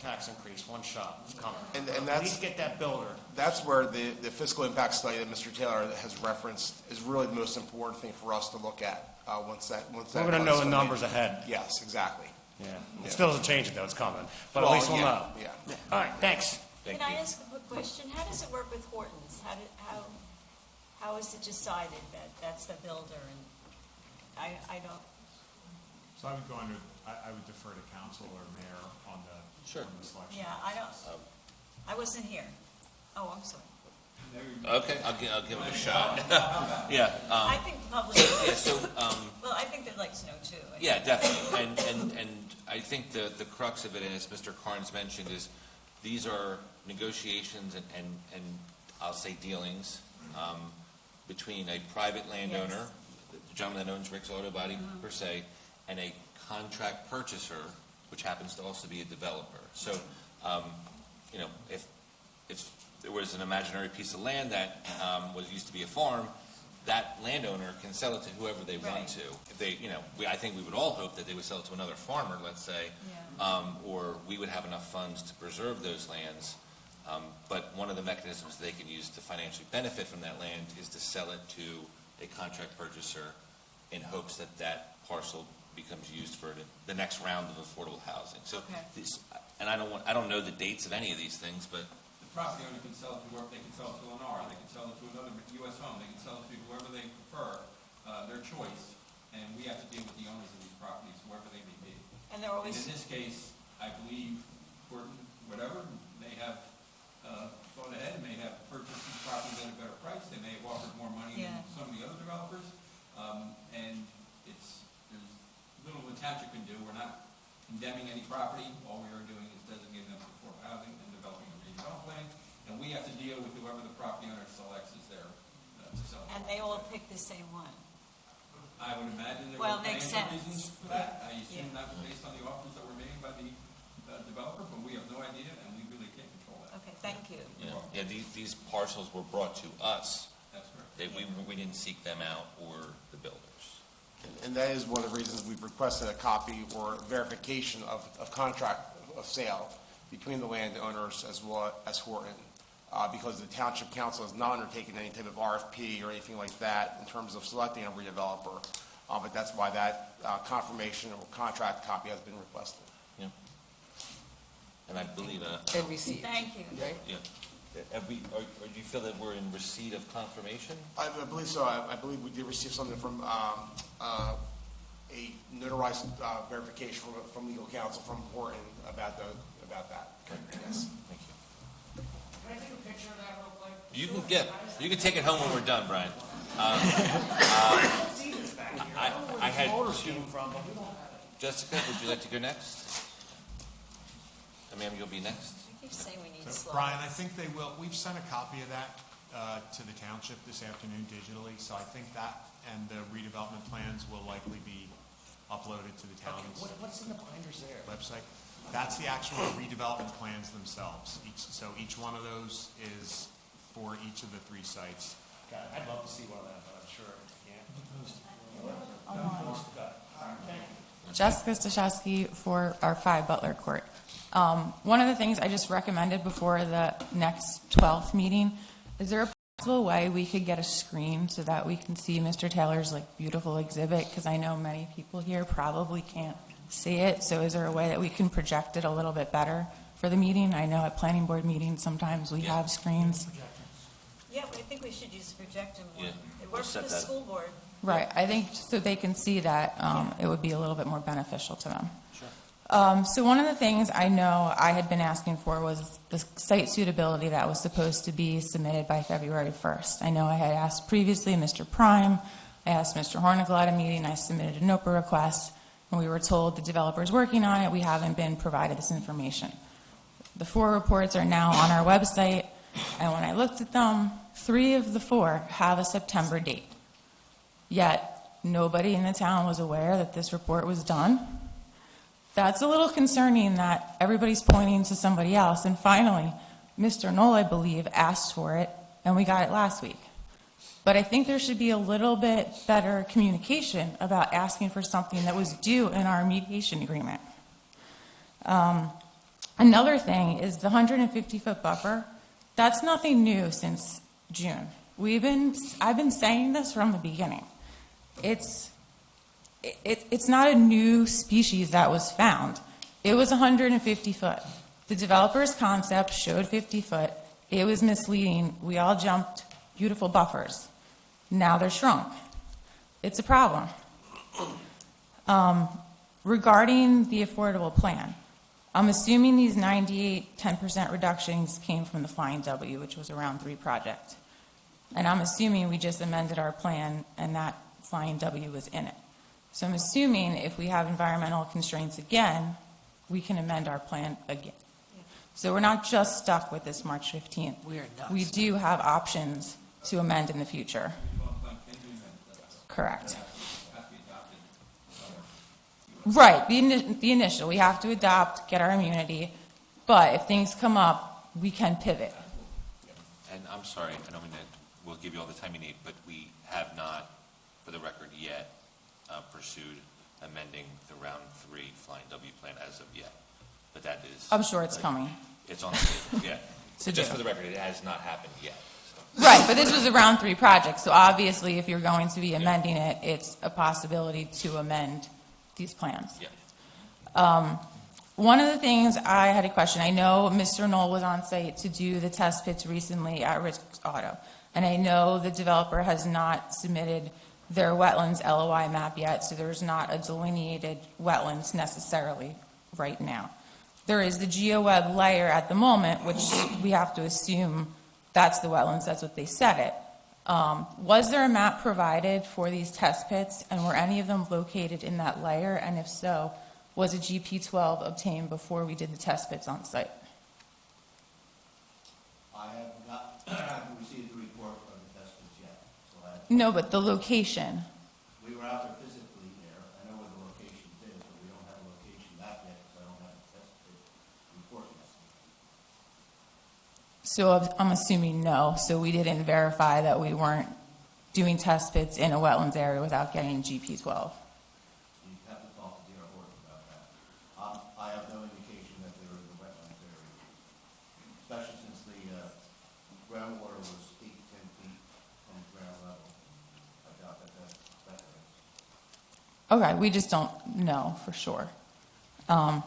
tax increase, one shot. It's coming. And at least get that builder. That's where the fiscal impact study that Mr. Taylor has referenced is really the most important thing for us to look at once that. We're going to know the numbers ahead. Yes, exactly. Yeah. It still doesn't change it, though. It's coming. But at least we'll know. Yeah. All right. Thanks. Can I ask a quick question? How does it work with Hortons? How is it decided that that's the builder? And I don't. So I would defer to council or mayor on the selection. Yeah, I wasn't here. Oh, I'm sorry. Okay, I'll give it a shot. Yeah. I think the public. Yeah. So. Well, I think they'd like to know too. Yeah, definitely. And I think the crux of it, as Mr. Carnes mentioned, is these are negotiations and I'll say dealings between a private landowner, the gentleman that owns Rick's Auto Body per se, and a contract purchaser, which happens to also be a developer. So, if there was an imaginary piece of land that was used to be a farm, that landowner can sell it to whoever they want to. If they, I think we would all hope that they would sell it to another farmer, let's say, or we would have enough funds to preserve those lands. But one of the mechanisms they can use to financially benefit from that land is to sell it to a contract purchaser in hopes that that parcel becomes used for the next round of affordable housing. So, and I don't know the dates of any of these things, but the property owner can sell it to whoever. They can sell it to Lennar. They can sell it to another U.S. home. They can sell it to whoever they prefer, their choice. And we have to deal with the owners of these properties, whoever they may be. And they're always. And in this case, I believe Horton, whatever, may have thought ahead, may have purchased these properties at a better price. They may have offered more money than some of the other developers. And there's little the township can do. We're not condemning any property. All we are doing is designating them for affordable housing and developing a redevelopment plan. And we have to deal with whoever the property owner selects as their to sell. And they all pick the same one. I would imagine there were financial reasons for that. I assume that was based on the offers that were made by the developer, but we have no idea, and we really can't control that. Okay, thank you. Yeah, these parcels were brought to us. That's correct. We didn't seek them out or the builders. And that is one of the reasons we've requested a copy or verification of contract of sale between the landowners as well as Horton, because the Township Council has not undertaken any type of RFP or anything like that in terms of selecting a redeveloper. But that's why that confirmation or contract copy has been requested. Yeah. And I believe, And received. Thank you. Right? yeah. Or do you feel that we're in receipt of confirmation? I believe so. I believe we did receive something from a notarized verification from legal counsel from Horton about that. Yes. Thank you. Can I take a picture of that real quick? You can take it home when we're done, Brian. I had two. Jessica, would you like to go next? Ma'am, you'll be next. I keep saying we need So, slides. Brian, I think they will, we've sent a copy of that to the township this afternoon digitally, so I think that and the redevelopment plans will likely be uploaded to the town's What's in the binders there? website. That's the actual redevelopment plans themselves. So each one of those is for each of the 3 sites. God, I'd love to see one of them, but I'm sure I can't. Jessica Stashowski for our 5 Butler Court. One of the things I just recommended before the next 12th meeting, is there a possible way we could get a screen so that we can see Mr. Taylor's beautiful exhibit? Because I know many people here probably can't see it. So is there a way that we can project it a little bit better for the meeting? I know at planning board meetings sometimes we have screens. Yeah, I think we should use projector more. Yeah. It works for the school board. Right. I think so they can see that it would be a little bit more beneficial to them. So one of the things I know I had been asking for was the site suitability that was supposed to be submitted by February 1st. I know I had asked previously Mr. Prime, I asked Mr. Hornigal at a meeting, I submitted a NOPA request, and we were told the developer's working on it, we haven't been provided this information. The 4 reports are now on our website, and when I looked at them, 3 of the 4 have a September date. Yet, nobody in the town was aware that this report was done. That's a little concerning that everybody's pointing to somebody else. And finally, Mr. Knoll, I believe, asked for it, and we got it last week. But I think there should be a little bit better communication about asking for something that was due in our mediation agreement. Another thing is the 150-foot buffer. That's nothing new since June. I've been saying this from the beginning. It's not a new species that was found. It was 150 foot. The developer's concept showed 50 foot. It was misleading. We all jumped beautiful buffers. Now they're shrunk. It's a problem. Regarding the affordable plan, I'm assuming these 98 10% reductions came from the Flying W, which was a round 3 project. And I'm assuming we just amended our plan and that Flying W was in it. So I'm assuming if we have environmental constraints again, we can amend our plan again. So we're not just stuck with this March 15th. We are not. We do have options to amend in the future. Correct. Right, the initial, we have to adopt, get our immunity, but if things come up, we can pivot. And I'm sorry, I don't mean that we'll give you all the time you need, but we have not, for the record, yet pursued amending the round 3 Flying W plan as of yet. But that is. I'm sure it's coming. It's on the table, yeah. So Just for the record, it has not happened yet. Right, but this was a round 3 project, so obviously if you're going to be amending it, it's a possibility to amend these plans. Yeah. One of the things I had a question, I know Mr. Knoll was on site to do the test pits recently at Rick's Auto, and I know the developer has not submitted their wetlands LOI map yet, so there's not a delineated wetlands necessarily right now. There is the GeoWeb layer at the moment, which we have to assume that's the wetlands, that's what they said it. Was there a map provided for these test pits, and were any of them located in that layer? And if so, was a GP12 obtained before we did the test pits on site? I haven't received the report from the test pits yet. So No, but the location. we were out there physically there. I know where the location is, but we don't have a location map yet because I don't have the test pit report yet. So I'm assuming no, so we didn't verify that we weren't doing test pits in a wetlands area without getting GP 12. You have to talk to D.R. Horton about that. I have no indication that they were in the wetlands area, especially since the groundwater was 8 to 10 feet from ground level. I doubt that that's Okay, we just don't know for sure. Well,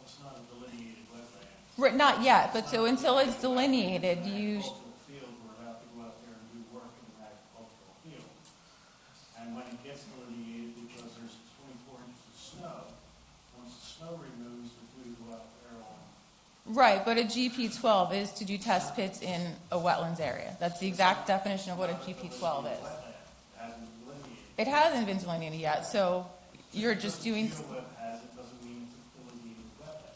it's not a delineated wetland. Right, not yet, but so until it's delineated, you. Agricultural field, we're allowed to go out there and do work in an agricultural field. And when it gets delineated, because there's 24 inches of snow, once the snow removes, we're due to go out there on. Right, but a GP 12 is to do test pits in a wetlands area. That's the exact definition of what a GP 12 is. It hasn't been delineated yet, so you're just doing. Has it doesn't mean it's a delineated wetland.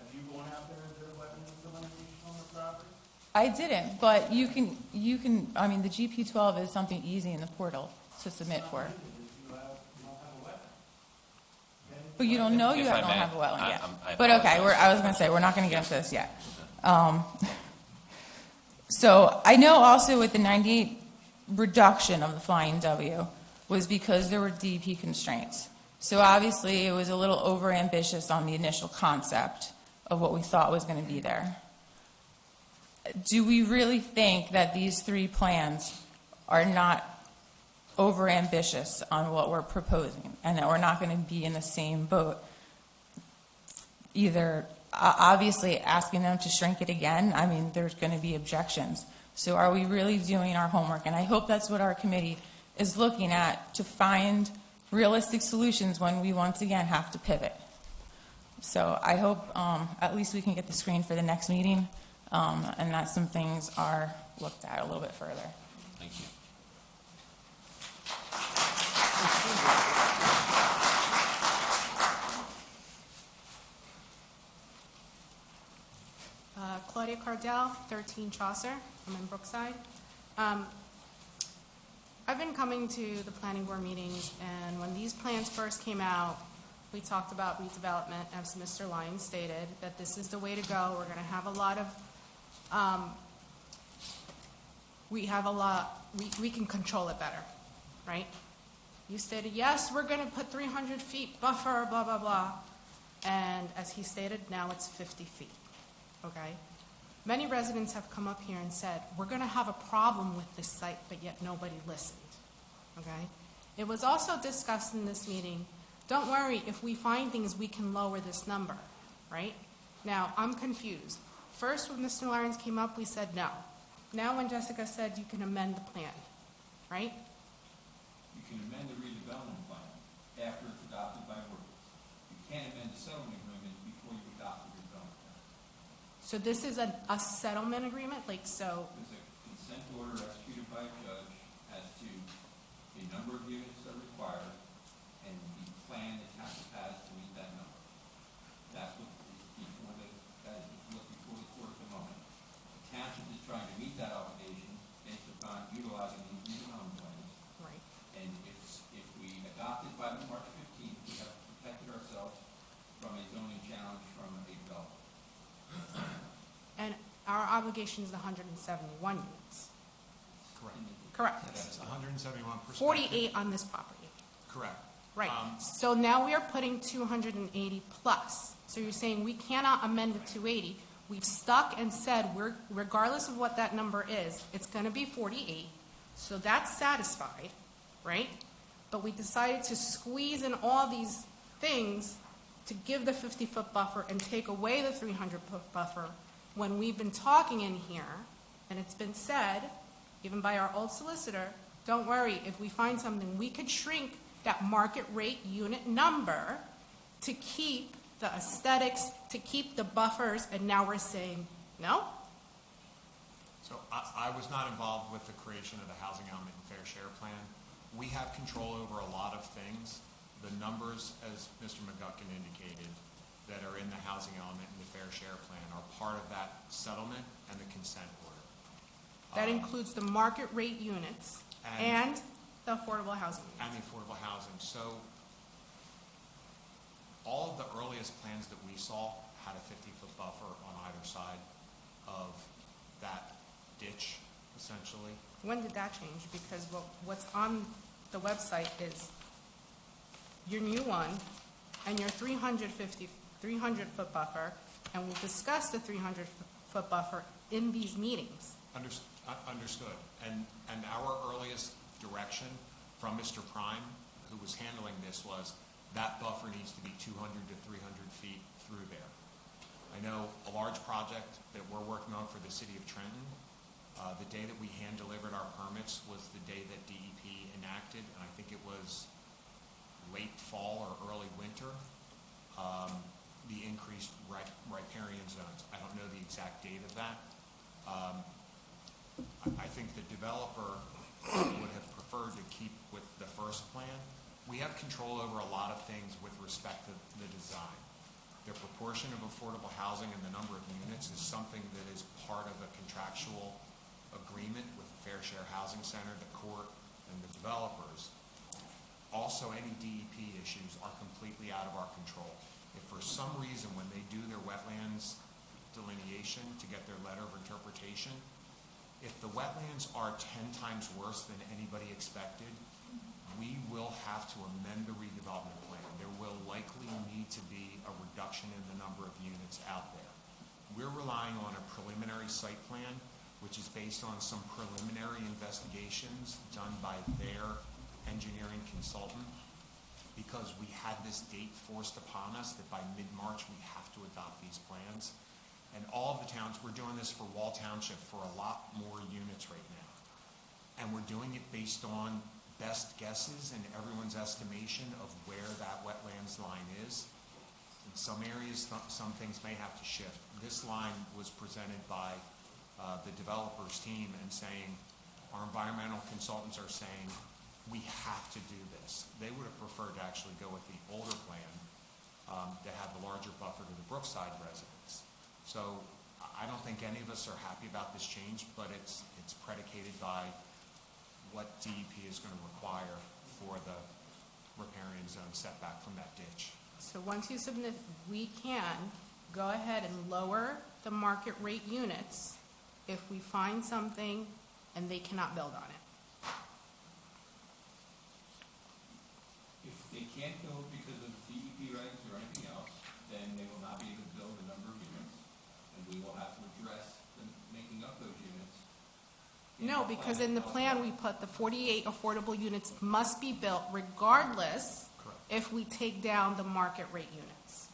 Have you gone out there and did a wetland delineation on the property? I didn't, but you can, I mean, the GP 12 is something easy in the portal to submit for. But you don't know you don't have a wetland yet. But okay, I was going to say, we're not going to get into this yet. So I know also with the 98 reduction of the flying W was because there were DEP constraints. So obviously it was a little overambitious on the initial concept of what we thought was going to be there. Do we really think that these 3 plans are not overambitious on what we're proposing and that we're not going to be in the same boat? Either obviously asking them to shrink it again, I mean, there's going to be objections. So are we really doing our homework? And I hope that's what our committee is looking at, to find realistic solutions when we once again have to pivot. So I hope at least we can get the screen for the next meeting and that some things are looked at a little bit further. Thank you. Claudia Cardell, 13 Chaucer. I'm in Brookside. I've been coming to the planning board meetings, and when these plans first came out, we talked about redevelopment, as Mr. Lyons stated, that this is the way to go. We're going to have a lot of, we can control it better, right? You stated, yes, we're going to put 300 feet buffer, blah, blah, blah. And as he stated, now it's 50 feet, okay? Many residents have come up here and said, we're going to have a problem with this site, but yet nobody listened, okay? It was also discussed in this meeting, don't worry, if we find things, we can lower this number, right? Now, I'm confused. First, when Mr. Lyons came up, we said no. Now, when Jessica said you can amend the plan, right? You can amend the redevelopment plan after it's adopted by ordinance. You can't amend the settlement agreement before you adopt the redevelopment plan. So this is a settlement agreement, like so? There's a consent order executed by a judge as to the number of units that are required and the plan that has to pass to meet that number. That's what is before the court at the moment. The township is trying to meet that obligation based upon utilizing the redevelopment plans. Right. And if we adopt it by March 15th, we have protected ourselves from a zoning challenge from a developer. And our obligation is 171 units. Correct. Correct. That's 171%. 48 on this property. Correct. Right. So now we are putting 280 plus. So you're saying we cannot amend the 280. We've stuck and said, regardless of what that number is, it's going to be 48. So that's satisfied, right? But we decided to squeeze in all these things to give the 50-foot buffer and take away the 300-foot buffer when we've been talking in here, and it's been said, even by our old solicitor, don't worry, if we find something, we could shrink that market rate unit number to keep the aesthetics, to keep the buffers, and now we're saying no? So I was not involved with the creation of the housing element and fair share plan. We have control over a lot of things. The numbers, as Mr. McGuckin indicated, that are in the housing element and the fair share plan are part of that settlement and the consent order. That includes the market rate units and the affordable housing units. And the affordable housing. So all of the earliest plans that we saw had a 50-foot buffer on either side of that ditch essentially. When did that change? Because what's on the website is your new one and your 300-foot buffer, and we'll discuss the 300-foot buffer in these meetings. Understood. And our earliest direction from Mr. Prime, who was handling this, was that buffer needs to be 200 to 300 feet through there. I know a large project that we're working on for the city of Trenton, the day that we hand delivered our permits was the day that DEP enacted, and I think it was late fall or early winter, the increased riparian zones. I don't know the exact date of that. I think the developer would have preferred to keep with the first plan. We have control over a lot of things with respect to the design. The proportion of affordable housing and the number of units is something that is part of a contractual agreement with the Fair Share Housing Center, the court, and the developers. Also, any DEP issues are completely out of our control. If for some reason when they do their wetlands delineation to get their letter of interpretation, if the wetlands are 10 times worse than anybody expected, we will have to amend the redevelopment plan. There will likely need to be a reduction in the number of units out there. We're relying on a preliminary site plan, which is based on some preliminary investigations done by their engineering consultant, because we had this date forced upon us that by mid-March we have to adopt these plans. And all of the towns, we're doing this for Wall Township for a lot more units right now. And we're doing it based on best guesses and everyone's estimation of where that wetlands line is. In some areas, some things may have to shift. This line was presented by the developer's team and saying, our environmental consultants are saying, we have to do this. They would have preferred to actually go with the older plan that had the larger buffer to the Brookside residents. So I don't think any of us are happy about this change, but it's predicated by what DEP is going to require for the riparian zone setback from that ditch. So once you submit, we can go ahead and lower the market rate units if we find something and they cannot build on it. If they can't build because of DEP regs or anything else, then they will not be able to build a number of units, and we will have to address the making up those units. No, because in the plan we put the 48 affordable units must be built regardless if we take down the market rate units.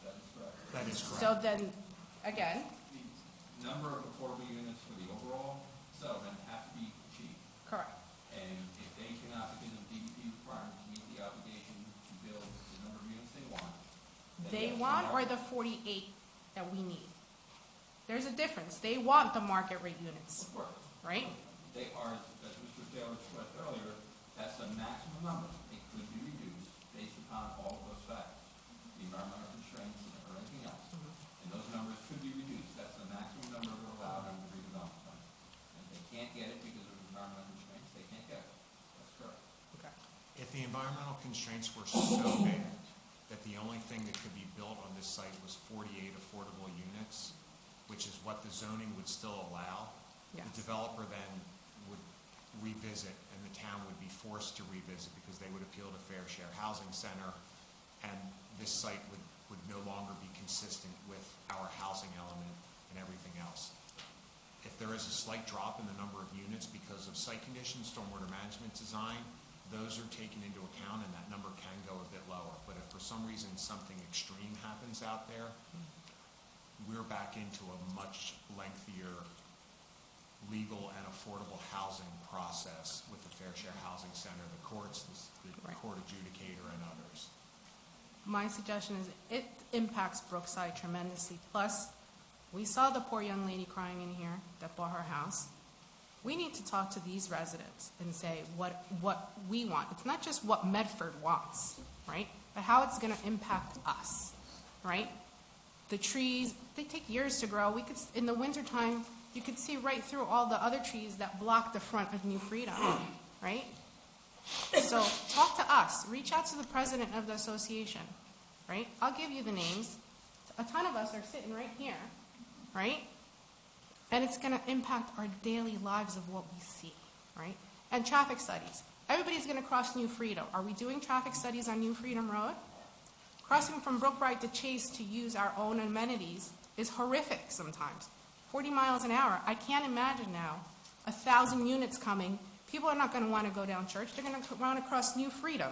That is correct. That is correct. So then, again, The number of affordable units for the overall settlement have to be achieved. correct. And if they cannot, because of DEP requirements, meet the obligation to build the number of units they want. then They yes, want the or the 48 that we need? There's a difference. They want the market rate units, Of course. right? They are, as Mr. Taylor expressed earlier, that's the maximum number. It could be reduced based upon all of those factors, the environmental constraints or anything else. And those numbers could be reduced. That's the maximum number we're allowed under the redevelopment plan. And if they can't get it because of environmental constraints, they can't get it. That's correct. Okay. If the environmental constraints were so bad that the only thing that could be built on this site was 48 affordable units, which is what the zoning would still allow, Yes. the developer then would revisit, and the town would be forced to revisit because they would appeal to Fair Share Housing Center, and this site would no longer be consistent with our housing element and everything else. If there is a slight drop in the number of units because of site conditions, stormwater management design, those are taken into account and that number can go a bit lower. But if for some reason something extreme happens out there, we're back into a much lengthier legal and affordable housing process with the Fair Share Housing Center, the courts, the court adjudicator, and others. My suggestion is it impacts Brookside tremendously. Plus, we saw the poor young lady crying in here that bought her house. We need to talk to these residents and say what we want. It's not just what Medford wants, right? But how it's going to impact us, right? The trees, they take years to grow. We could, in the wintertime, you could see right through all the other trees that block the front of New Freedom, right? So talk to us. Reach out to the president of the association, right? I'll give you the names. A ton of us are sitting right here, right? And it's going to impact our daily lives of what we see, right? And traffic studies. Everybody's going to cross New Freedom. Are we doing traffic studies on New Freedom Road? Crossing from Brookwright to Chase to use our own amenities is horrific sometimes. 40 miles an hour. I can't imagine now 1,000 units coming. People are not going to want to go down Church. They're going to want to cross New Freedom.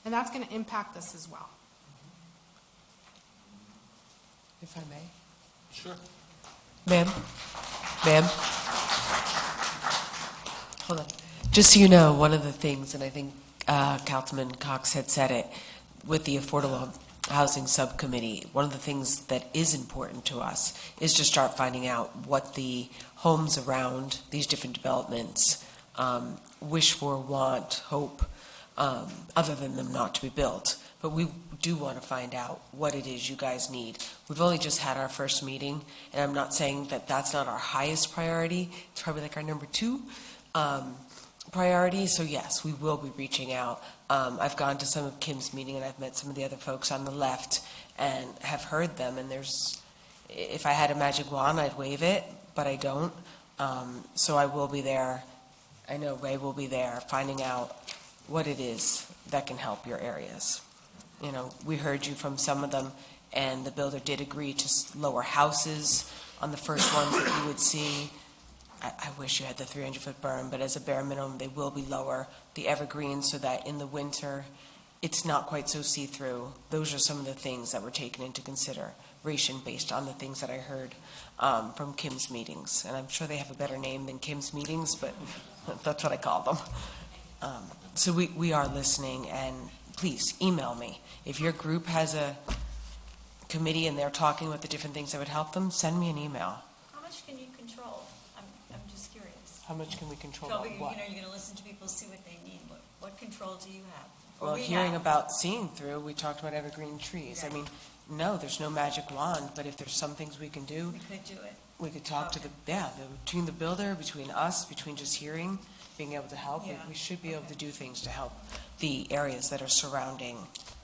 And that's going to impact us as well. If I may. Sure. Ma'am? Ma'am? Hold on. Just so you know, one of the things, and I think Councilman Cox had said it, with the Affordable Housing Subcommittee, one of the things that is important to us is to start finding out what the homes around these different developments wish for, want, hope, other than them not to be built. But we do want to find out what it is you guys need. We've only just had our first meeting, and I'm not saying that that's not our highest priority. It's probably like our number 2 priority. So yes, we will be reaching out. I've gone to some of Kim's meeting, and I've met some of the other folks on the left and have heard them. And if I had a magic wand, I'd wave it, but I don't. So I will be there. I know Ray will be there, finding out what it is that can help your areas. You know, we heard you from some of them, and the builder did agree to lower houses on the first ones that you would see. I wish you had the 300-foot berm, but as a bare minimum, they will be lower. The evergreens, so that in the winter, it's not quite so see-through. Those are some of the things that were taken into consideration based on the things that I heard from Kim's meetings. And I'm sure they have a better name than Kim's meetings, but that's what I call them. So we are listening, and please email me. If your group has a committee and they're talking about the different things that would help them, send me an email. How much can you control? I'm just curious. How much can we control? So, What? you're going to listen to people, see what they need. What control do you have? Well, hearing about seeing through, we talked about evergreen trees. Right. I mean, no, there's no magic wand, but if there's some things we can do, We could do it. we could talk to between the builder, between us, between just hearing, being able to help. Yeah. We should be able to do things to help the areas that are surrounding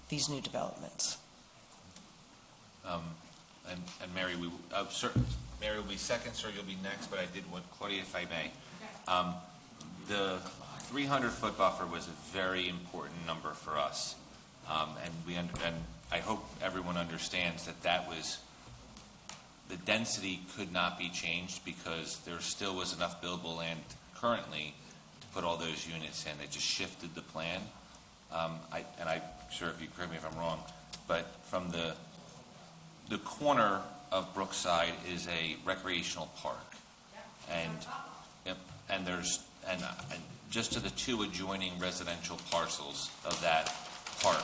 these new developments. And Mary, Mary will be second, sir, you'll be next, but I did want, Claudia, if I may. The 300-foot buffer was a very important number for us. And I hope everyone understands that was, the density could not be changed because there still was enough buildable land currently to put all those units in. It just shifted the plan. I'm sure if you correct me if I'm wrong, but from the corner of Brookside is a recreational park, and just to the 2 adjoining residential parcels of that park,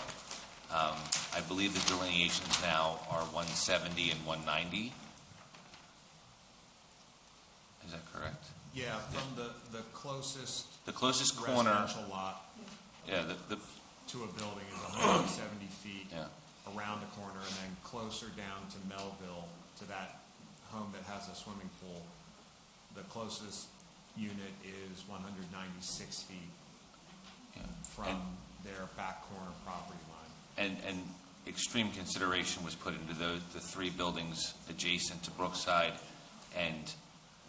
I believe the delineations now are 170 and 190. Is that correct? Yeah, from the closest. The closest corner. Residential lot. Yeah, to a building is 170 feet. Yeah. Around the corner, and then closer down to Melville, to that home that has a swimming pool, the closest unit is 196 feet from their back corner property line. And extreme consideration was put into the 3 buildings adjacent to Brookside, and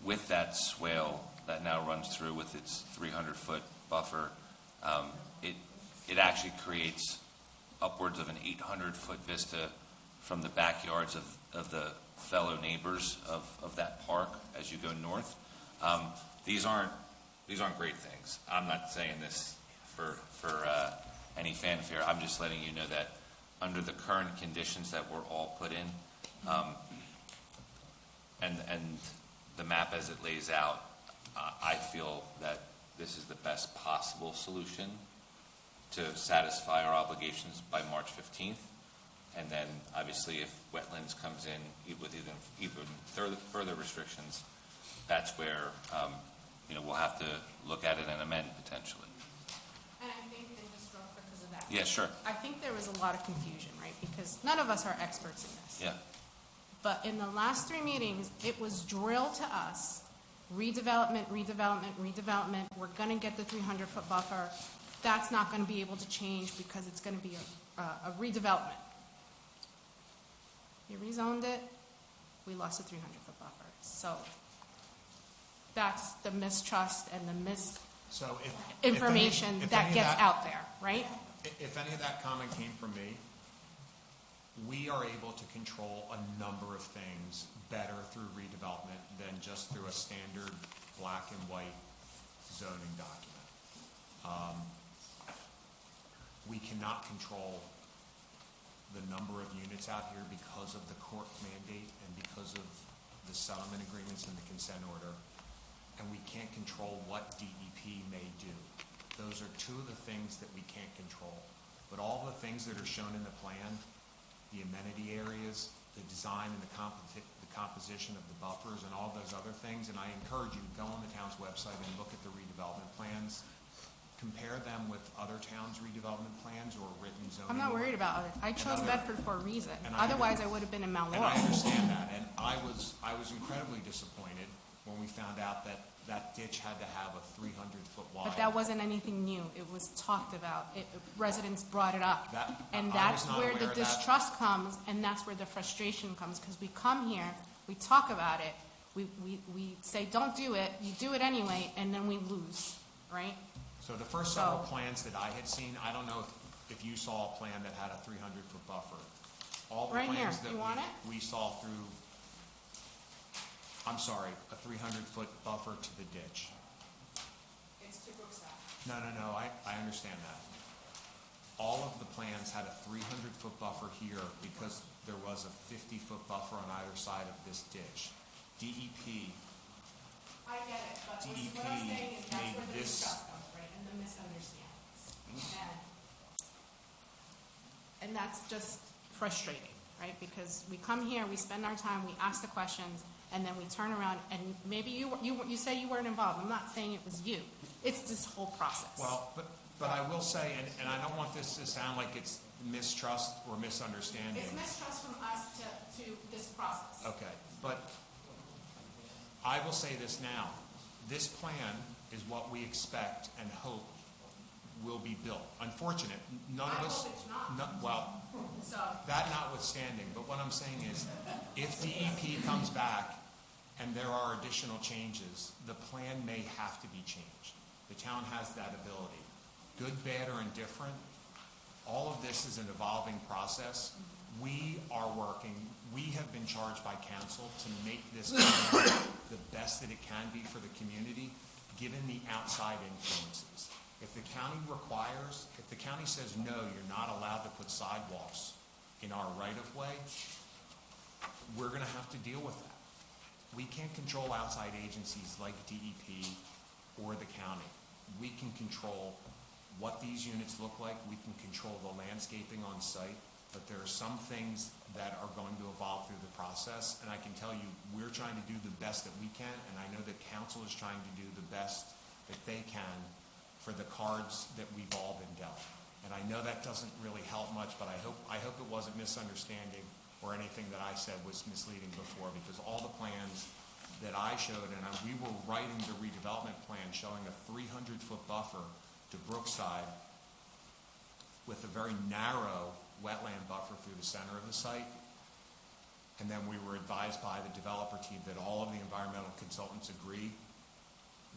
with that swale that now runs through with its 300-foot buffer, it actually creates upwards of an 800-foot vista from the backyards of the fellow neighbors of that park as you go north. These aren't great things. I'm not saying this for any fanfare. I'm just letting you know that under the current conditions that were all put in, and the map as it lays out, I feel that this is the best possible solution to satisfy our obligations by March 15th. And then, obviously, if wetlands comes in with even further restrictions, that's where we'll have to look at it and amend potentially. And I think that just real quick because of that. Yeah, sure. I think there was a lot of confusion, right? Because none of us are experts in this. Yeah. But in the last 3 meetings, it was drilled to us, redevelopment. We're going to get the 300-foot buffer. That's not going to be able to change because it's going to be a redevelopment. You rezoned it, we lost a 300-foot buffer. So that's the mistrust and the So misinformation if any that of gets that- out there, right? If any of that comment came from me, we are able to control a number of things better through redevelopment than just through a standard black and white zoning document. We cannot control the number of units out here because of the court mandate and because of the settlement agreements and the consent order, and we can't control what DEP may do. Those are two of the things that we can't control. But all the things that are shown in the plan, the amenity areas, the design and the composition of the buffers and all those other things, and I encourage you to go on the town's website and look at the redevelopment plans. Compare them with other towns' redevelopment plans or written zoning. I'm not worried about it. I chose Medford for a reason. And Otherwise, I would have been in Mount And Laurel. I understand that, and I was incredibly disappointed when we found out that that ditch had to have a 300-foot wide. But that wasn't anything new. It was talked about. Residents brought it up. And I that's was not where the aware of that. distrust comes, and that's where the frustration comes, because we come here, we talk about it, we say, don't do it, you do it anyway, and then we lose, right? So the first several plans that I had seen, I don't know if you saw a plan that had a 300-foot buffer. All the Right here. plans that You want it? we saw through, I'm sorry, a 300-foot buffer to the ditch. It's to Brookside. No, I understand that. All of the plans had a 300-foot buffer here because there was a 50-foot buffer on either side of this ditch. DEP I get it, but DEP what I'm saying is that's made where the this- distrust comes, right, and the misunderstandings. And that's just frustrating, right? Because we come here, we spend our time, we ask the questions, and then we turn around, and maybe you say you weren't involved. I'm not saying it was you. It's this whole process. Well, but I will say, and I don't want this to sound like it's mistrust or misunderstanding. It's mistrust from us to this process. Okay, but I will say this now. This plan is what we expect and hope will be built. Unfortunate, none of us. I hope it's not. Well, So, that notwithstanding, but what I'm saying is, if DEP comes back and there are additional changes, the plan may have to be changed. The town has that ability. Good, bad, or indifferent, all of this is an evolving process. We are working, we have been charged by council to make this plan the best that it can be for the community, given the outside influences. If the county requires, if the county says, no, you're not allowed to put sidewalks in our right-of-way, we're going to have to deal with that. We can't control outside agencies like DEP or the county. We can control what these units look like. We can control the landscaping on site, but there are some things that are going to evolve through the process. And I can tell you, we're trying to do the best that we can, and I know that council is trying to do the best that they can for the cards that we've all been dealt. And I know that doesn't really help much, but I hope it wasn't misunderstanding or anything that I said was misleading before, because all the plans that I showed, and we were writing the redevelopment plan showing a 300-foot buffer to Brookside with a very narrow wetland buffer through the center of the site. And then we were advised by the developer team that all of the environmental consultants agree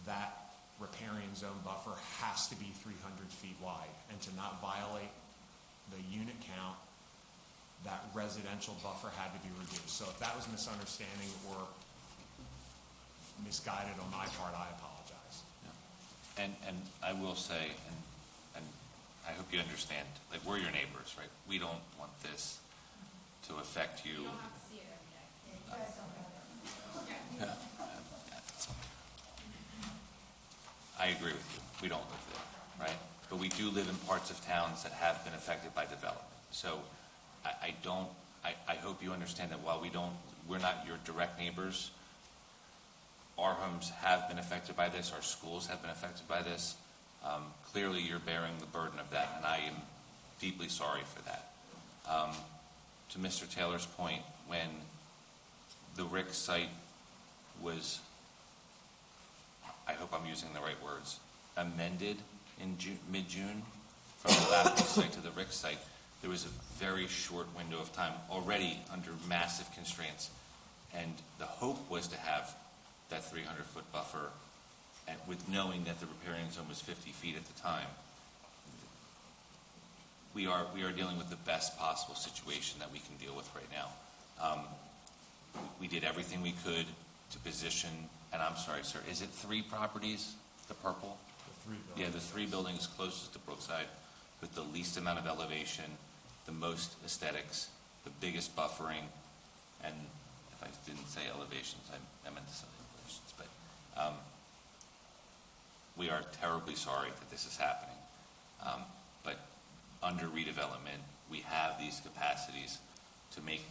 that riparian zone buffer has to be 300 feet wide, and to not violate the unit count, that residential buffer had to be reduced. So if that was misunderstanding or misguided on my part, I apologize. And I will say, and I hope you understand, like, we're your neighbors, right? We don't want this to affect you. you don't have to see it every day. You guys don't have to. I agree with you. We don't live there, right? But we do live in parts of towns that have been affected by development. So I hope you understand that while we're not your direct neighbors, our homes have been affected by this, our schools have been affected by this. Clearly, you're bearing the burden of that, and I am deeply sorry for that. To Mr. Taylor's point, when the Rick site was, I hope I'm using the right words, amended in mid-June from the Lafayette site to the Rick site, there was a very short window of time already under massive constraints. And the hope was to have that 300-foot buffer, and with knowing that the riparian zone was 50 feet at the time. We are dealing with the best possible situation that we can deal with right now. We did everything we could to position, and I'm sorry, sir, is it 3 properties, the purple? The 3 buildings. Yeah, the 3 buildings closest to Brookside with the least amount of elevation, the most aesthetics, the biggest buffering, and if I didn't say elevations, I meant to say elevations, but we are terribly sorry that this is happening. But under redevelopment, we have these capacities to make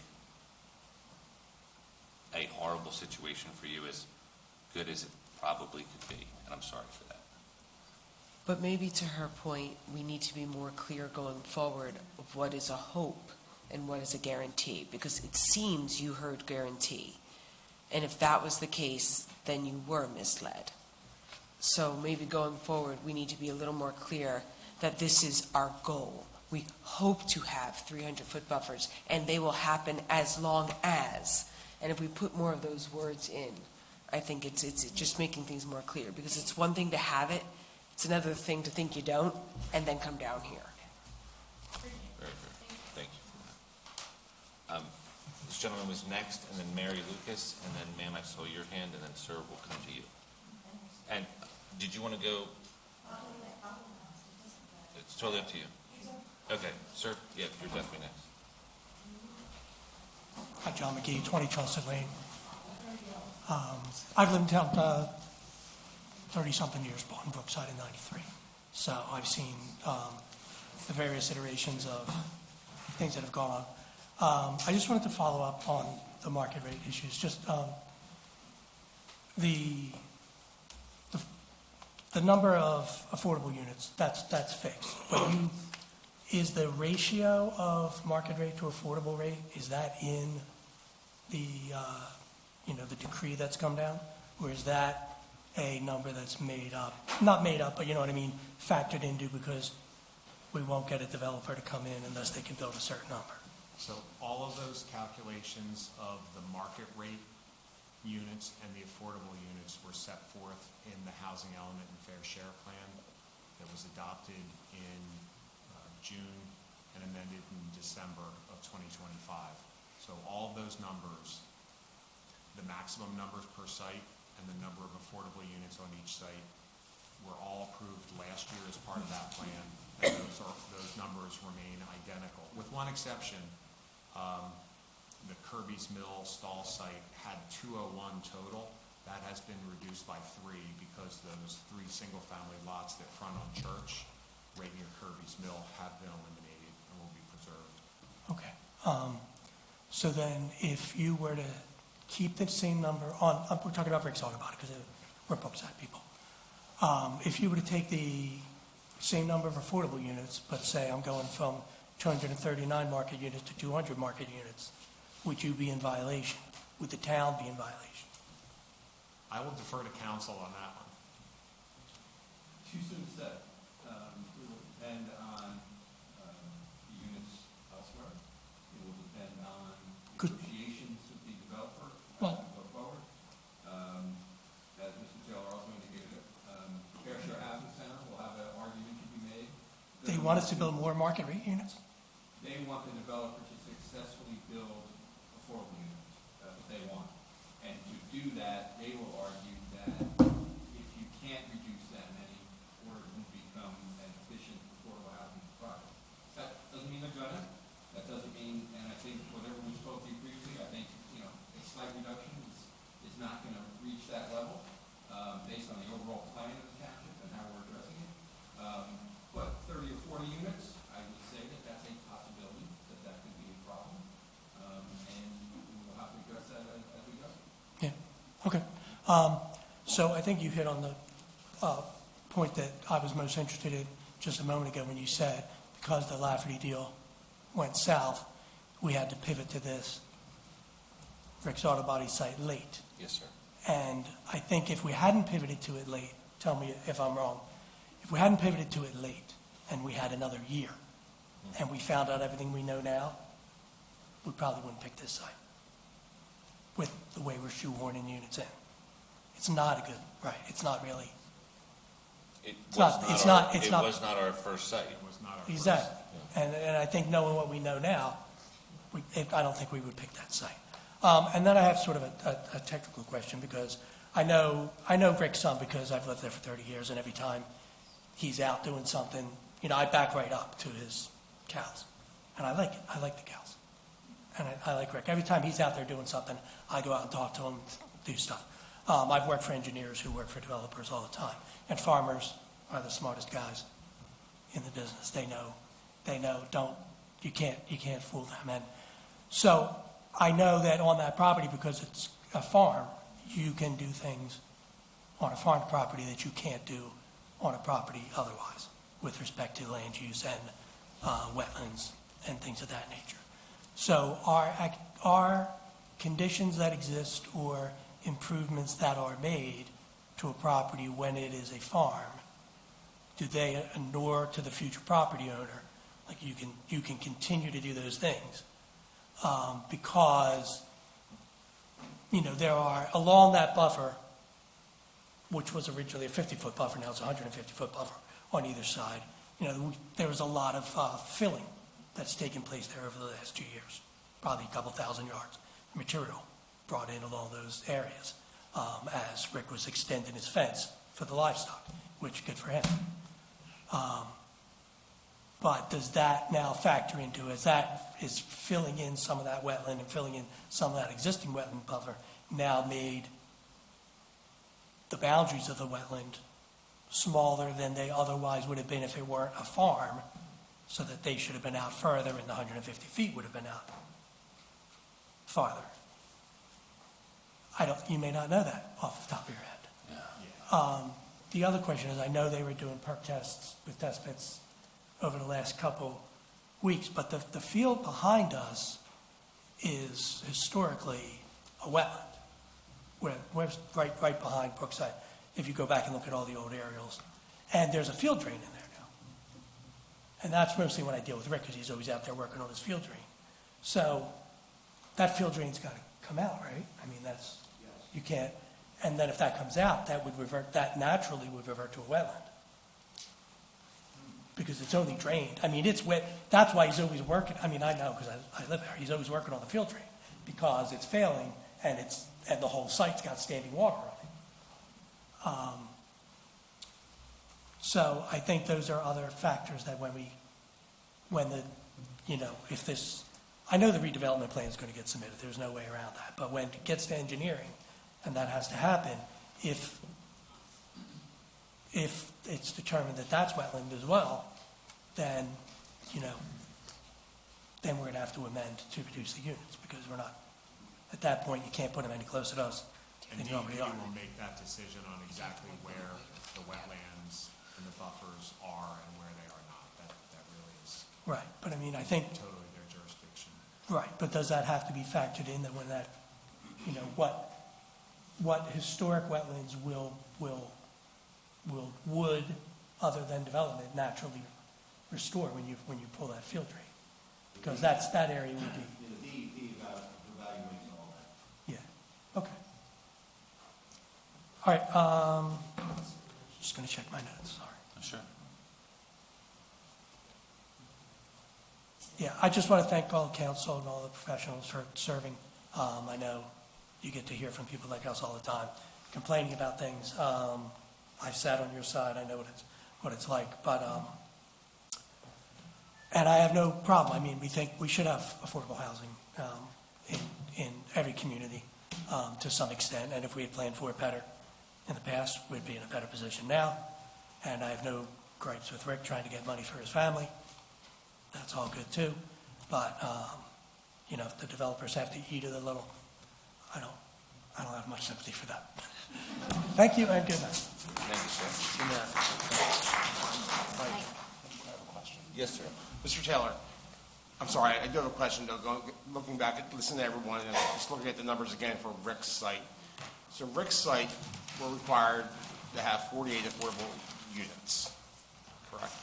a horrible situation for you as good as it probably could be, and I'm sorry for that. But maybe to her point, we need to be more clear going forward of what is a hope and what is a guarantee, because it seems you heard guarantee. And if that was the case, then you were misled. So maybe going forward, we need to be a little more clear that this is our goal. We hope to have 300-foot buffers, and they will happen as long as. And if we put more of those words in, I think it's just making things more clear, because it's one thing to have it, it's another thing to think you don't, and then come down here. Very good. Thank you for that. This gentleman was next, and then Mary Lucas, and then ma'am, I saw your hand, and then sir, will come to you. And did you want to go? It's totally up to you. Okay, sir, yeah, you're definitely next. Hi, John McGee, 20 Chelsea Lane. I've lived in town 30-something years, bought in Brookside in '93. So I've seen the various iterations of things that have gone on. I just wanted to follow up on the market rate issues. Just the number of affordable units, that's fixed. But is the ratio of market rate to affordable rate, is that in the the decree that's come down? Or is that a number that's made up, not made up, but you know what I mean, factored into because we won't get a developer to come in unless they can build a certain number? So all of those calculations of the market rate units and the affordable units were set forth in the housing element and fair share plan that was adopted in June and amended in December of 2025. So all of those numbers, the maximum numbers per site and the number of affordable units on each site were all approved last year as part of that plan, and those numbers remain identical, with one exception. The Kirby's Mill stall site had 201 total. That has been reduced by 3 because those 3 single-family lots that front on Church, right near Kirby's Mill, have been eliminated and will be preserved. Okay. So then if you were to keep the same number on, we're talking about Rick's Auto Body because we're Brookside people. If you were to take the same number of affordable units, but say I'm going from 239 market units to 200 market units, would you be in violation? Would the town be in violation? I will defer to council on that one. Too soon to say. It will depend on the units elsewhere. It will depend on negotiations with the developer as we go forward. As Mr. Taylor also indicated, Fair Share Housing Center will have an argument to be made. They want us to build more market rate units? They want the developer to successfully build affordable units. That's what they want. And to do that, they will argue that if you can't reduce that many, or it won't become an efficient affordable housing project. That doesn't mean they're gonna. That doesn't mean, and I think whatever we spoke to you previously, I think, a slight reduction is not gonna reach that level, based on the overall plan of the township and how we're addressing it. But 30 or 40 units, I would say that that's a possibility, that could be a problem. And we'll have to address that as we go. Yeah, okay. So I think you hit on the point that I was most interested in just a moment ago when you said because the Lafferty deal went south, we had to pivot to this Rick's Auto Body site late. Yes, sir. And I think if we hadn't pivoted to it late, tell me if I'm wrong, if we hadn't pivoted to it late and we had another year and we found out everything we know now, we probably wouldn't pick this site with the way we're shoehorning units in. it's not a good, right, it's not really, It It's was not- it's not not- our- it's it not- was not our first site. It was not our exactly. And I think knowing what we know now, I don't think we would pick that site. And then I have sort of a technical question, because I know Rick some because I've lived there for 30 years, and every time he's out doing something, I back right up to his cows. And I like it. I like the cows. And I like Rick. Every time he's out there doing something, I go out and talk to him, do stuff. I've worked for engineers who work for developers all the time. And farmers are the smartest guys in the business. They know, you can't fool them. And so I know that on that property, because it's a farm, you can do things on a farm property that you can't do on a property otherwise, with respect to land use and wetlands and things of that nature. So are conditions that exist or improvements that are made to a property when it is a farm, do they inure to the future property owner? Like you can continue to do those things because there are along that buffer, which was originally a 50-foot buffer, now it's a 150-foot buffer on either side. There was a lot of filling that's taken place there over the last 2 years, probably a couple thousand yards of material brought in along those areas as Rick was extending his fence for the livestock, which good for him. But does that now factor into, as that is filling in some of that wetland and filling in some of that existing wetland buffer, now made the boundaries of the wetland smaller than they otherwise would have been if it weren't a farm, so that they should have been out further and the 150 feet would have been out farther? You may not know that off the top of your head. The other question is, I know they were doing perk tests with test pits over the last couple weeks, but the field behind us is historically a wetland. We're right behind Brookside, if you go back and look at all the old aerials. And there's a field drain in there now. And that's mostly when I deal with Rick, because he's always out there working on his field drain. So that field drain's got to come out, right? I mean, you can't, and then if that comes out, that naturally would revert to a wetland. Because it's only drained. I mean, it's wet. That's why he's always working. I mean, I know because I live there. He's always working on the field drain because it's failing and the whole site's got standing water on it. So I think those are other factors that I know the redevelopment plan is going to get submitted. There's no way around that. But when it gets to engineering, and that has to happen, if it's determined that that's wetland as well, then we're going to have to amend to reduce the units, because we're not, at that point, you can't put them any closer to us than you already DEP are. will make that decision on exactly where the wetlands and the buffers are and where they are not. That really is Right, but I mean, I think, totally their jurisdiction. right, but does that have to be factored in, that when that, what historic wetlands would, other than development, naturally restore when you pull that field drain? Because that area would be. The DEP evaluates all that. Yeah, okay. All right, just going to check my notes, sorry. Sure. Yeah, I just want to thank all the council and all the professionals for serving. I know you get to hear from people like us all the time, complaining about things. I've sat on your side, I know what it's like, but, and I have no problem. I mean, we think we should have affordable housing in every community to some extent, and if we had planned for it better in the past, we'd be in a better position now. And I have no gripes with Rick trying to get money for his family. That's all good too. But, if the developers have to eat it a little, I don't have much sympathy for that. Thank you and good night. Thank you, sir. Yes, sir. Mr. Taylor, I'm sorry, I do have a question, though. Looking back, listening to everyone, and just looking at the numbers again for Rick's site. So Rick's site, we're required to have 48 affordable units, correct?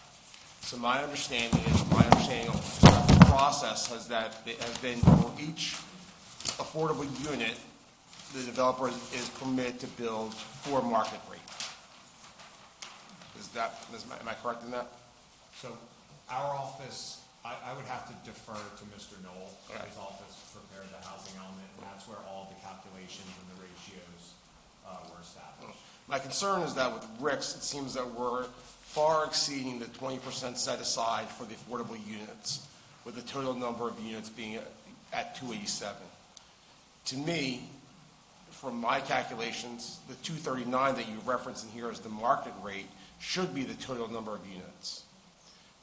So my understanding of the process has been for each affordable unit, the developer is permitted to build for market rate. Am I correct in that? So our office, I would have to defer to Mr. Knoll. His office prepared the housing element, and that's where all the calculations and the ratios were established. My concern is that with Rick's, it seems that we're far exceeding the 20% set aside for the affordable units, with the total number of units being at 287. To me, from my calculations, the 239 that you reference in here as the market rate should be the total number of units,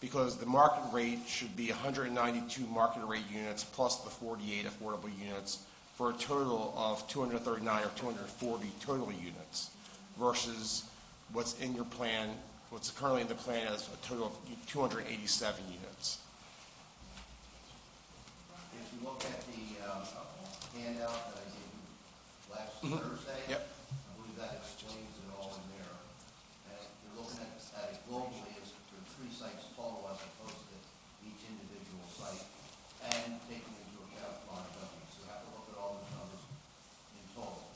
because the market rate should be 192 market rate units plus the 48 affordable units for a total of 239 or 240 total units, versus what's in your plan, what's currently in the plan as a total of 287 units. If you look at the handout that I gave you last Thursday, Yep. I believe that explains it all in there. And you're looking at it globally as for 3 sites total as opposed to each individual site, and taking into account liability. So you have to look at all the numbers in total.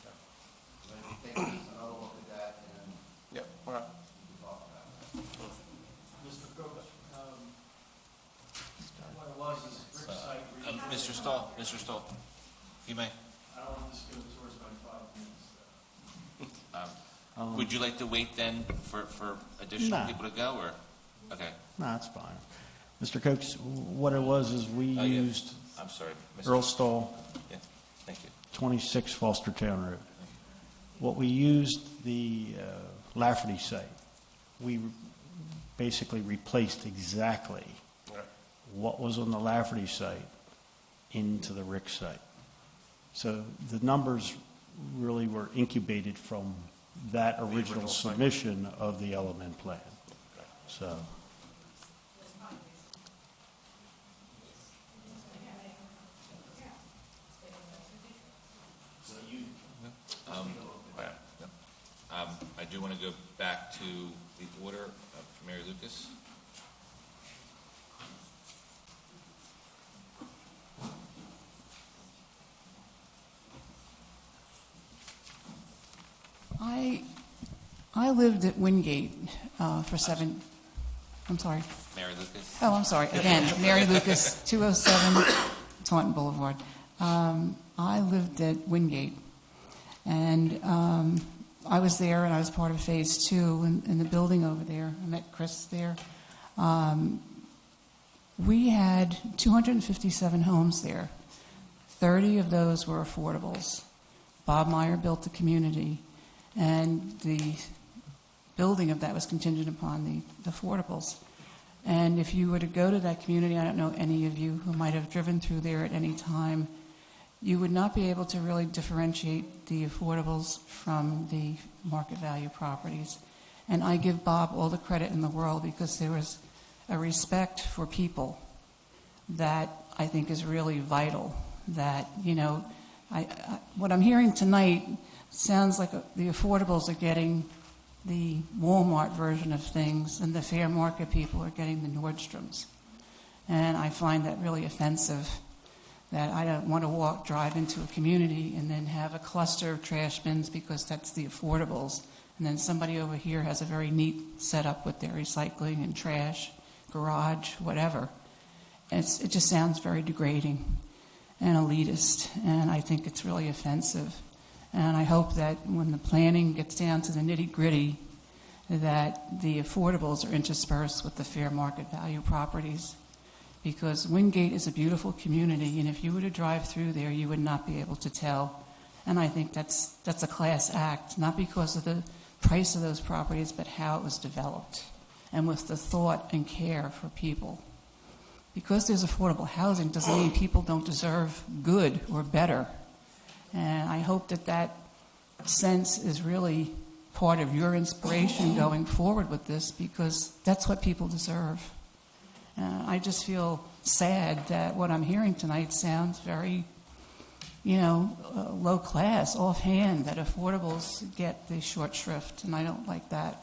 Okay. So then you take another look at that, and then All right. we can talk about that. Mr. Cook, what it was is Rick site. Mr. Stahl, if you may. I don't want this to go towards my 5 minutes. Would you like to wait then for additional No. people to go, or? Okay. No, that's fine. Mr. Coates, what it was is we Oh, yeah. used I'm sorry. Earl Stahl, Yeah, thank you. 26 Fostertown Road. What we used the Lafferty site, we basically replaced exactly what was on the Lafferty site into the Rick site. So the numbers really were incubated from that original submission of the element plan. So. I do want to go back to the order of Mary Lucas. I lived at Wingate for 7. I'm sorry. Mary Lucas. Oh, I'm sorry. Again, Mary Lucas, 207 Taunton Boulevard. I lived at Wingate, and I was there, and I was part of Phase 2 in the building over there. I met Chris there. We had 257 homes there. 30 of those were affordables. Bob Meyer built the community, and the building of that was contingent upon the affordables. And if you were to go to that community, I don't know any of you who might have driven through there at any time, you would not be able to really differentiate the affordables from the market value properties. And I give Bob all the credit in the world, because there was a respect for people that I think is really vital. That, you know, what I'm hearing tonight sounds like the affordables are getting the Walmart version of things, and the fair market people are getting the Nordstroms. And I find that really offensive, that I don't want to drive into a community and then have a cluster of trash bins because that's the affordables, and then somebody over here has a very neat setup with their recycling and trash, garage, whatever. And it just sounds very degrading and elitist, and I think it's really offensive. And I hope that when the planning gets down to the nitty-gritty, that the affordables are interspersed with the fair market value properties. Because Wingate is a beautiful community, and if you were to drive through there, you would not be able to tell. And I think that's a class act, not because of the price of those properties, but how it was developed, and with the thought and care for people. Because there's affordable housing doesn't mean people don't deserve good or better. And I hope that sense is really part of your inspiration going forward with this, because that's what people deserve. I just feel sad that what I'm hearing tonight sounds very, low class, offhand, that affordables get the short shrift, and I don't like that.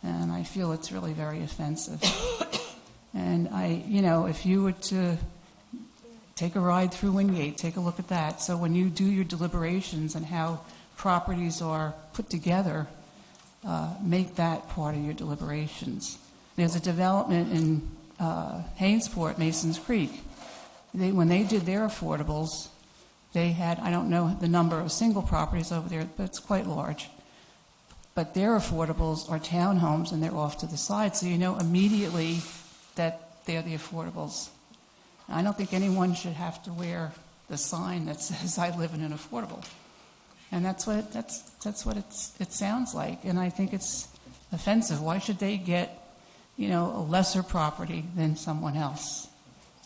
And I feel it's really very offensive. And if you were to take a ride through Wingate, take a look at that. So when you do your deliberations and how properties are put together, make that part of your deliberations. There's a development in Hainesport, Masons Creek. When they did their affordables, they had, I don't know the number of single properties over there, but it's quite large. But their affordables are townhomes, and they're off to the side, so you know immediately that they're the affordables. I don't think anyone should have to wear the sign that says, I live in an affordable. And that's what it sounds like, and I think it's offensive. Why should they get, a lesser property than someone else?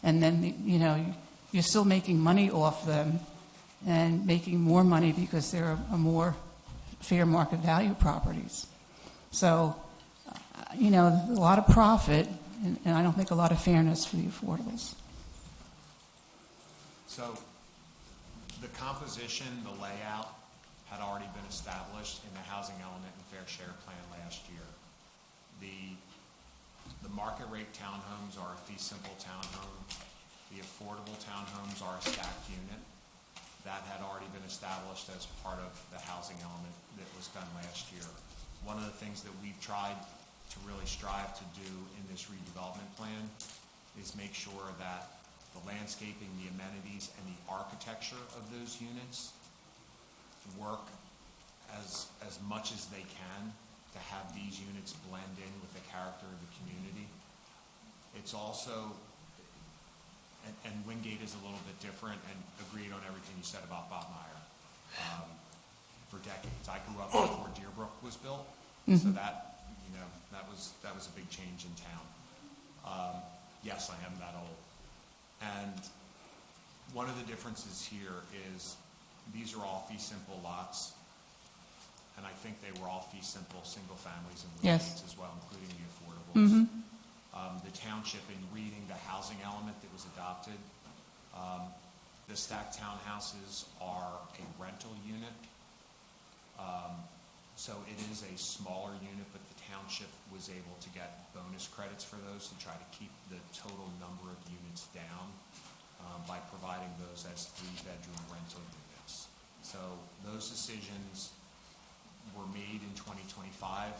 And then, you're still making money off them and making more money because they're a more fair market value properties. So, a lot of profit, and I don't think a lot of fairness for the affordables. So the composition, the layout had already been established in the housing element and fair share plan last year. The market rate townhomes are a fee simple townhome. The affordable townhomes are a stacked unit. That had already been established as part of the housing element that was done last year. One of the things that we've tried to really strive to do in this redevelopment plan is make sure that the landscaping, the amenities, and the architecture of those units work as much as they can to have these units blend in with the character of the community. It's also, and Wingate is a little bit different, and agreed on everything you said about Bob Meyer. For decades, I grew up before Deerbrook was built, so that was a big change in town. Yes, I am that old. And one of the differences here is these are all fee simple lots, and I think they were all fee simple single families and Wingate as well, including the affordables. The township, in reading the housing element that was adopted, the stacked townhouses are a rental unit. So it is a smaller unit, but the township was able to get bonus credits for those to try to keep the total number of units down by providing those as 3-bedroom rental units. So those decisions were made in 2025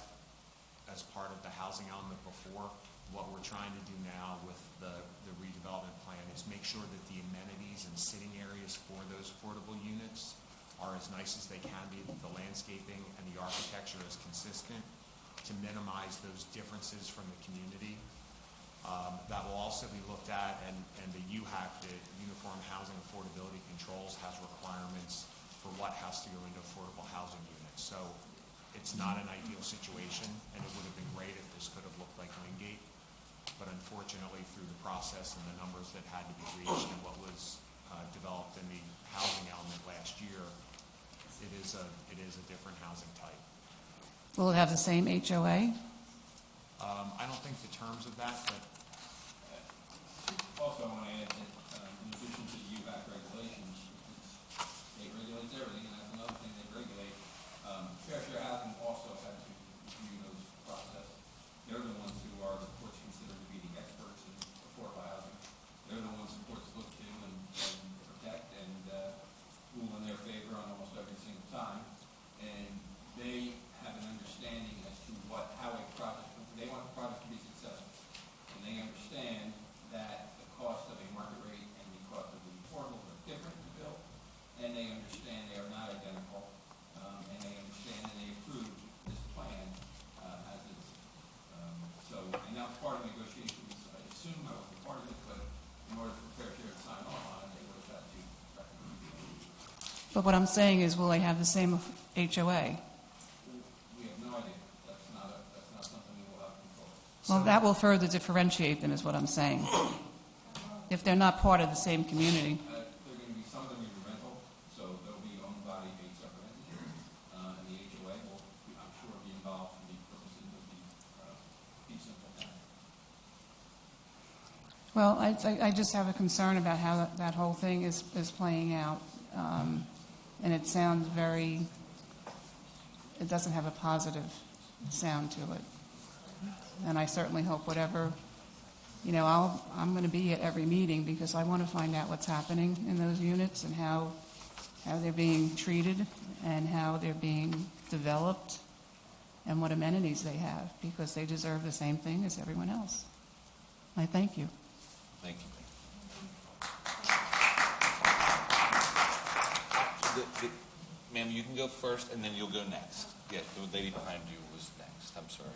as part of the housing element before. What we're trying to do now with the redevelopment plan is make sure that the amenities and sitting areas for those affordable units are as nice as they can be, that the landscaping and the architecture is consistent to minimize those differences from the community. That will also be looked at, and the UHAC, the Uniform Housing Affordability Controls, has requirements for what has to go into affordable housing units. So it's not an ideal situation, and it would have been great if this could have looked like Wingate. But unfortunately, through the process and the numbers that had to be reached and what was developed in the housing element last year, it is a different housing type. Will it have the same HOA? I don't think the terms of that, but Also, I want to add that in addition to the UVAC regulations, state regulates everything, and that's another thing they regulate. Fair share housing also has to review those process. They're the ones who are the courts consider to be the experts in affordable housing. They're the ones the courts look to and protect and rule in their favor on almost every single time. And they have an understanding as to how a project, they want the project to be successful. And they understand that the cost of a market rate and the cost of the affordable are different to build. And they understand they are not identical. And they understand and they approve this plan as is. And that was part of the negotiations. I assume that was a part of it, but in order for Fair Share to sign off on it, they would have had to recommend it. But what I'm saying is, will they have the same HOA? We have no idea. That's not something we will have control of. Well, that will further differentiate them, is what I'm saying. If they're not part of the same community. They're going to be, some of them will be rental, so they'll be owned by a separate entity. And the HOA will, I'm sure, be involved for the purposes of the fee simple plan. Well, I just have a concern about how that whole thing is playing out. And it sounds it doesn't have a positive sound to it. And I certainly hope whatever I'm going to be at every meeting because I want to find out what's happening in those units and how they're being treated and how they're being developed and what amenities they have, because they deserve the same thing as everyone else. I thank you. Thank you. Ma'am, you can go first, and then you'll go next. Yeah, the lady behind you was next. I'm sorry.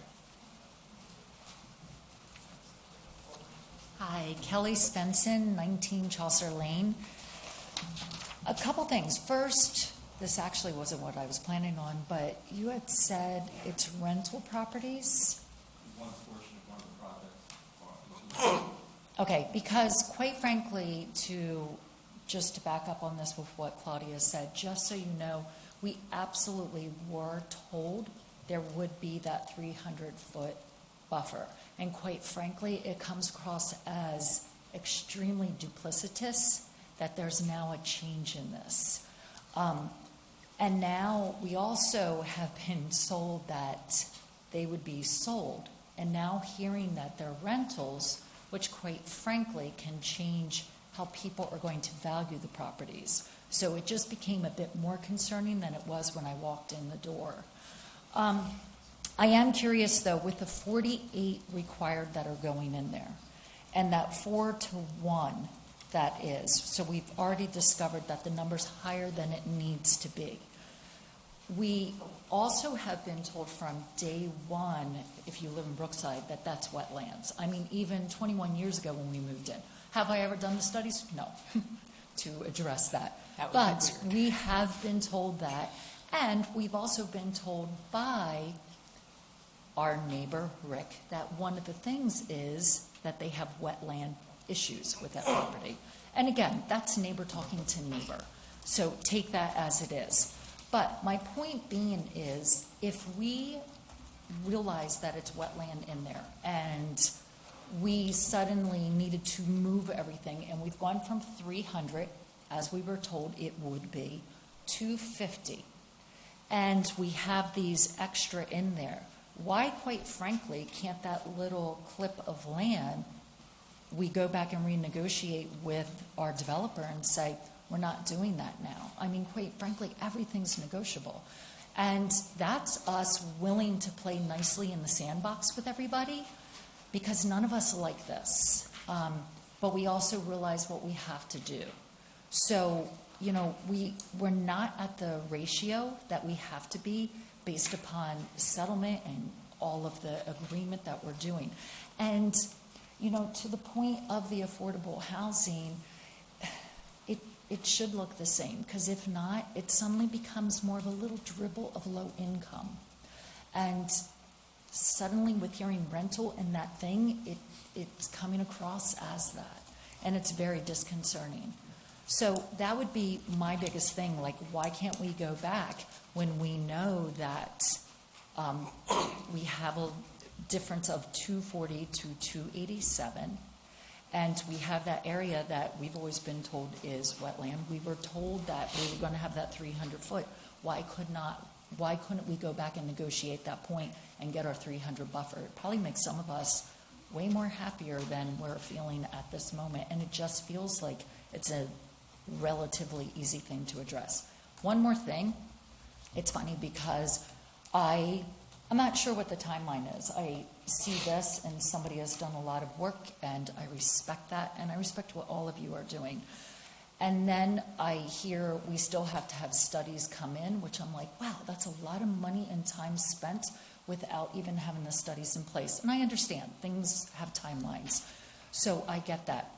Hi, Kelly Svensson, 19 Chaucer Lane. A couple things. First, this actually wasn't what I was planning on, but you had said it's rental properties? One portion of one of the projects. Okay, because quite frankly, just to back up on this with what Claudia said, just so you know, we absolutely were told there would be that 300-foot buffer. And quite frankly, it comes across as extremely duplicitous that there's now a change in this. And now we also have been sold that they would be sold. And now hearing that they're rentals, which quite frankly can change how people are going to value the properties. So it just became a bit more concerning than it was when I walked in the door. I am curious, though, with the 48 required that are going in there, and that 4-to-1 that is, so we've already discovered that the number's higher than it needs to be. We also have been told from day one, if you live in Brookside, that that's wetlands. I mean, even 21 years ago when we moved in. Have I ever done the studies? No, to address that. But we have been told that, and we've also been told by our neighbor, Rick, that one of the things is that they have wetland issues with that property. And again, that's neighbor talking to neighbor. So take that as it is. But my point being is, if we realize that it's wetland in there and we suddenly needed to move everything, and we've gone from 300, as we were told it would be, to 50, and we have these extra in there, why, quite frankly, can't that little clip of land, we go back and renegotiate with our developer and say, we're not doing that now? I mean, quite frankly, everything's negotiable. And that's us willing to play nicely in the sandbox with everybody, because none of us like this. But we also realize what we have to do. So, we're not at the ratio that we have to be based upon settlement and all of the agreement that we're doing. And, to the point of the affordable housing, it should look the same, because if not, it suddenly becomes more of a little dribble of low income. And suddenly with hearing rental in that thing, it's coming across as that. And it's very disconcerting. So that would be my biggest thing, like, why can't we go back when we know that we have a difference of 240 to 287, and we have that area that we've always been told is wetland. We were told that we were going to have that 300 foot. Why couldn't we go back and negotiate that point and get our 300 buffer? It probably makes some of us way more happier than we're feeling at this moment, and it just feels like it's a relatively easy thing to address. One more thing. It's funny because I'm not sure what the timeline is. I see this, and somebody has done a lot of work, and I respect that, and I respect what all of you are doing. And then I hear we still have to have studies come in, which I'm like, wow, that's a lot of money and time spent without even having the studies in place. And I understand things have timelines, so I get that.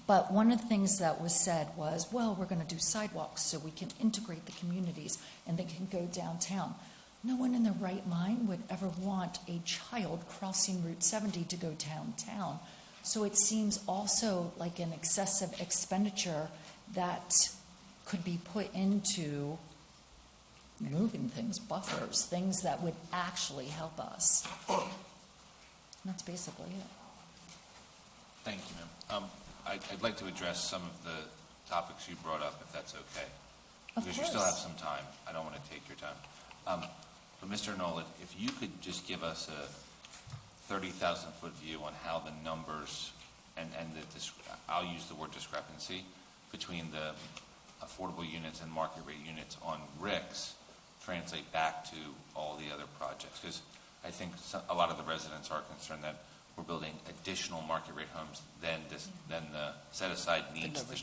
But one of the things that was said was, well, we're going to do sidewalks so we can integrate the communities and they can go downtown. No one in their right mind would ever want a child crossing Route 70 to go downtown. So it seems also like an excessive expenditure that could be put into moving things, buffers, things that would actually help us. And that's basically it. Thank you, ma'am. I'd like to address some of the topics you brought up, if that's okay. Of Because you still course. have some time. I don't want to take your time. But Mr. Nolan, if you could just give us a 30,000-foot view on how the numbers I'll use the word discrepancy between the affordable units and market rate units on RICS translate back to all the other projects. Because I think a lot of the residents are concerned that we're building additional market rate homes than the set aside needs to be.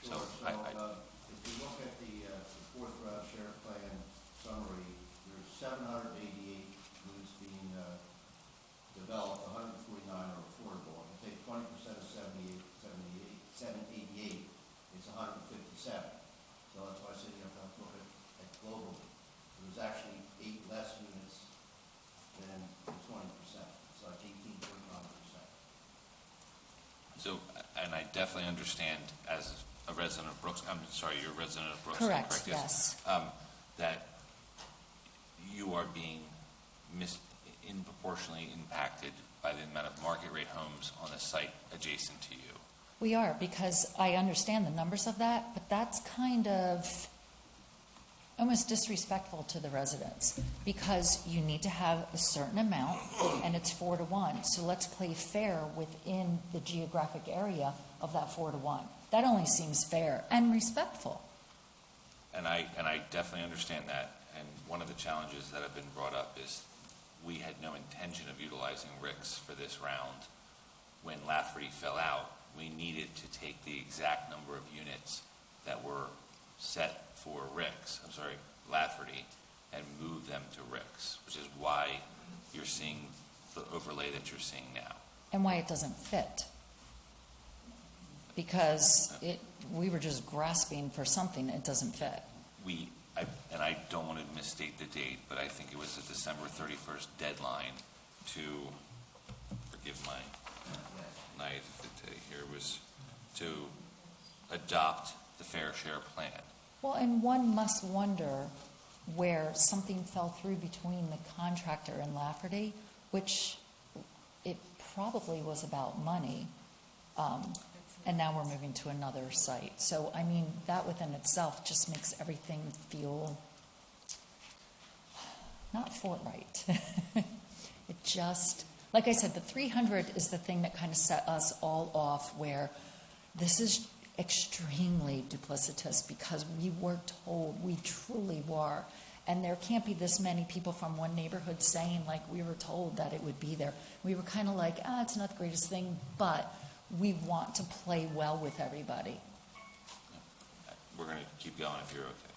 So if you look at the fourth round share plan summary, there's 788 units being developed, 149 are affordable. If you take 20% of 788, it's 157. So that's why I said you have to look at globally. There's actually 8 less units than the 20%. It's like 18.5%. So, and I definitely understand as a resident of Brooks, I'm sorry, you're a resident of Brooks. Correct, yes. That you are being disproportionately impacted by the amount of market rate homes on the site adjacent to you. We are, because I understand the numbers of that, but that's kind of almost disrespectful to the residents, because you need to have a certain amount, and it's 4-to-1. So let's play fair within the geographic area of that 4-to-1. That only seems fair and respectful. And I definitely understand that. And one of the challenges that have been brought up is we had no intention of utilizing RICS for this round. When Lafferty fell out, we needed to take the exact number of units that were set for Lafferty, and move them to RICS, which is why you're seeing the overlay that you're seeing now. And why it doesn't fit. Because we were just grasping for something, it doesn't fit. And I don't want to misstate the date, but I think it was the December 31st deadline to, forgive my naivete here, was to adopt the fair share plan. Well, and one must wonder where something fell through between the contractor and Lafferty, which it probably was about money, and now we're moving to another site. So, I mean, that within itself just makes everything feel not forthright. It just, like I said, the 300 is the thing that kind of set us all off, where this is extremely duplicitous, because we were told, we truly were, and there can't be this many people from one neighborhood saying, like, we were told that it would be there. We were kind of like, it's not the greatest thing, but we want to play well with everybody. We're going to keep going if you're okay.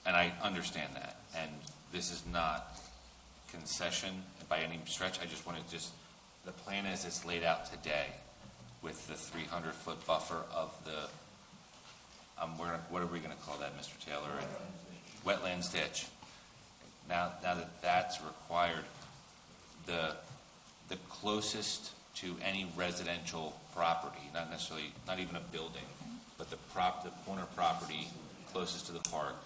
And I understand that. And this is not concession by any stretch. I just want to the plan as it's laid out today, with the 300-foot buffer of the, what are we going to call that, Mr. Taylor? Wetlands ditch. Now that that's required, the closest to any residential property, not necessarily, not even a building, but the corner property closest to the park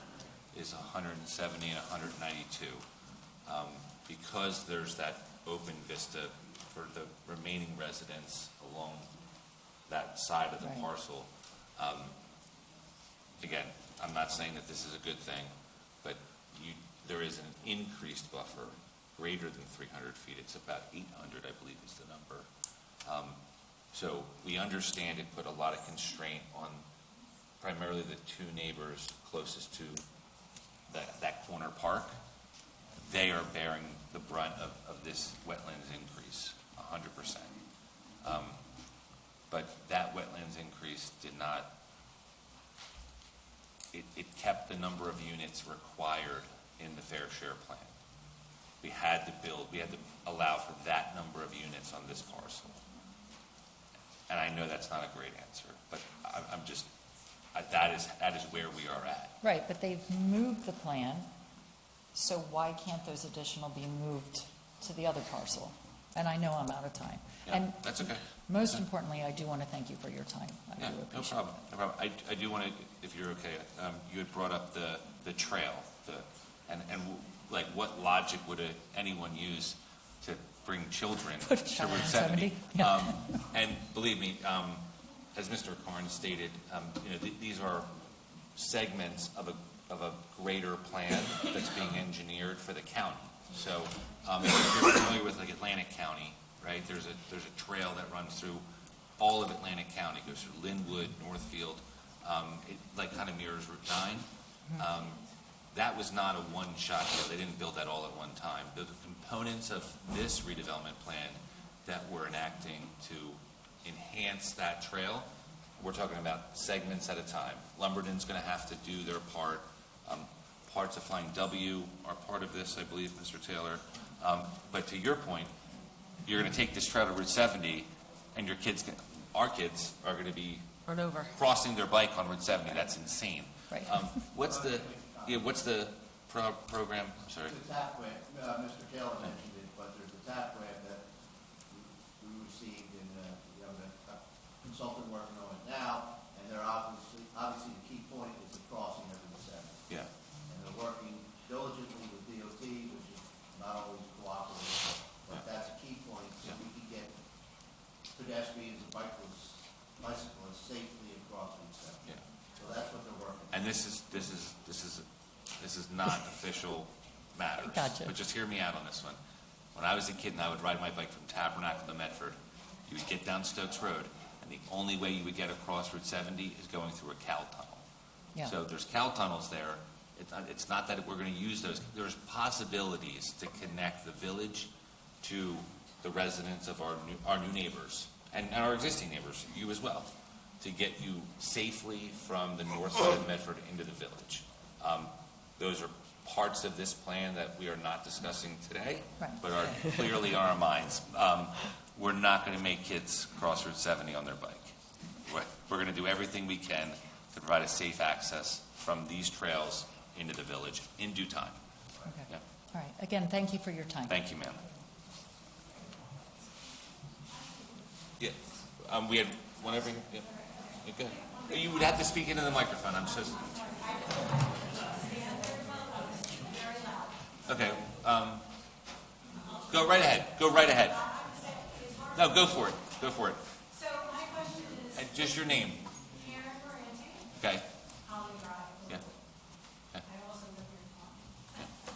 is 170 and 192. Because there's that open vista for the remaining residents along that side of the parcel. Again, I'm not saying that this is a good thing, but there is an increased buffer greater than 300 feet. It's about 800, I believe, is the number. So we understand it put a lot of constraint on primarily the two neighbors closest to that corner park. They are bearing the brunt of this wetlands increase, 100%. But that wetlands increase did not, it kept the number of units required in the fair share plan. We had to allow for that number of units on this parcel. And I know that's not a great answer, but I'm just, that is where we are at. Right, but they've moved the plan, so why can't those additional be moved to the other parcel? And I know I'm out of time. Yeah, and that's okay. Most importantly, I do want to thank you for your time. I do appreciate no problem. I do want to, if you're okay, you had brought up the trail, and like what logic would anyone use to bring children to Route 70? Yeah. And believe me, as Mr. Karn stated, these are segments of a greater plan that's being engineered for the county. So if you're familiar with like Atlantic County, right? There's a trail that runs through all of Atlantic County, goes through Linwood, Northfield. It like kind of mirrors Route 9. That was not a one-shot deal. They didn't build that all at one time. The components of this redevelopment plan that we're enacting to enhance that trail, we're talking about segments at a time. Lumberton's going to have to do their part. Parts of Flying W are part of this, I believe, Mr. Taylor. But to your point, you're going to take this trail to Route 70, and our kids are going to be Run over. crossing their bike on Route 70. That's insane. Right. What's the program? I'm sorry. The TAP grant, Mr. Taylor mentioned it, but there's a TAP grant that we received, and we have a consultant working on it now, and they're obviously the key point is the crossing of Route 70. Yeah. And they're working diligently with DOT, which is not always cooperative, but that's a key point, so we can get pedestrians and bicyclists safely across Route 70. Yeah. So that's what they're working on. And this is not official matters. Gotcha. But just hear me out on this one. When I was a kid and I would ride my bike from Tabernacle to Medford, you would get down Stokes Road, and the only way you would get across Route 70 is going through a cow tunnel. Yeah. So there's cow tunnels there. It's not that we're going to use those. There's possibilities to connect the village to the residents of our new neighbors and our existing neighbors, you as well, to get you safely from the north side of Medford into the village. Those are parts of this plan that we are not discussing today, Right. but are clearly on our minds. We're not going to make kids cross Route 70 on their bike. We're going to do everything we can to provide a safe access from these trails into the village in due time. Okay. Yeah. All right. Again, thank you for your time. Thank you, ma'am. Yeah, we had one every. Yeah. Okay. You would have to speak into the microphone. I'm so. Okay. Go right ahead. Go right ahead. No, go for it. Go for it. So my question is. And just your name. Karen Moranti. Okay. Holly Drive. Yeah. I also live here in Taunton.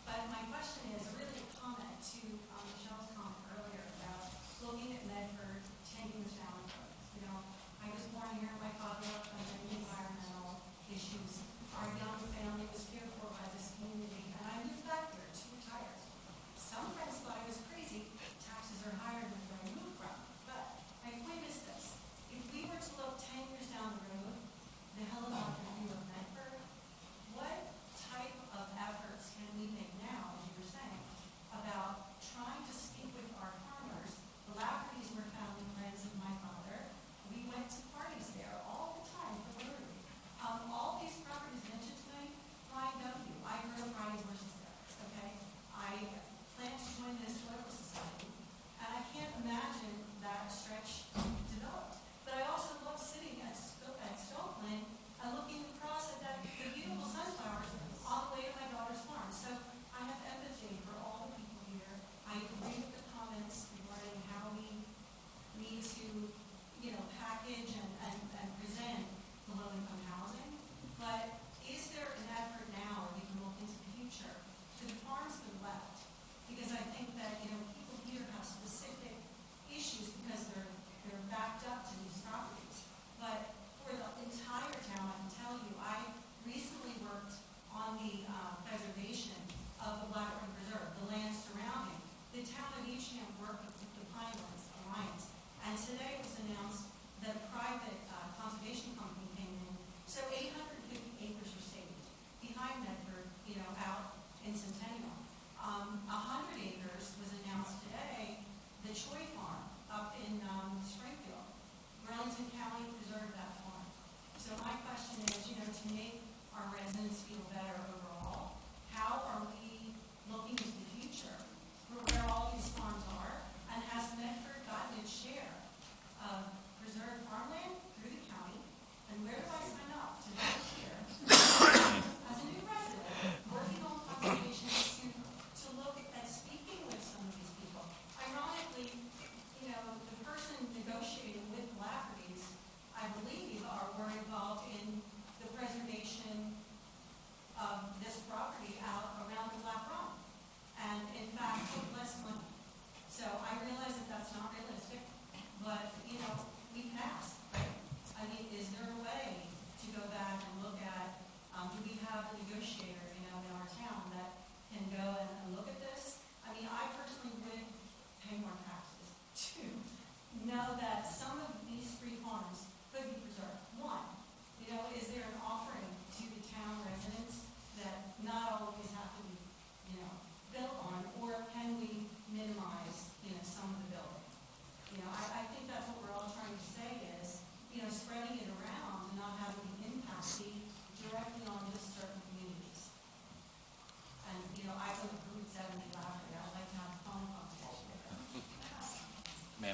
But my question is really a comment to Michelle's comment earlier about looking at Medford 10 years down the road. You know, I was born here, my father worked on many environmental issues. Our young family was cared for by this community, and I moved back here to retire. Some friends thought I was crazy. Taxes are higher than where I moved from. But my point is this: if we were to look 10 years down the road, the hell of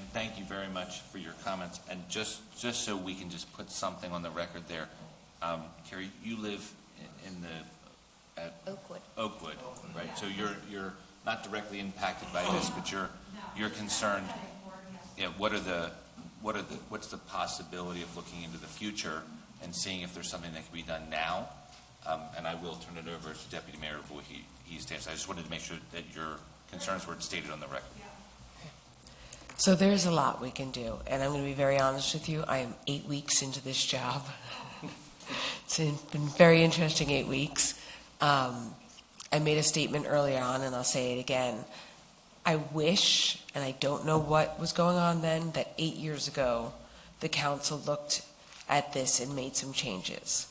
Ma'am, thank you very much for your comments. And just so we can just put something on the record there, Carrie, you live at Oakwood, right? So you're not directly impacted by this, but you're concerned. Yeah, what's the possibility of looking into the future and seeing if there's something that can be done now? And I will turn it over to Deputy Mayor Voorhees. I just wanted to make sure that your concerns were stated on the record. So there's a lot we can do, and I'm going to be very honest with you. I am 8 weeks into this job. It's been very interesting 8 weeks. I made a statement earlier on, and I'll say it again. I wish, and I don't know what was going on then, that 8 years ago the council looked at this and made some changes.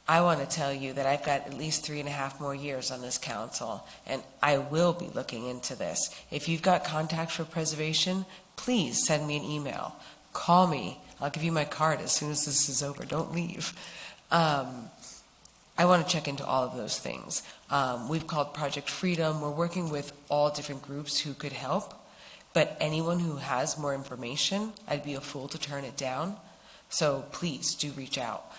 I want to tell you that I've got at least 3.5 more years on this council, and I will be looking into this. If you've got contact for preservation, please send me an email. Call me. I'll give you my card as soon as this is over. Don't leave. I want to check into all of those things. We've called Project Freedom. We're working with all different groups who could help, but anyone who has more information, I'd be a fool to turn it down. So please do reach out.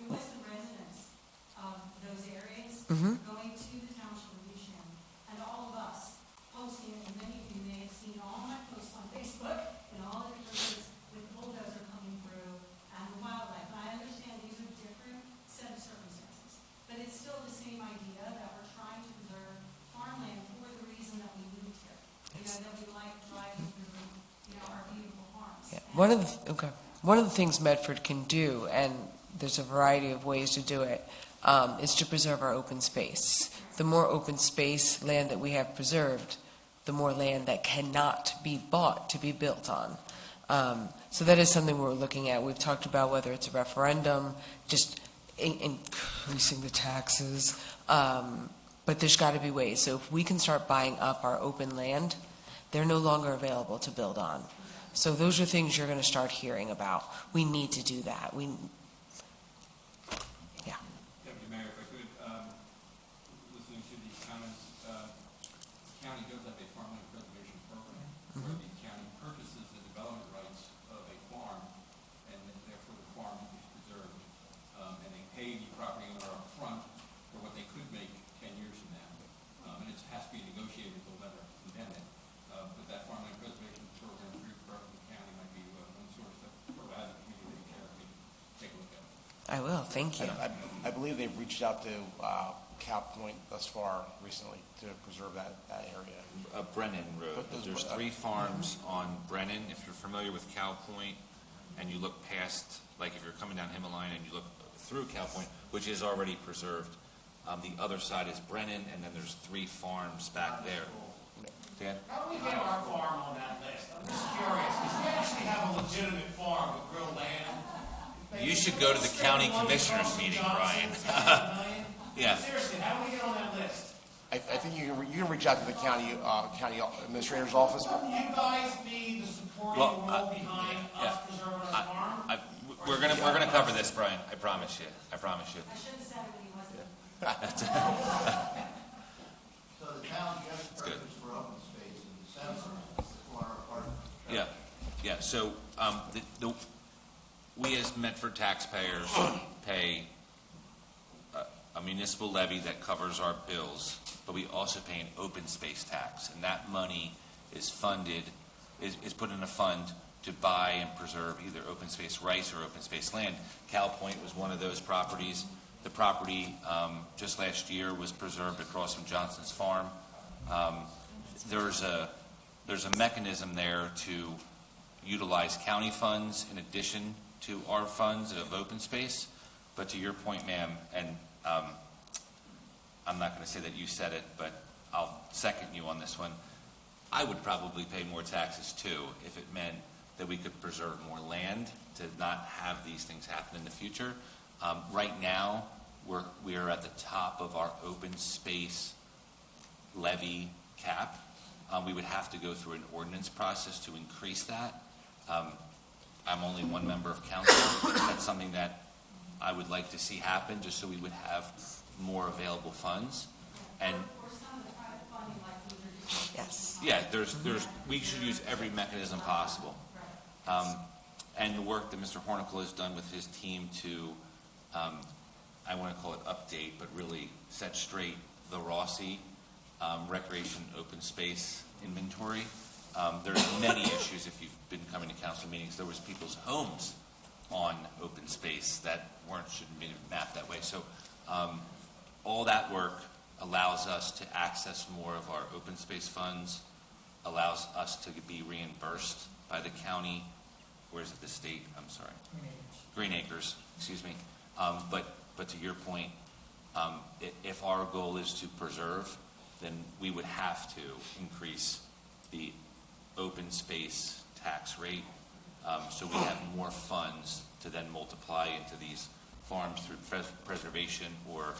It was the residents of those areas going to the Township of Eastham, and all of us posting, and many of you may have seen all my posts on Facebook and all the different with the bulldozer coming through and the wildlife. And I understand these are different set of circumstances, but it's still the same idea that we're trying to preserve farmland for the reason that we moved here. You know, that we like driving through, you know, our beautiful farms. Yeah. One of the things Medford can do, and there's a variety of ways to do it, is to preserve our open space. The more open space land that we have preserved, the more land that cannot be bought to be built on. So that is something we're looking at. We've talked about whether it's a referendum, just increasing the taxes, but there's got to be ways. So if we can start buying up our open land, they're no longer available to build on. So those are things you're going to start hearing about. We need to do that. Deputy Mayor, if I could, listening to these comments, the county does have a farmland preservation program where the county purchases the development rights of a farm, and therefore the farm is preserved. And they pay the property owner up front for what they could make 10 years from now. And it has to be negotiated with the lender independent. But that farmland preservation program through the county might be one source that as a community care we take a look at. I will. Thank you. I believe they've reached out to Cow Point thus far recently to preserve that area. Brennan Road. There's 3 farms on Brennan. If you're familiar with Cow Point and you look past, like if you're coming down Himalayan and you look through Cow Point, which is already preserved, the other side is Brennan, and then there's 3 farms back there. Dan? How do we get our farm on that list? I'm just curious, because we actually have a legitimate farm with real land. You should go to the county commissioners meeting, Brian. Yeah. Seriously, how do we get on that list? I think you can reach out to the county administrator's office. You guys be the supporting role behind us preserving our farm? We're gonna cover this, Brian. I promise you. I should have said it when he wasn't. So the town gets purchase for open space in December for our partner. Yeah. So we as Medford taxpayers pay a municipal levy that covers our bills, but we also pay an open space tax, and that money is funded, is put in a fund to buy and preserve either open space rights or open space land. Cow Point was one of those properties. The property just last year was preserved across from Johnson's Farm. There's a mechanism there to utilize county funds in addition to our funds of open space. But to your point, ma'am, and I'm not going to say that you said it, but I'll second you on this one. I would probably pay more taxes too if it meant that we could preserve more land to not have these things happen in the future. Right now, we are at the top of our open space levy cap. We would have to go through an ordinance process to increase that. I'm only one member of council. That's something that I would like to see happen, just so we would have more available funds. And or some of the private funding like these are just Yes. Yeah, we should use every mechanism possible. And the work that Mr. Hornicle has done with his team to, I want to call it update, but really set straight the Rossi recreation open space inventory. There's many issues if you've been coming to council meetings. There was people's homes on open space that shouldn't be mapped that way. So all that work allows us to access more of our open space funds, allows us to be reimbursed by the county, or is it the state? I'm sorry. Green Acres, excuse me. But to your point, if our goal is to preserve, then we would have to increase the open space tax rate, so we have more funds to then multiply into these farms through preservation or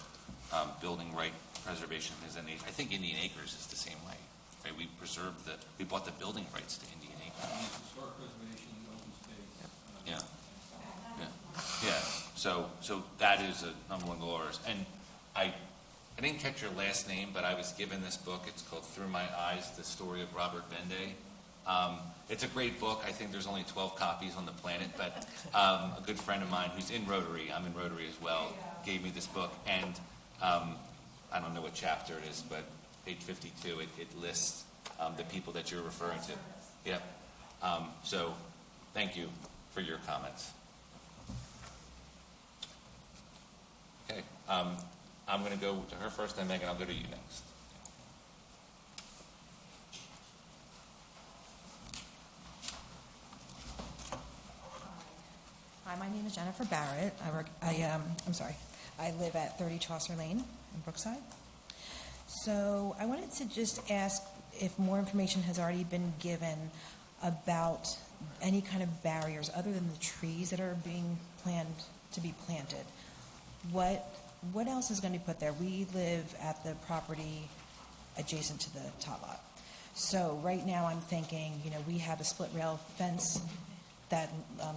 building right preservation. I think Indian Acres is the same way. Right? We bought the building rights to Indian Acres. Historic preservation, open space. Yeah. So that is a number one goal of ours. And I didn't catch your last name, but I was given this book. It's called Through My Eyes, The Story of Robert Bende. It's a great book. I think there's only 12 copies on the planet, but a good friend of mine who's in Rotary, I'm in Rotary as well, gave me this book. And I don't know what chapter it is, but page 52, it lists the people that you're referring to. Yep. So thank you for your comments. Okay. I'm going to go to her first, then Megan, I'll go to you next. Hi, my name is Jennifer Barrett. I live at 30 Chaucer Lane in Brookside. So I wanted to just ask if more information has already been given about any kind of barriers other than the trees that are being planned to be planted. What else is going to be put there? We live at the property adjacent to the tot lot. So right now I'm thinking, we have a split rail fence that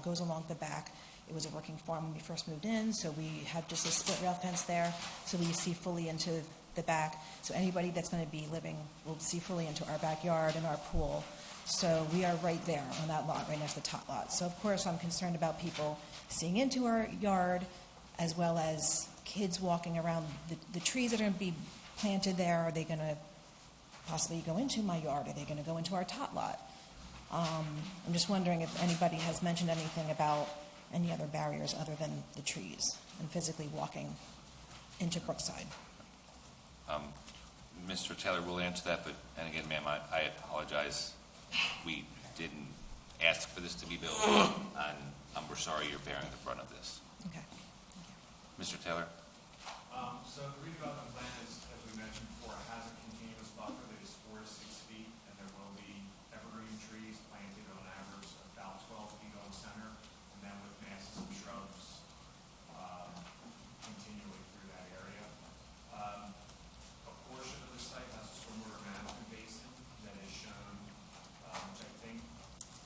goes along the back. It was a working farm when we first moved in, so we have just a split rail fence there, so we see fully into the back. So anybody that's going to be living will see fully into our backyard and our pool. So we are right there on that lot, right next to the tot lot. So of course I'm concerned about people seeing into our yard, as well as kids walking around the trees that are going to be planted there. Are they going to possibly go into my yard? Are they going to go into our tot lot? I'm just wondering if anybody has mentioned anything about any other barriers other than the trees and physically walking into Brookside. Mr. Taylor will answer that, and again, ma'am, I apologize. We didn't ask for this to be built, and we're sorry you're bearing the brunt of this. Okay. Mr. Taylor? So the redevelopment plan is, as we mentioned before, it has a continuous buffer that is 4 to 6 feet, and there will be evergreen trees planted on average about 12 feet on center, and then with masses of shrubs continuing through that area. A portion of the site has a stormwater management basin that is shown, which I think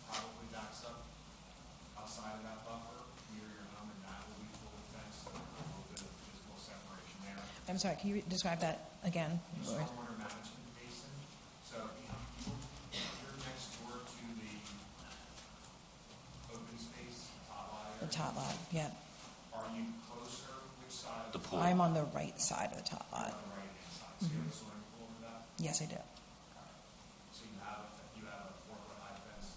probably backs up outside of that buffer near your home, and that will be fully fenced, so there's a little bit of physical separation there. I'm sorry, can you describe that again? Stormwater management basin. So you're next door to the open space tot lot area. The tot lot, yeah. Are you closer? Which side? The pool. I'm on the right side of the tot lot. On the right-hand side. So you have a swimming pool over that? Yes, I do. So you have a 4-foot high fence?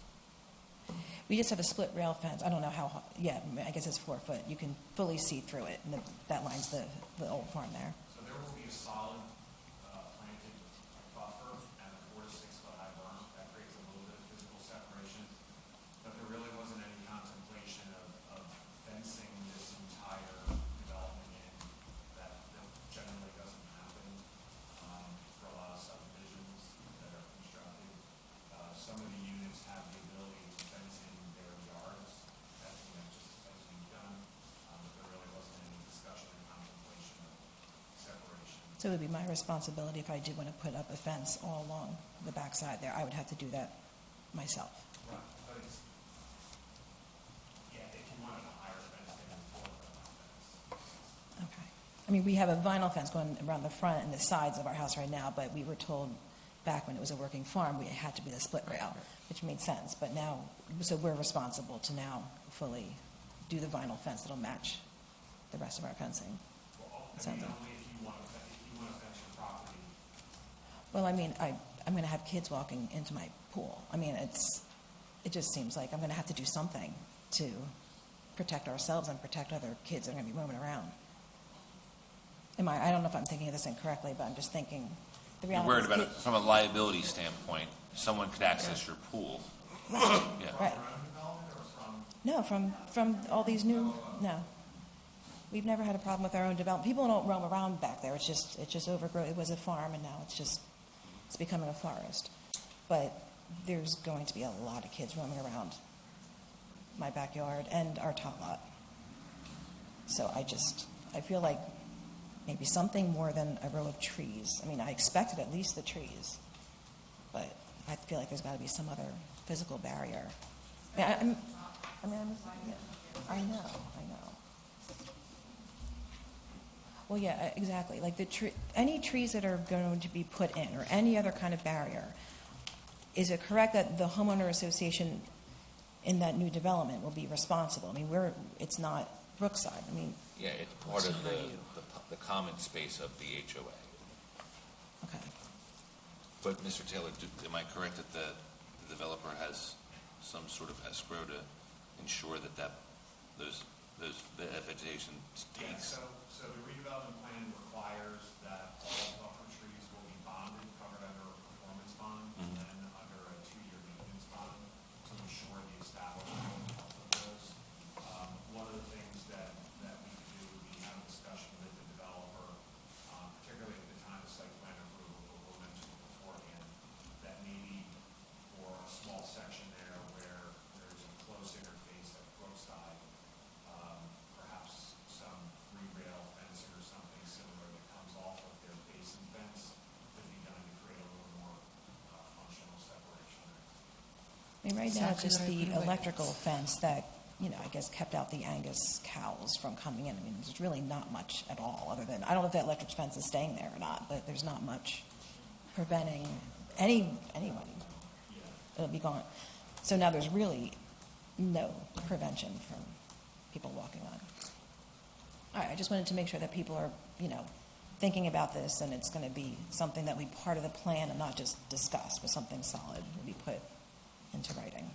We just have a split rail fence. I don't know how, I guess it's 4 foot. You can fully see through it, and that lines the old farm there. So there will be a solid planted buffer and a 4 to 6 foot high berm. That creates a little bit of physical separation. But there really wasn't any contemplation of fencing this entire development in. That generally doesn't happen for a lot of subdivisions that are constructed. Some of the units have the ability to fence in their yards. That's just as you've done. But there really wasn't any discussion or contemplation of separation. So it would be my responsibility if I did want to put up a fence all along the backside there. I would have to do that myself. Right, but it's, if you wanted a higher fence, then you would put a fence. Okay. I mean, we have a vinyl fence going around the front and the sides of our house right now, but we were told back when it was a working farm, we had to be the split rail, which made sense. But now, so we're responsible to now fully do the vinyl fence that'll match the rest of our fencing. I mean, only if you want to fence your property. Well, I mean, I'm going to have kids walking into my pool. I mean, it just seems like I'm going to have to do something to protect ourselves and protect other kids that are going to be roaming around. I don't know if I'm thinking of this incorrectly, but I'm just thinking the You're reality worried is about it from a liability standpoint. Someone could access your pool. Right. Yeah. Right. No, from all these new, no. We've never had a problem with our own development. People don't roam around back there. It's just overgrown. It was a farm, and now it's becoming a forest. But there's going to be a lot of kids roaming around my backyard and our top lot. So I feel like maybe something more than a row of trees. I mean, I expected at least the trees, but I feel like there's got to be some other physical barrier. I know. Well, yeah, exactly. Like any trees that are going to be put in, or any other kind of barrier. Is it correct that the homeowner association in that new development will be responsible? I mean, it's not Brookside. I mean, Yeah, it's part of the common space of the HOA. okay. But Mr. Taylor, am I correct that the developer has some sort of escrow to ensure that the vegetation stays? So the redevelopment plan requires that all buffer trees will be bonded, covered under a performance bond, and then under a 2-year maintenance bond to ensure the establishment of those. One of the things that we could do would be have a discussion with the developer, particularly at the time of site plan approval, but we'll mention it beforehand, that maybe for a small section there where there's a close interface at Brookside, perhaps some rail fencing or something similar that comes off of their basin fence could be done to create a little more functional separation. I mean, right now, it's Exactly just what I the put away. electrical fence that, I guess kept out the Angus cows from coming in. I mean, there's really not much at all other than, I don't know if that electric fence is staying there or not, but there's not much preventing anybody. It'll be gone. So now there's really no prevention from people walking on. All right, I just wanted to make sure that people are, thinking about this, and it's going to be something that will be part of the plan and not just discussed, but something solid will be put into writing.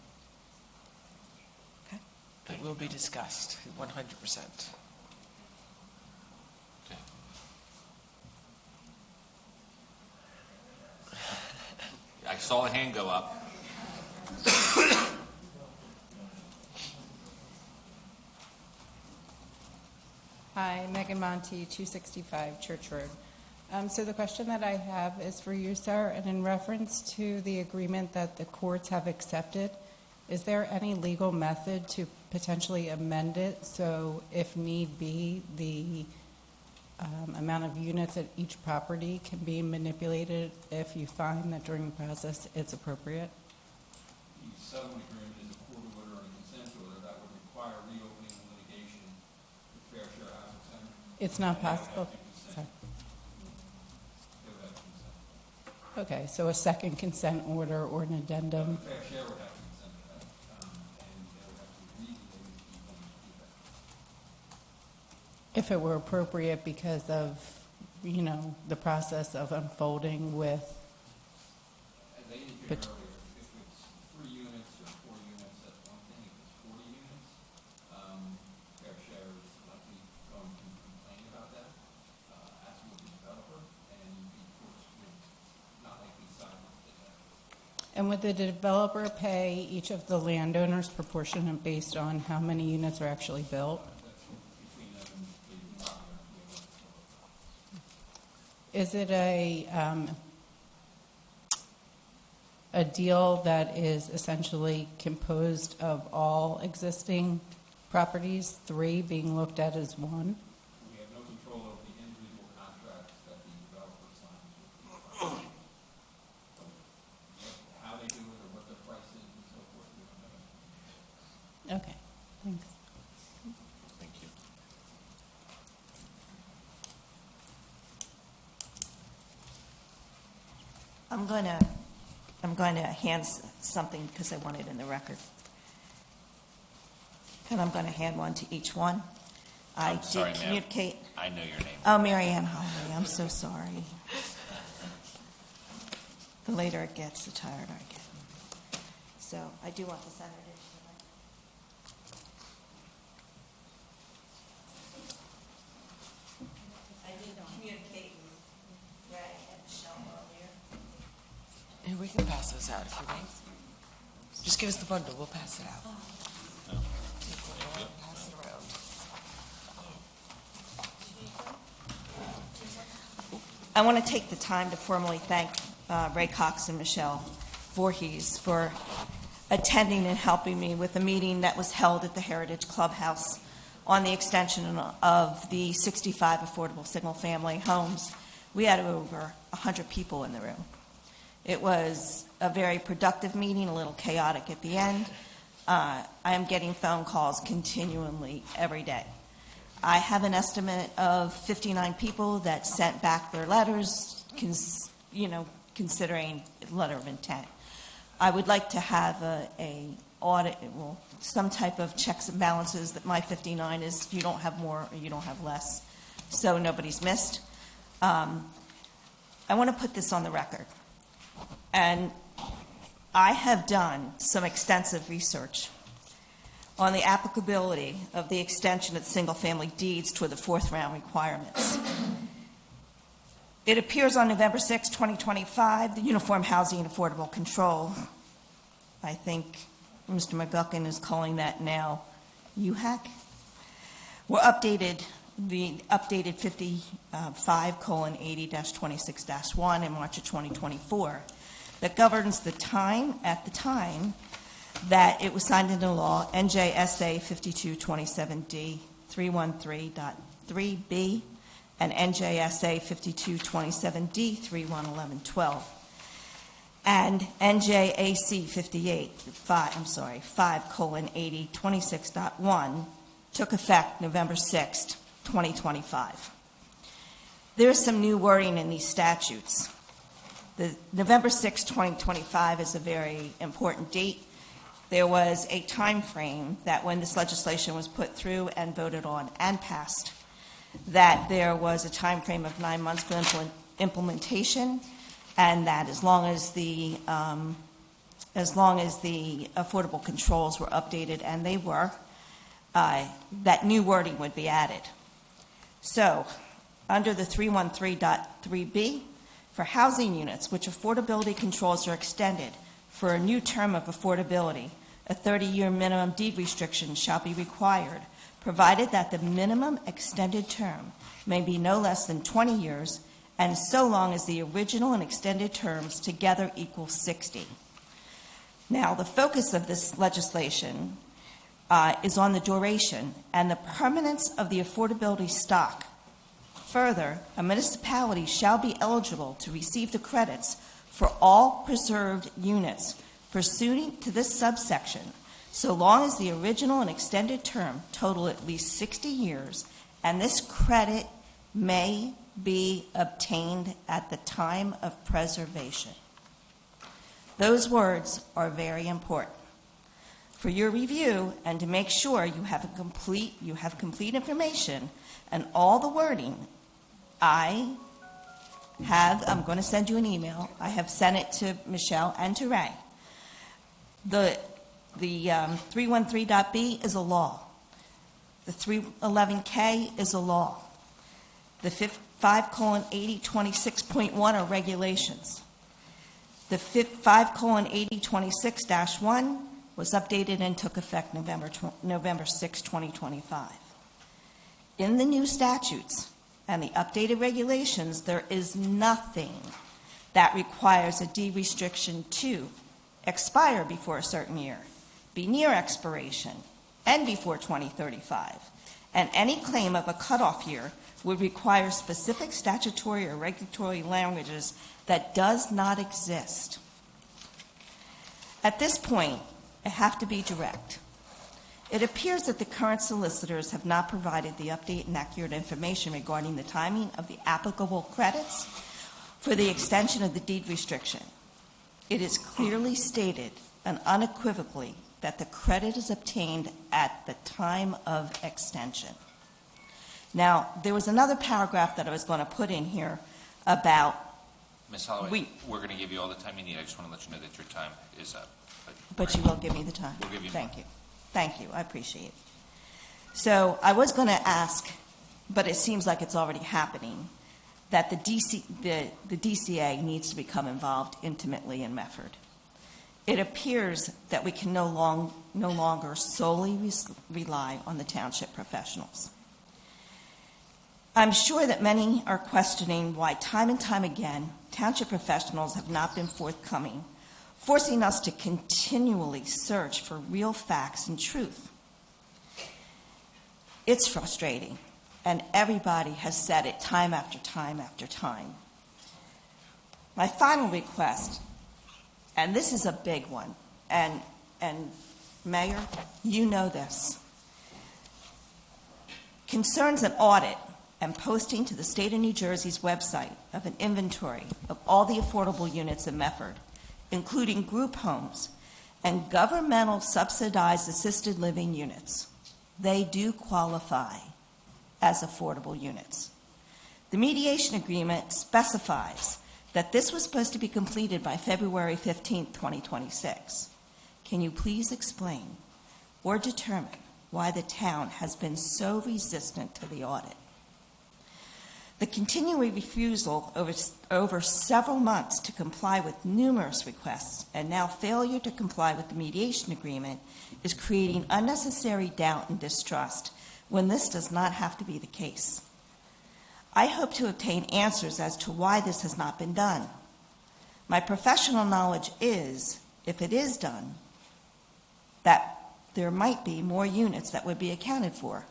Okay? It will be discussed, 100%. Okay. I saw a hand go up. Hi, Megan Monty, 265 Church Road. So the question that I have is for you, sir, and in reference to the agreement that the courts have accepted, is there any legal method to potentially amend it so if need be, the amount of units at each property can be manipulated if you find that during the process it's appropriate? The settlement agreement is a court order and a consent order that would require reopening the litigation with Fair Share Housing Center. It's not possible? Sorry. They would have to consent. Okay, so a second consent order or an addendum? Fair Share would have to consent to that, and they would have to agree that they would be willing to do that. If it were appropriate because of, the process of unfolding with, As I indicated earlier, if it's 3 units or 4 units, that's one thing. If it's 40 units, Fair Share is likely going to complain about that, as would the developer, and the courts would not likely side with that. and would the developer pay each of the landowners proportionate based on how many units are actually built? Between them and the property owner. Is it a deal that is essentially composed of all existing properties, 3 being looked at as one? We have no control over the individual contracts that the developer signs with the property. How they do it or what their price is and so forth, we don't know. Okay, thanks. Thank you. I'm going to hand something because I want it in the record. And I'm going to hand one to each one. I'm sorry, did ma'am. communicate. I know your name. Oh, Mary Ann Holly, I'm so sorry. The later it gets, the tired I get. So I do want to send it in. I did communicate with Ray and Michelle earlier. And we can pass those out if you like. Just give us the bundle, we'll pass it out. Pass it around. I want to take the time to formally thank Ray Cox and Michelle Voorhees for attending and helping me with a meeting that was held at the Heritage Clubhouse on the extension of the 65 affordable single-family homes. We had over 100 people in the room. It was a very productive meeting, a little chaotic at the end. I am getting phone calls continually every day. I have an estimate of 59 people that sent back their letters, considering letter of intent. I would like to have a audit, well, some type of checks and balances that my 59 is you don't have more or you don't have less, so nobody's missed. I want to put this on the record. And I have done some extensive research on the applicability of the extension of single-family deeds to the fourth round requirements. It appears on November 6, 2025, the Uniform Housing and Affordable Control, I think Mr. McGuckin is calling that now UHAC, were updated, the updated 55:80-26-1 in March of 2024 that governs the time, at the time, that it was signed into law, NJSA 5227D 313.3B and NJSA 5227D 311112 and NJAC 5:80-26.1 took effect November 6, 2025. There is some new wording in these statutes. The November 6, 2025 is a very important date. There was a time frame that when this legislation was put through and voted on and passed, that there was a time frame of 9 months for implementation, and that as long as the affordable controls were updated, and they were, that new wording would be added. So, under the 313.3B, for housing units which affordability controls are extended for a new term of affordability, a 30-year minimum deed restriction shall be required, provided that the minimum extended term may be no less than 20 years, and so long as the original and extended terms together equal 60. Now, the focus of this legislation is on the duration and the permanence of the affordability stock. Further, a municipality shall be eligible to receive the credits for all preserved units pursuant to this subsection, so long as the original and extended term total at least 60 years, and this credit may be obtained at the time of preservation. Those words are very important. For your review and to make sure you have complete information and all the wording, I'm going to send you an email. I have sent it to Michelle and to Ray. The 313.B is a law. The 311K is a law. The 5:80-26.1 are regulations. The 5:80-26-1 was updated and took effect November 6, 2025. In the new statutes and the updated regulations, there is nothing that requires a deed restriction to expire before a certain year, be near expiration, and before 2035. And any claim of a cutoff year would require specific statutory or regulatory languages that does not exist. At this point, I have to be direct. It appears that the current solicitors have not provided the update and accurate information regarding the timing of the applicable credits for the extension of the deed restriction. It is clearly stated and unequivocally that the credit is obtained at the time of extension. Now, there was another paragraph that I was going to put in here about, Ms. Holloway, we're going to give you all the time you need. I just want to let you know that your time is up. but you will give me the time. We'll give you Thank more. you. Thank you. I appreciate it. So I was going to ask, but it seems like it's already happening, that the DCA needs to become involved intimately in Medford. It appears that we can no longer solely rely on the township professionals. I'm sure that many are questioning why time and time again township professionals have not been forthcoming, forcing us to continually search for real facts and truth. It's frustrating, and everybody has said it time after time after time. My final request, and this is a big one, and Mayor, you know this, concerns an audit and posting to the state of New Jersey's website of an inventory of all the affordable units in Medford, including group homes and governmental subsidized assisted living units. They do qualify as affordable units. The mediation agreement specifies that this was supposed to be completed by February 15, 2026. Can you please explain or determine why the town has been so resistant to the audit? The continuing refusal over several months to comply with numerous requests and now failure to comply with the mediation agreement is creating unnecessary doubt and distrust when this does not have to be the case. I hope to obtain answers as to why this has not been done. My professional knowledge is, if it is done, that there might be more units that would be accounted for,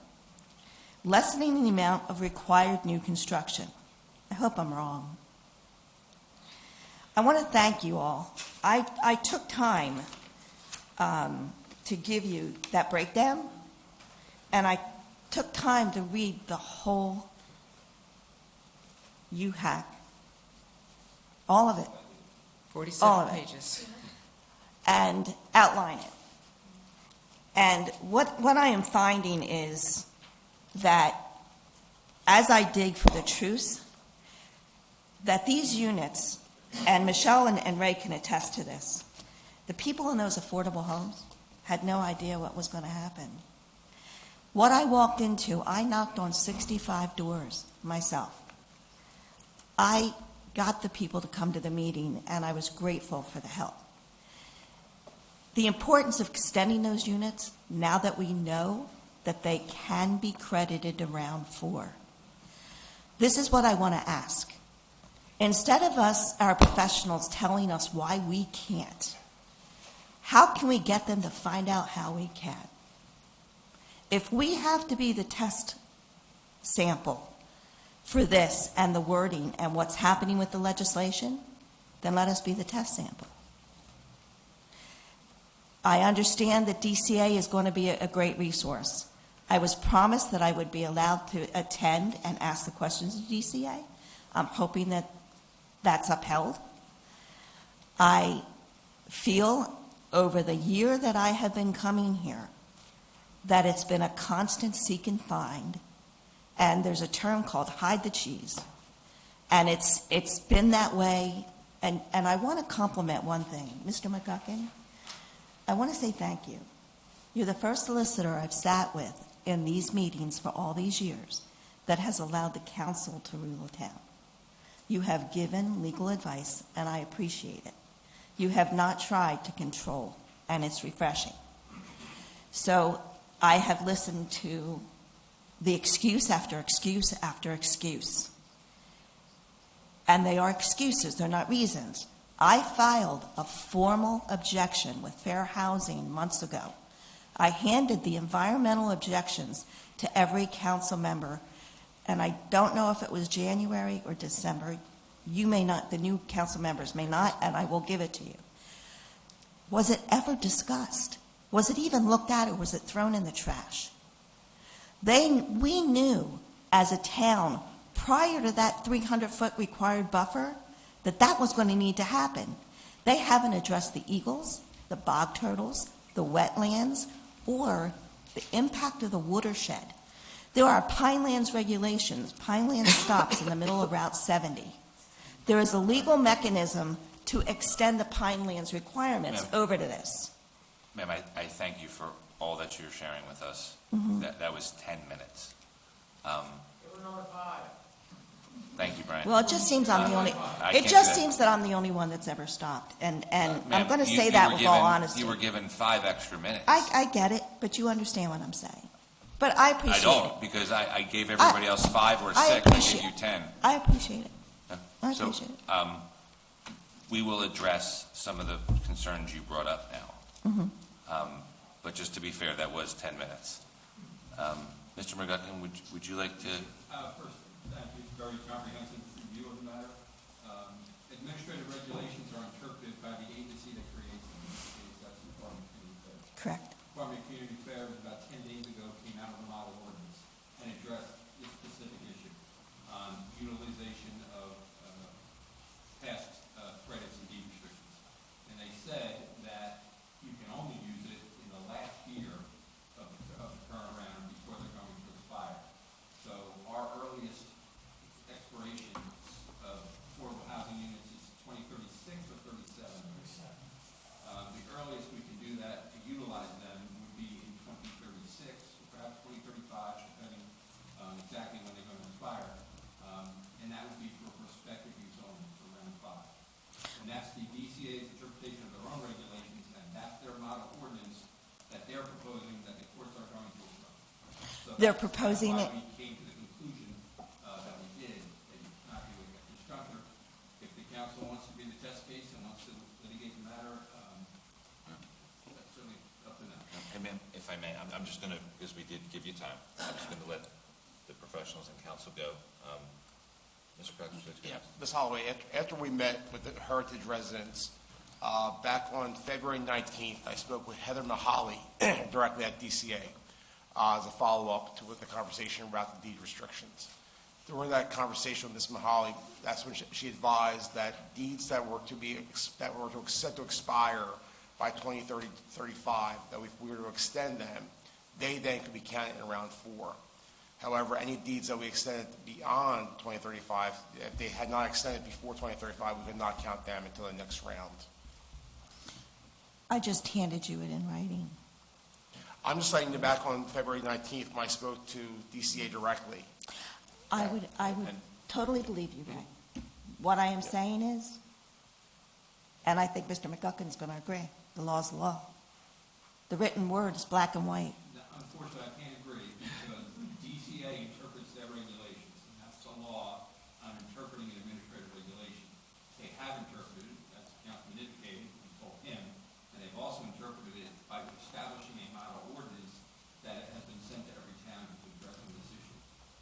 lessening the amount of required new construction. I hope I'm wrong. I want to thank you all. I took time to give you that breakdown, and I took time to read the whole UHAC, all of it. 47 pages. And outline it. And what I am finding is that as I dig for the truth, that these units, and Michelle and Ray can attest to this, the people in those affordable homes had no idea what was going to happen. What I walked into, I knocked on 65 doors myself. I got the people to come to the meeting, and I was grateful for the help. The importance of extending those units, now that we know that they can be credited to round 4. This is what I want to ask. Instead of our professionals telling us why we can't, how can we get them to find out how we can? If we have to be the test sample for this and the wording and what's happening with the legislation, then let us be the test sample. I understand that DCA is going to be a great resource. I was promised that I would be allowed to attend and ask the questions of DCA. I'm hoping that that's upheld. I feel over the year that I have been coming here that it's been a constant seek and find, and there's a term called hide the cheese. And it's been that way, and I want to compliment one thing. Mr. McGuckin, I want to say thank you. You're the first solicitor I've sat with in these meetings for all these years that has allowed the council to rule the town. You have given legal advice, and I appreciate it. You have not tried to control, and it's refreshing. So I have listened to the excuse after excuse after excuse. And they are excuses, they're not reasons. I filed a formal objection with Fair Housing months ago. I handed the environmental objections to every council member, and I don't know if it was January or December. You may not, the new council members may not, and I will give it to you. Was it ever discussed? Was it even looked at, or was it thrown in the trash? We knew as a town, prior to that 300-foot required buffer, that was going to need to happen. They haven't addressed the eagles, the bog turtles, the wetlands, or the impact of the watershed. There are Pinelands regulations. Pineland stops in the middle of Route 70. There is a legal mechanism to extend the Pinelands requirements over to this. Ma'am, I thank you for all that you're sharing with us. Mhm. That was 10 minutes. Thank you, Brian. Well, it just seems I'm the only, I it can't just do that. seems that I'm the only one that's ever stopped. And I'm Ma'am, going to you- say you that were with all given- honesty. You were given 5 extra minutes. I get it, but you understand what I'm saying. But I I appreciate it. don't, because I gave everybody else 5 or 6, I I appreciate- gave you 10. I appreciate it. I So, appreciate it. we will address some of the concerns you brought up now. Mhm. But just to be fair, that was 10 minutes. Mr. McGuckin, would you like to? First, thank you. Very comprehensive review of the matter. Administrative regulations are interpreted by the agency that creates them. In this case, that's the Department of Community Affairs. Correct. Department of Community Affairs, about 10 days ago, came out with a model ordinance and addressed this specific issue on utilization of past credits and deed restrictions. And they said that you can only use it in the last year of the current round before they're going to expire. So our earliest expiration of affordable housing units is 2036 or 37? The earliest we can do that to utilize them would be in 2036, or perhaps 2035, depending on exactly when they're going to expire. And that would be for prospective use only, for round 5. And that's the DCA's interpretation of their own regulations, and that's their model ordinance that they're proposing that the courts are going to approve. So They're that's proposing why it. we came to the conclusion that we did, that you cannot do it at this juncture. If the council wants to be the test case and wants to litigate the matter, that's certainly up to them. Hey, ma'am, if I may, I'm just going to, because we did give you time, I'm just going to let the professionals and council go. Mr. Cox, would you like to go? Yeah, Ms. Holloway, after we met with the Heritage residents, back on February 19th, I spoke with Heather Mahaly directly at DCA as a follow-up to the conversation about the deed restrictions. During that conversation with Ms. Mahaly, that's when she advised that deeds that were set to expire by 2035, that if we were to extend them, they then could be counted in round 4. However, any deeds that we extended beyond 2035, if they had not extended before 2035, we could not count them until the next round. I just handed you it in writing. I'm just saying that back on February 19th, when I spoke to DCA directly. I would totally believe you, Ray. What I am saying is, and I think Mr. McGuckin's going to agree, the law's the law. The written word is black and white. Unfortunately, I can't agree because DCA interprets their regulations, and that's the law on interpreting an administrative regulation. They have interpreted it, as Councilman indicated, we told him, and they've also interpreted it by establishing a model ordinance that has been sent to every town to addressing this issue.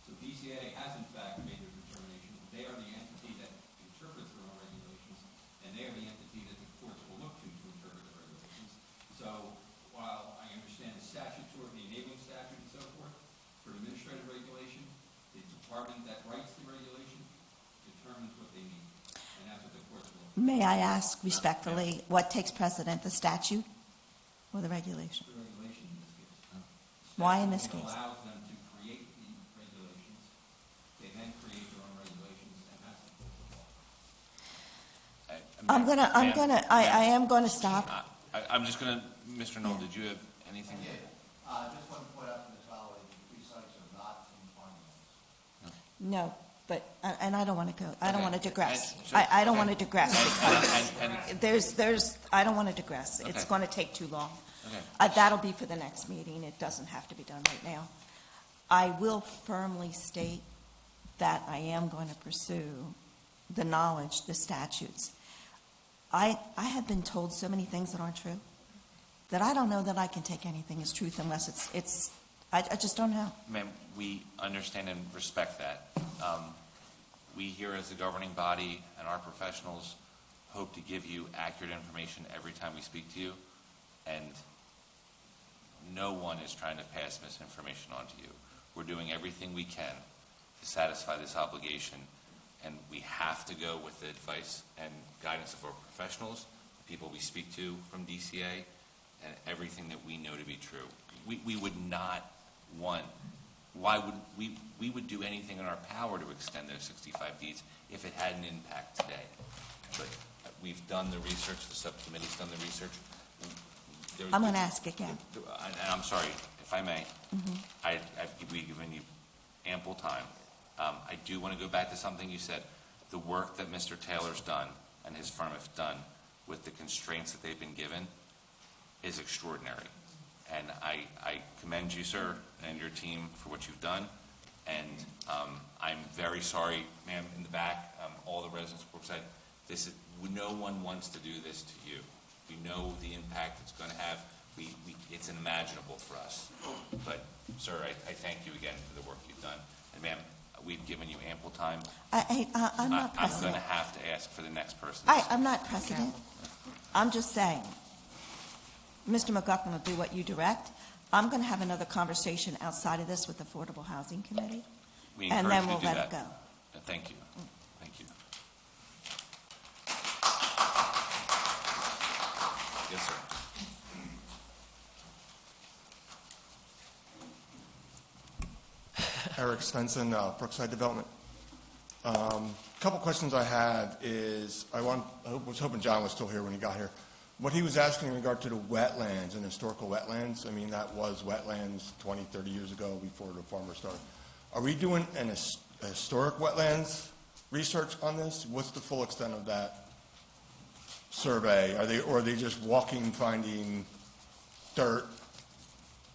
So DCA has in fact made their determination. They are the entity that interprets their own regulations, and they are the entity that the courts will look to interpret the regulations. So while I understand the statutory, the enabling statute and so forth, for administrative regulation, the department that writes the regulation determines what they need, and that's what the courts will look May I ask respectfully, what takes precedent, the statute or the regulation? for. The regulation in this case. Why in this Statute case? allows them to create the regulations, they then create their own regulations, and that's the law. I am gonna stop. I'm just going to, Mr. Knoll, did you have anything? Just want to point out to Ms. Holloway, the 3 sites are not in Farmlands. No, but, and I don't want to go, I don't want to digress. And so- I don't want to digress. And- There's, I don't want to digress. It's Okay. going to take too long. Okay. That'll be for the next meeting. It doesn't have to be done right now. I will firmly state that I am going to pursue the knowledge, the statutes. I have been told so many things that aren't true, that I don't know that I can take anything as truth unless I just don't know. Ma'am, we understand and respect that. We here as the governing body and our professionals hope to give you accurate information every time we speak to you, and no one is trying to pass misinformation on to you. We're doing everything we can to satisfy this obligation, and we have to go with the advice and guidance of our professionals, the people we speak to from DCA, and everything that we know to be true. We would not want, why would, we would do anything in our power to extend those 65 deeds if it had an impact today. But we've done the research, the subcommittee's done the research. I'm going to ask again. And I'm sorry, if I may, we've given you ample time. I do want to go back to something you said. The work that Mr. Taylor's done and his firm have done with the constraints that they've been given is extraordinary. And I commend you, sir, and your team for what you've done. And I'm very sorry, ma'am, in the back, all the residents of Brookside, no one wants to do this to you. We know the impact it's going to have. It's unimaginable for us. But, sir, I thank you again for the work you've done. And, ma'am, we've given you ample time. I'm not I'm precedent. going to have to ask for the next person. I'm not precedent. I'm just saying, Mr. McGuckin will do what you direct. I'm going to have another conversation outside of this with the Affordable Housing Committee. We and encourage then you we'll to do let that. it go. Thank you. Thank you. Yes, sir. Eric Svensson, Brookside Development. Couple questions I have is, I was hoping John was still here when he got here. What he was asking in regard to the wetlands and historical wetlands, I mean, that was wetlands 20, 30 years ago before the farmer started. Are we doing a historic wetlands research on this? What's the full extent of that survey? Or are they just walking, finding dirt,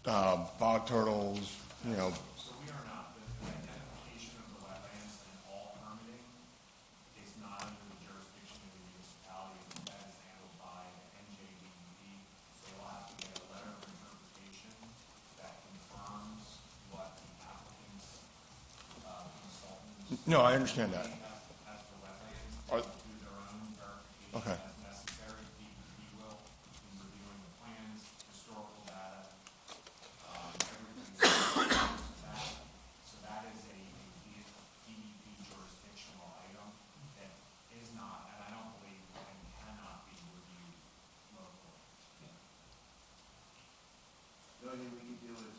bog turtles, you know? So we are not, the identification of the wetlands and all permitting is not under the jurisdiction of the municipality. That is handled by the NJDEP. They will have to get a letter of interpretation that confirms what the applicant's consultants. No, I understand that. As for wetlands, they will do their own verification Okay. as necessary. DEP will, in reviewing the plans, historical data, everything to that. So that is a DEP jurisdictional item that is not, and I don't believe, and cannot be reviewed locally. The only thing we can do is,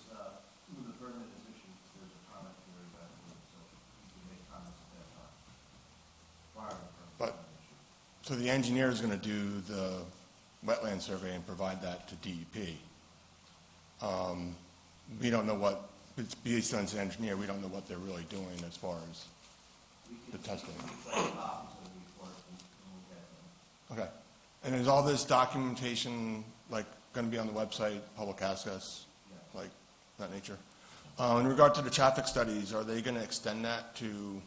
when the permit is issued, there's a comment period about it, so we can make comments at that time. Prior to the permit. But, so the engineer is going to do the wetland survey and provide that to DEP. We don't know what, it's based on the engineer, we don't know what they're really doing as far as the testing. Okay. And is all this documentation, like, going to be on the website, public access, like that nature? In regard to the traffic studies, are they going to extend that to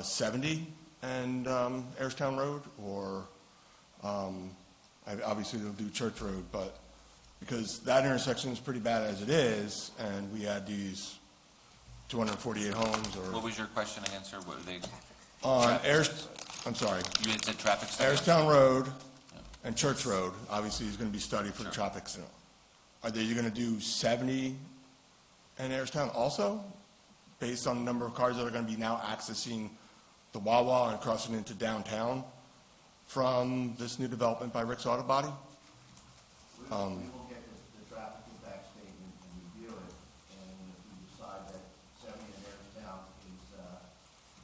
70 and Ayerstown Road? Or, obviously they'll do Church Road, but because that intersection is pretty bad as it is, and we had these 248 homes, or... What was your question again, sir? What are they? I'm sorry. You had said traffic study? Ayerstown Road and Church Road, obviously, is going to be studied for the traffic signal. Are they going to do 70 in Ayerstown also, based on the number of cars that are going to be now accessing the Wawa and crossing into downtown from this new development by Rick's Auto Body? We will get the traffic impact statement and review it, and if we decide that 70 in Ayerstown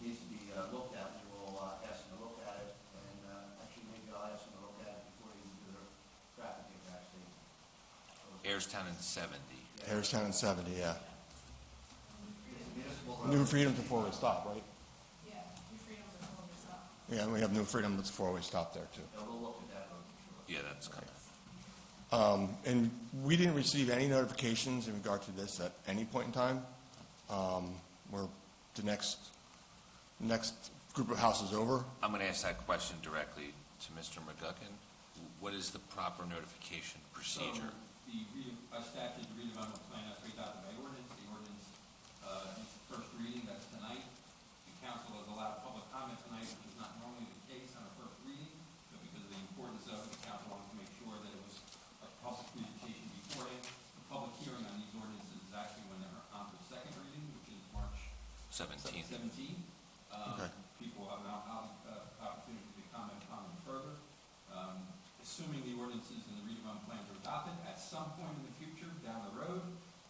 needs to be looked at, we will ask them to look at it, and actually maybe I'll ask them to look at it before they do their traffic impact statement. Ayerstown and 70. Ayerstown and 70, yeah. New Freedom's a four-way stop, right? Yeah, New Freedom's a four-way stop. Yeah, and we have New Freedom that's a four-way stop there, too. Yeah, we'll look at that road for sure. Yeah, that's coming. And we didn't receive any notifications in regard to this at any point in time. Where the next group of houses over. I'm going to ask that question directly to Mr. McGuckin. What is the proper notification procedure? By statute, the redevelopment plan has to be adopted by ordinance. The ordinance first reading, that's tonight. The council has allowed public comment tonight, which is not normally the case on a first reading, but because of the importance of it, the council wanted to make sure that it was a public presentation beforehand. The public hearing on these ordinances is actually when they're on to the second reading, which is March 17th. Okay. People have an opportunity to comment upon them further. Assuming the ordinances and the redevelopment plans are adopted, at some point in the future, down the road,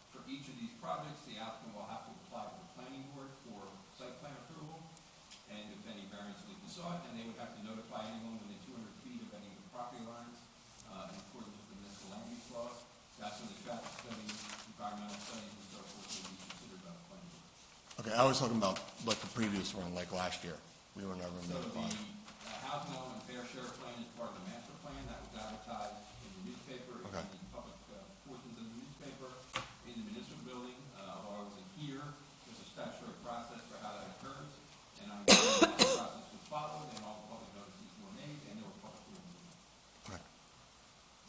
for each of these projects, the applicant will have to apply to the planning board for site plan approval, and if any variance will be sought, and they would have to notify anyone within 200 feet of any of the property lines, in accordance with the municipal land use law. That's when the traffic studies, environmental studies, and so forth will be considered by the planning board. Okay, I was talking about like the previous one, like last year. We were never So notified. the housing element fair share plan is part of the master plan that was advertised in the newspaper, Okay. in the public portions of the newspaper, in the municipal building. Although I wasn't here, there's a statutory process for how that occurs, and I know that process was followed, and all the public notices were made, and there were public hearings. Okay.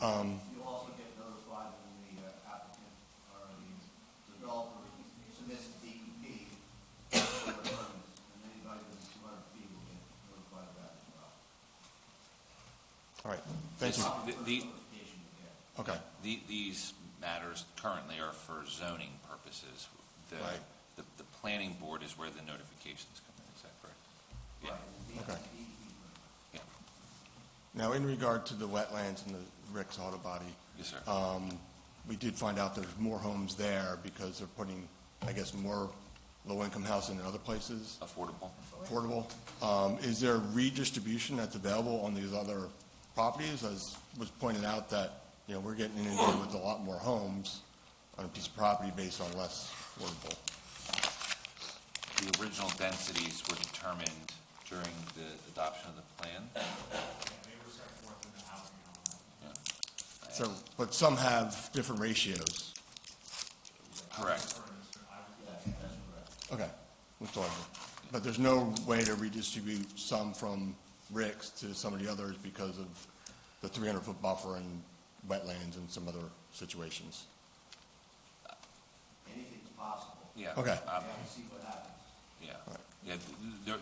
You also get notified when the applicant or the developer submits to DEP for the permits, and anybody within 200 feet will get notified of that as well. All right, thank you. Okay. These matters currently are for zoning purposes. Right. The planning board is where the notifications come in, is that correct? Yeah. Okay. Yeah. Now, in regard to the wetlands and the Rick's Auto Body. Yes, sir. We did find out there's more homes there because they're putting, I guess, more low-income housing in other places. Affordable. Affordable. Is there redistribution that's available on these other properties? As was pointed out that, you know, we're getting inundated with a lot more homes on a piece of property based on less affordable. The original densities were determined during the adoption of the plan. They were set forth in the housing element. So, but some have different ratios. Correct. Okay, that's all. But there's no way to redistribute some from Rick's to some of the others because of the 300-foot buffer and wetlands and some other situations. Anything's possible. Yeah. Okay. We have to see what happens. Yeah. Yeah.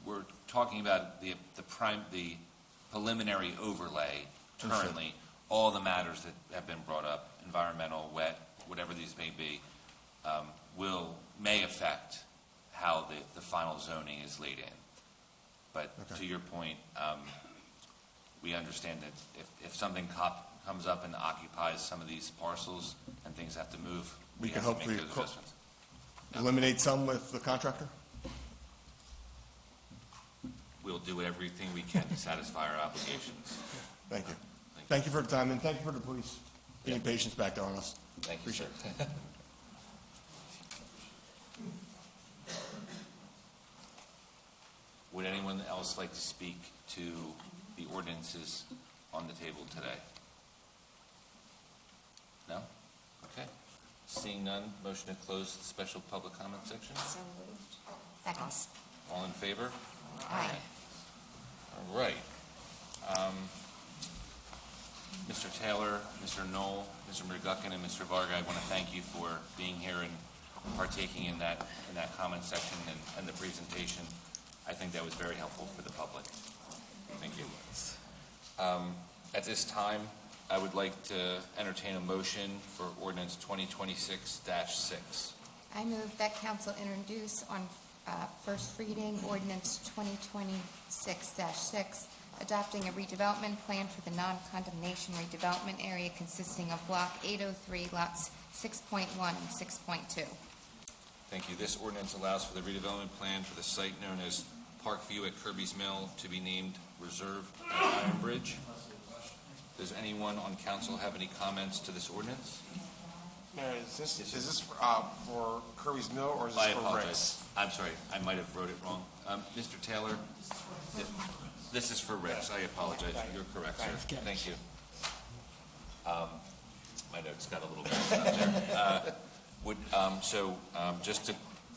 We're talking about the preliminary overlay currently. All the matters that have been brought up, environmental, wet, whatever these may be, may affect how the final zoning is laid in. But to your point, we understand that if something comes up and occupies some of these parcels and things have to move, We can have to hopefully make those adjustments. eliminate some with the contractor? We'll do everything we can to satisfy our obligations. Thank you. Thank you for the time, and thank you for the police being patient back there on us. Thank you, sir. Appreciate it. Would anyone else like to speak to the ordinances on the table today? No? Okay. Seeing none, motion to close the special public comment section. So moved. Seconds. All in favor? Aye. All right. Mr. Taylor, Mr. Knoll, Mr. McGuckin, and Mr. Varga, I want to thank you for being here and partaking in that comment section and the presentation. I think that was very helpful for the public. Thank you. At this time, I would like to entertain a motion for ordinance 2026-6. I move that council introduce on first reading ordinance 2026-6, adopting a redevelopment plan for the non-condemnation redevelopment area consisting of Block 803, lots 6.1 and 6.2. Thank you. This ordinance allows for the redevelopment plan for the site known as Parkview at Kirby's Mill to be named Reserve at Iron Bridge. Does anyone on council have any comments to this ordinance? Mayor, is this for Kirby's Mill or is this I for apologize. Rick's? I'm sorry. I might have wrote it wrong. Mr. Taylor, this is for Rick's. I apologize. You're correct, sir. Thank you. My notes got a little messed up there. Just to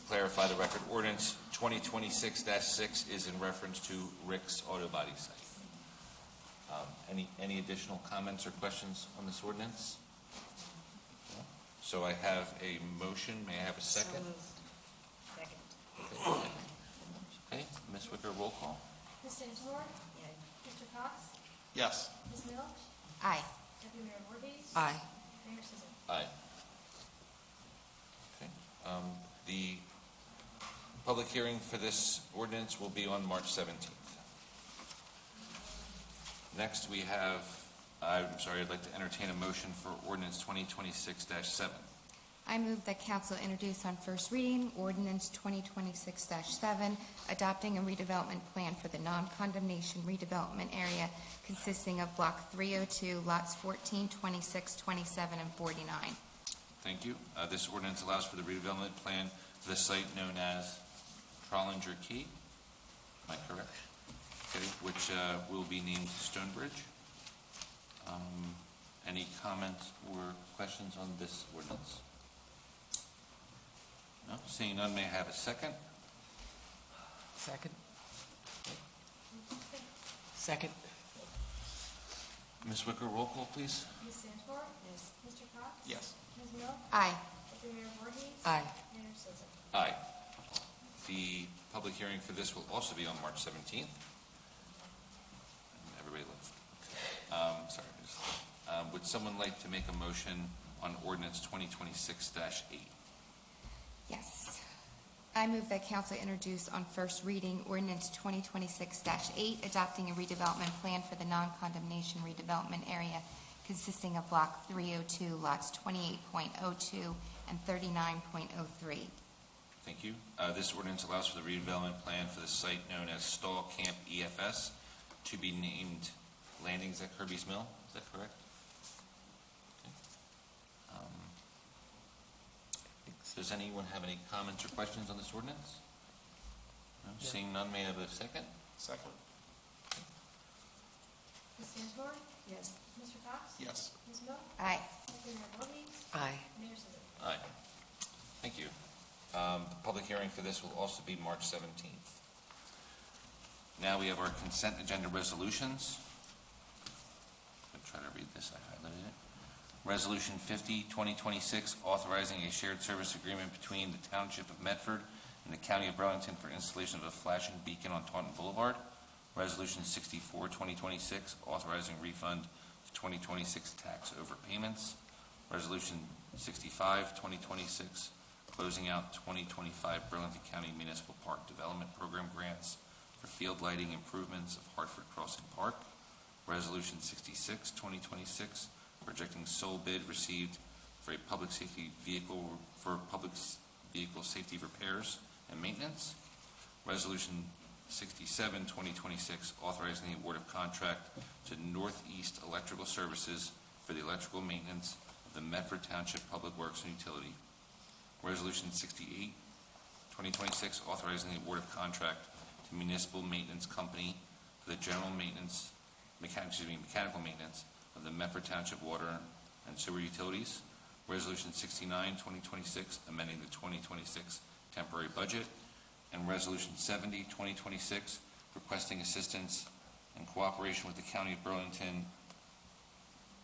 clarify the record, ordinance 2026-6 is in reference to Rick's Auto Body site. Any additional comments or questions on this ordinance? No? So I have a motion. May I have a second? Second. Okay, Ms. Wicker, roll call. Ms. Santor? Mr. Cox? Yes. Ms. Milch? Aye. Deputy Mayor Voorhees? Aye. Mayor Sisson? Aye. Okay. The public hearing for this ordinance will be on March 17th. Next, we have, I'd like to entertain a motion for ordinance 2026-7. I move that council introduce on first reading ordinance 2026-7, adopting a redevelopment plan for the non-condemnation redevelopment area consisting of Block 302, lots 14, 26, 27, and 49. Thank you. This ordinance allows for the redevelopment plan for the site known as Trollinger Key. Am I correct? Okay, which will be named Stonebridge. Any comments or questions on this ordinance? No? Seeing none, may I have a second? Second. Second. Ms. Wicker, roll call, please. Ms. Santor? Yes. Mr. Cox? Yes. Ms. Mill? Aye. Deputy Mayor Voorhees? Aye. Mayor Souza? Aye. The public hearing for this will also be on March 17th. And everybody left. Would someone like to make a motion on ordinance 2026-8? Yes. I move that council introduce on first reading ordinance 2026-8, adopting a redevelopment plan for the non-condemnation redevelopment area consisting of Block 302, lots 28.02 and 39.03. Thank you. This ordinance allows for the redevelopment plan for the site known as Stall Camp EFS to be named Landings at Kirby's Mill. Is that correct? Okay. Does anyone have any comments or questions on this ordinance? No? Seeing none, may I have a second? Second. Ms. Santor? Yes. Mr. Cox? Yes. Ms. Mill? Aye. Deputy Mayor Voorhees? Aye. Mayor Souza? Aye. Thank you. The public hearing for this will also be March 17th. Now we have our consent agenda resolutions. I'm trying to read this. I highlighted it. Resolution 50, 2026, authorizing a shared service agreement between the Township of Medford and the County of Burlington for installation of a flashing beacon on Taunton Boulevard. Resolution 64, 2026, authorizing refund of 2026 tax overpayments. Resolution 65, 2026, closing out 2025 Burlington County Municipal Park Development Program grants for field lighting improvements of Hartford Crossing Park. Resolution 66, 2026, projecting sole bid received for a public vehicle safety repairs and maintenance. Resolution 67, 2026, authorizing the award of contract to Northeast Electrical Services for the electrical maintenance of the Medford Township Public Works and Utility. Resolution 68, 2026, authorizing the award of contract to Municipal Maintenance Company for the general maintenance, mechanical maintenance of the Medford Township Water and Sewer Utilities. Resolution 69, 2026, amending the 2026 temporary budget. And Resolution 70, 2026, requesting assistance and cooperation with the County of Burlington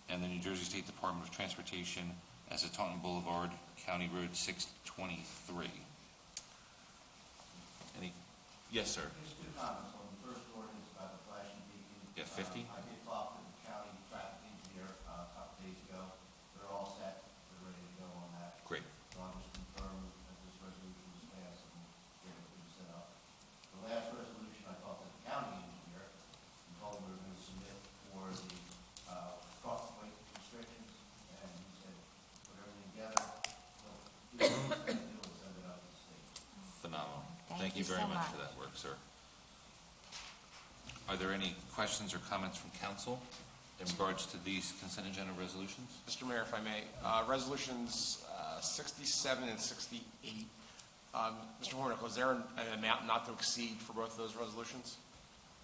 and the New Jersey State Department of Transportation as the Taunton Boulevard, County Road 623. Any? Yes, sir. Just two comments on the first ordinance about the flashing beacon. Yeah, 50. I did talk to the county traffic engineer a couple days ago. They're all set. They're ready to go on that. Great. So I'll just confirm that this resolution is passed and get everything set up. The last resolution, I talked to the county engineer and told him we were going to submit for the truck weight restrictions, and he said, put everything together. So he was going to do it, send it out to the state. Phenomenal. Thank Thank you you very so much much. for that work, sir. Are there any questions or comments from council in regards to these consent agenda resolutions? Mr. Mayor, if I may, resolutions 67 and 68. Mr. Hornick, was there an amount not to exceed for both of those resolutions?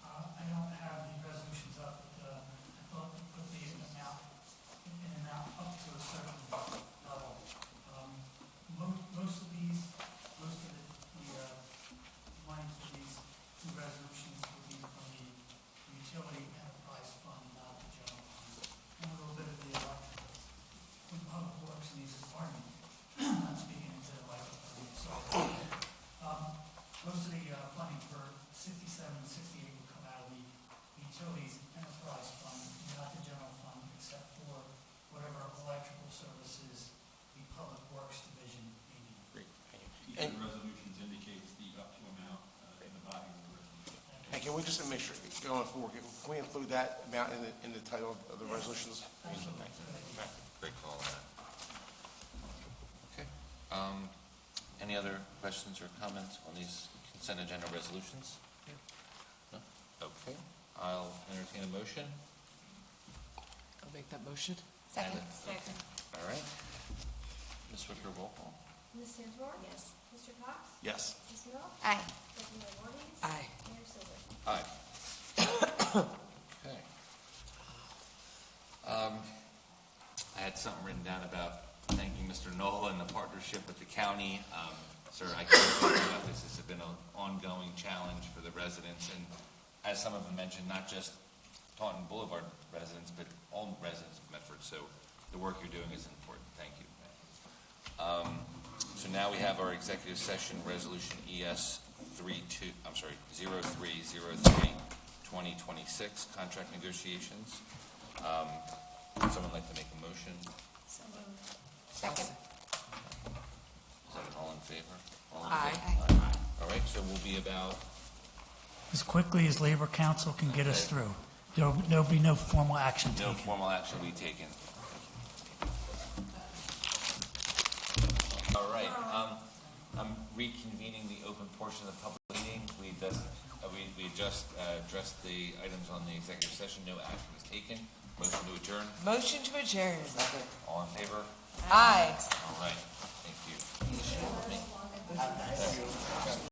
I don't have the resolutions up, but I thought we put the amount up to a certain level. Most of the money for these two resolutions will be from the utility enterprise fund, not the general fund. And a little bit of the public works needs department, not speaking into the microphone. So, most of the funding for 67 and 68 will come out of the utilities enterprise fund, not the general fund, except for whatever electrical services the public works division may need. Great, thank you. Each of the resolutions indicates the up to And can we just make sure, going forward, can we include that amount in the title of the resolutions? Great call on that. Okay. Any other questions or comments on these consent agenda resolutions? No? Okay. I'll entertain a motion. I'll make that motion. Second. Second. All right. Ms. Wicker, roll call. Ms. Santor? Yes. Mr. Cox? Yes. Ms. Hill? Aye. Deputy Mayor Warnes? Aye. Mayor Silver? Aye. Okay. I had something written down about thanking Mr. Nola and the partnership with the county. Sir, I can't talk about this. This has been an ongoing challenge for the residents, and as some of them mentioned, not just Taunton Boulevard residents, but all residents of Medford. So the work you're doing is important. Thank you. So now we have our executive session resolution ES 0303-2026 contract negotiations. Would someone like to make a motion? So moved. Second. Is that an all in favor? All in Aye. favor? Aye. All right, so we'll be about, As quickly as Labor Council can get us through. There'll be no formal action no taken. formal action will be taken. All right, I'm reconvening the open portion of the public meeting. We just addressed the items on the executive session. No action was taken. Motion to adjourn. Motion to adjourn. All in favor? Aye. All right, thank you.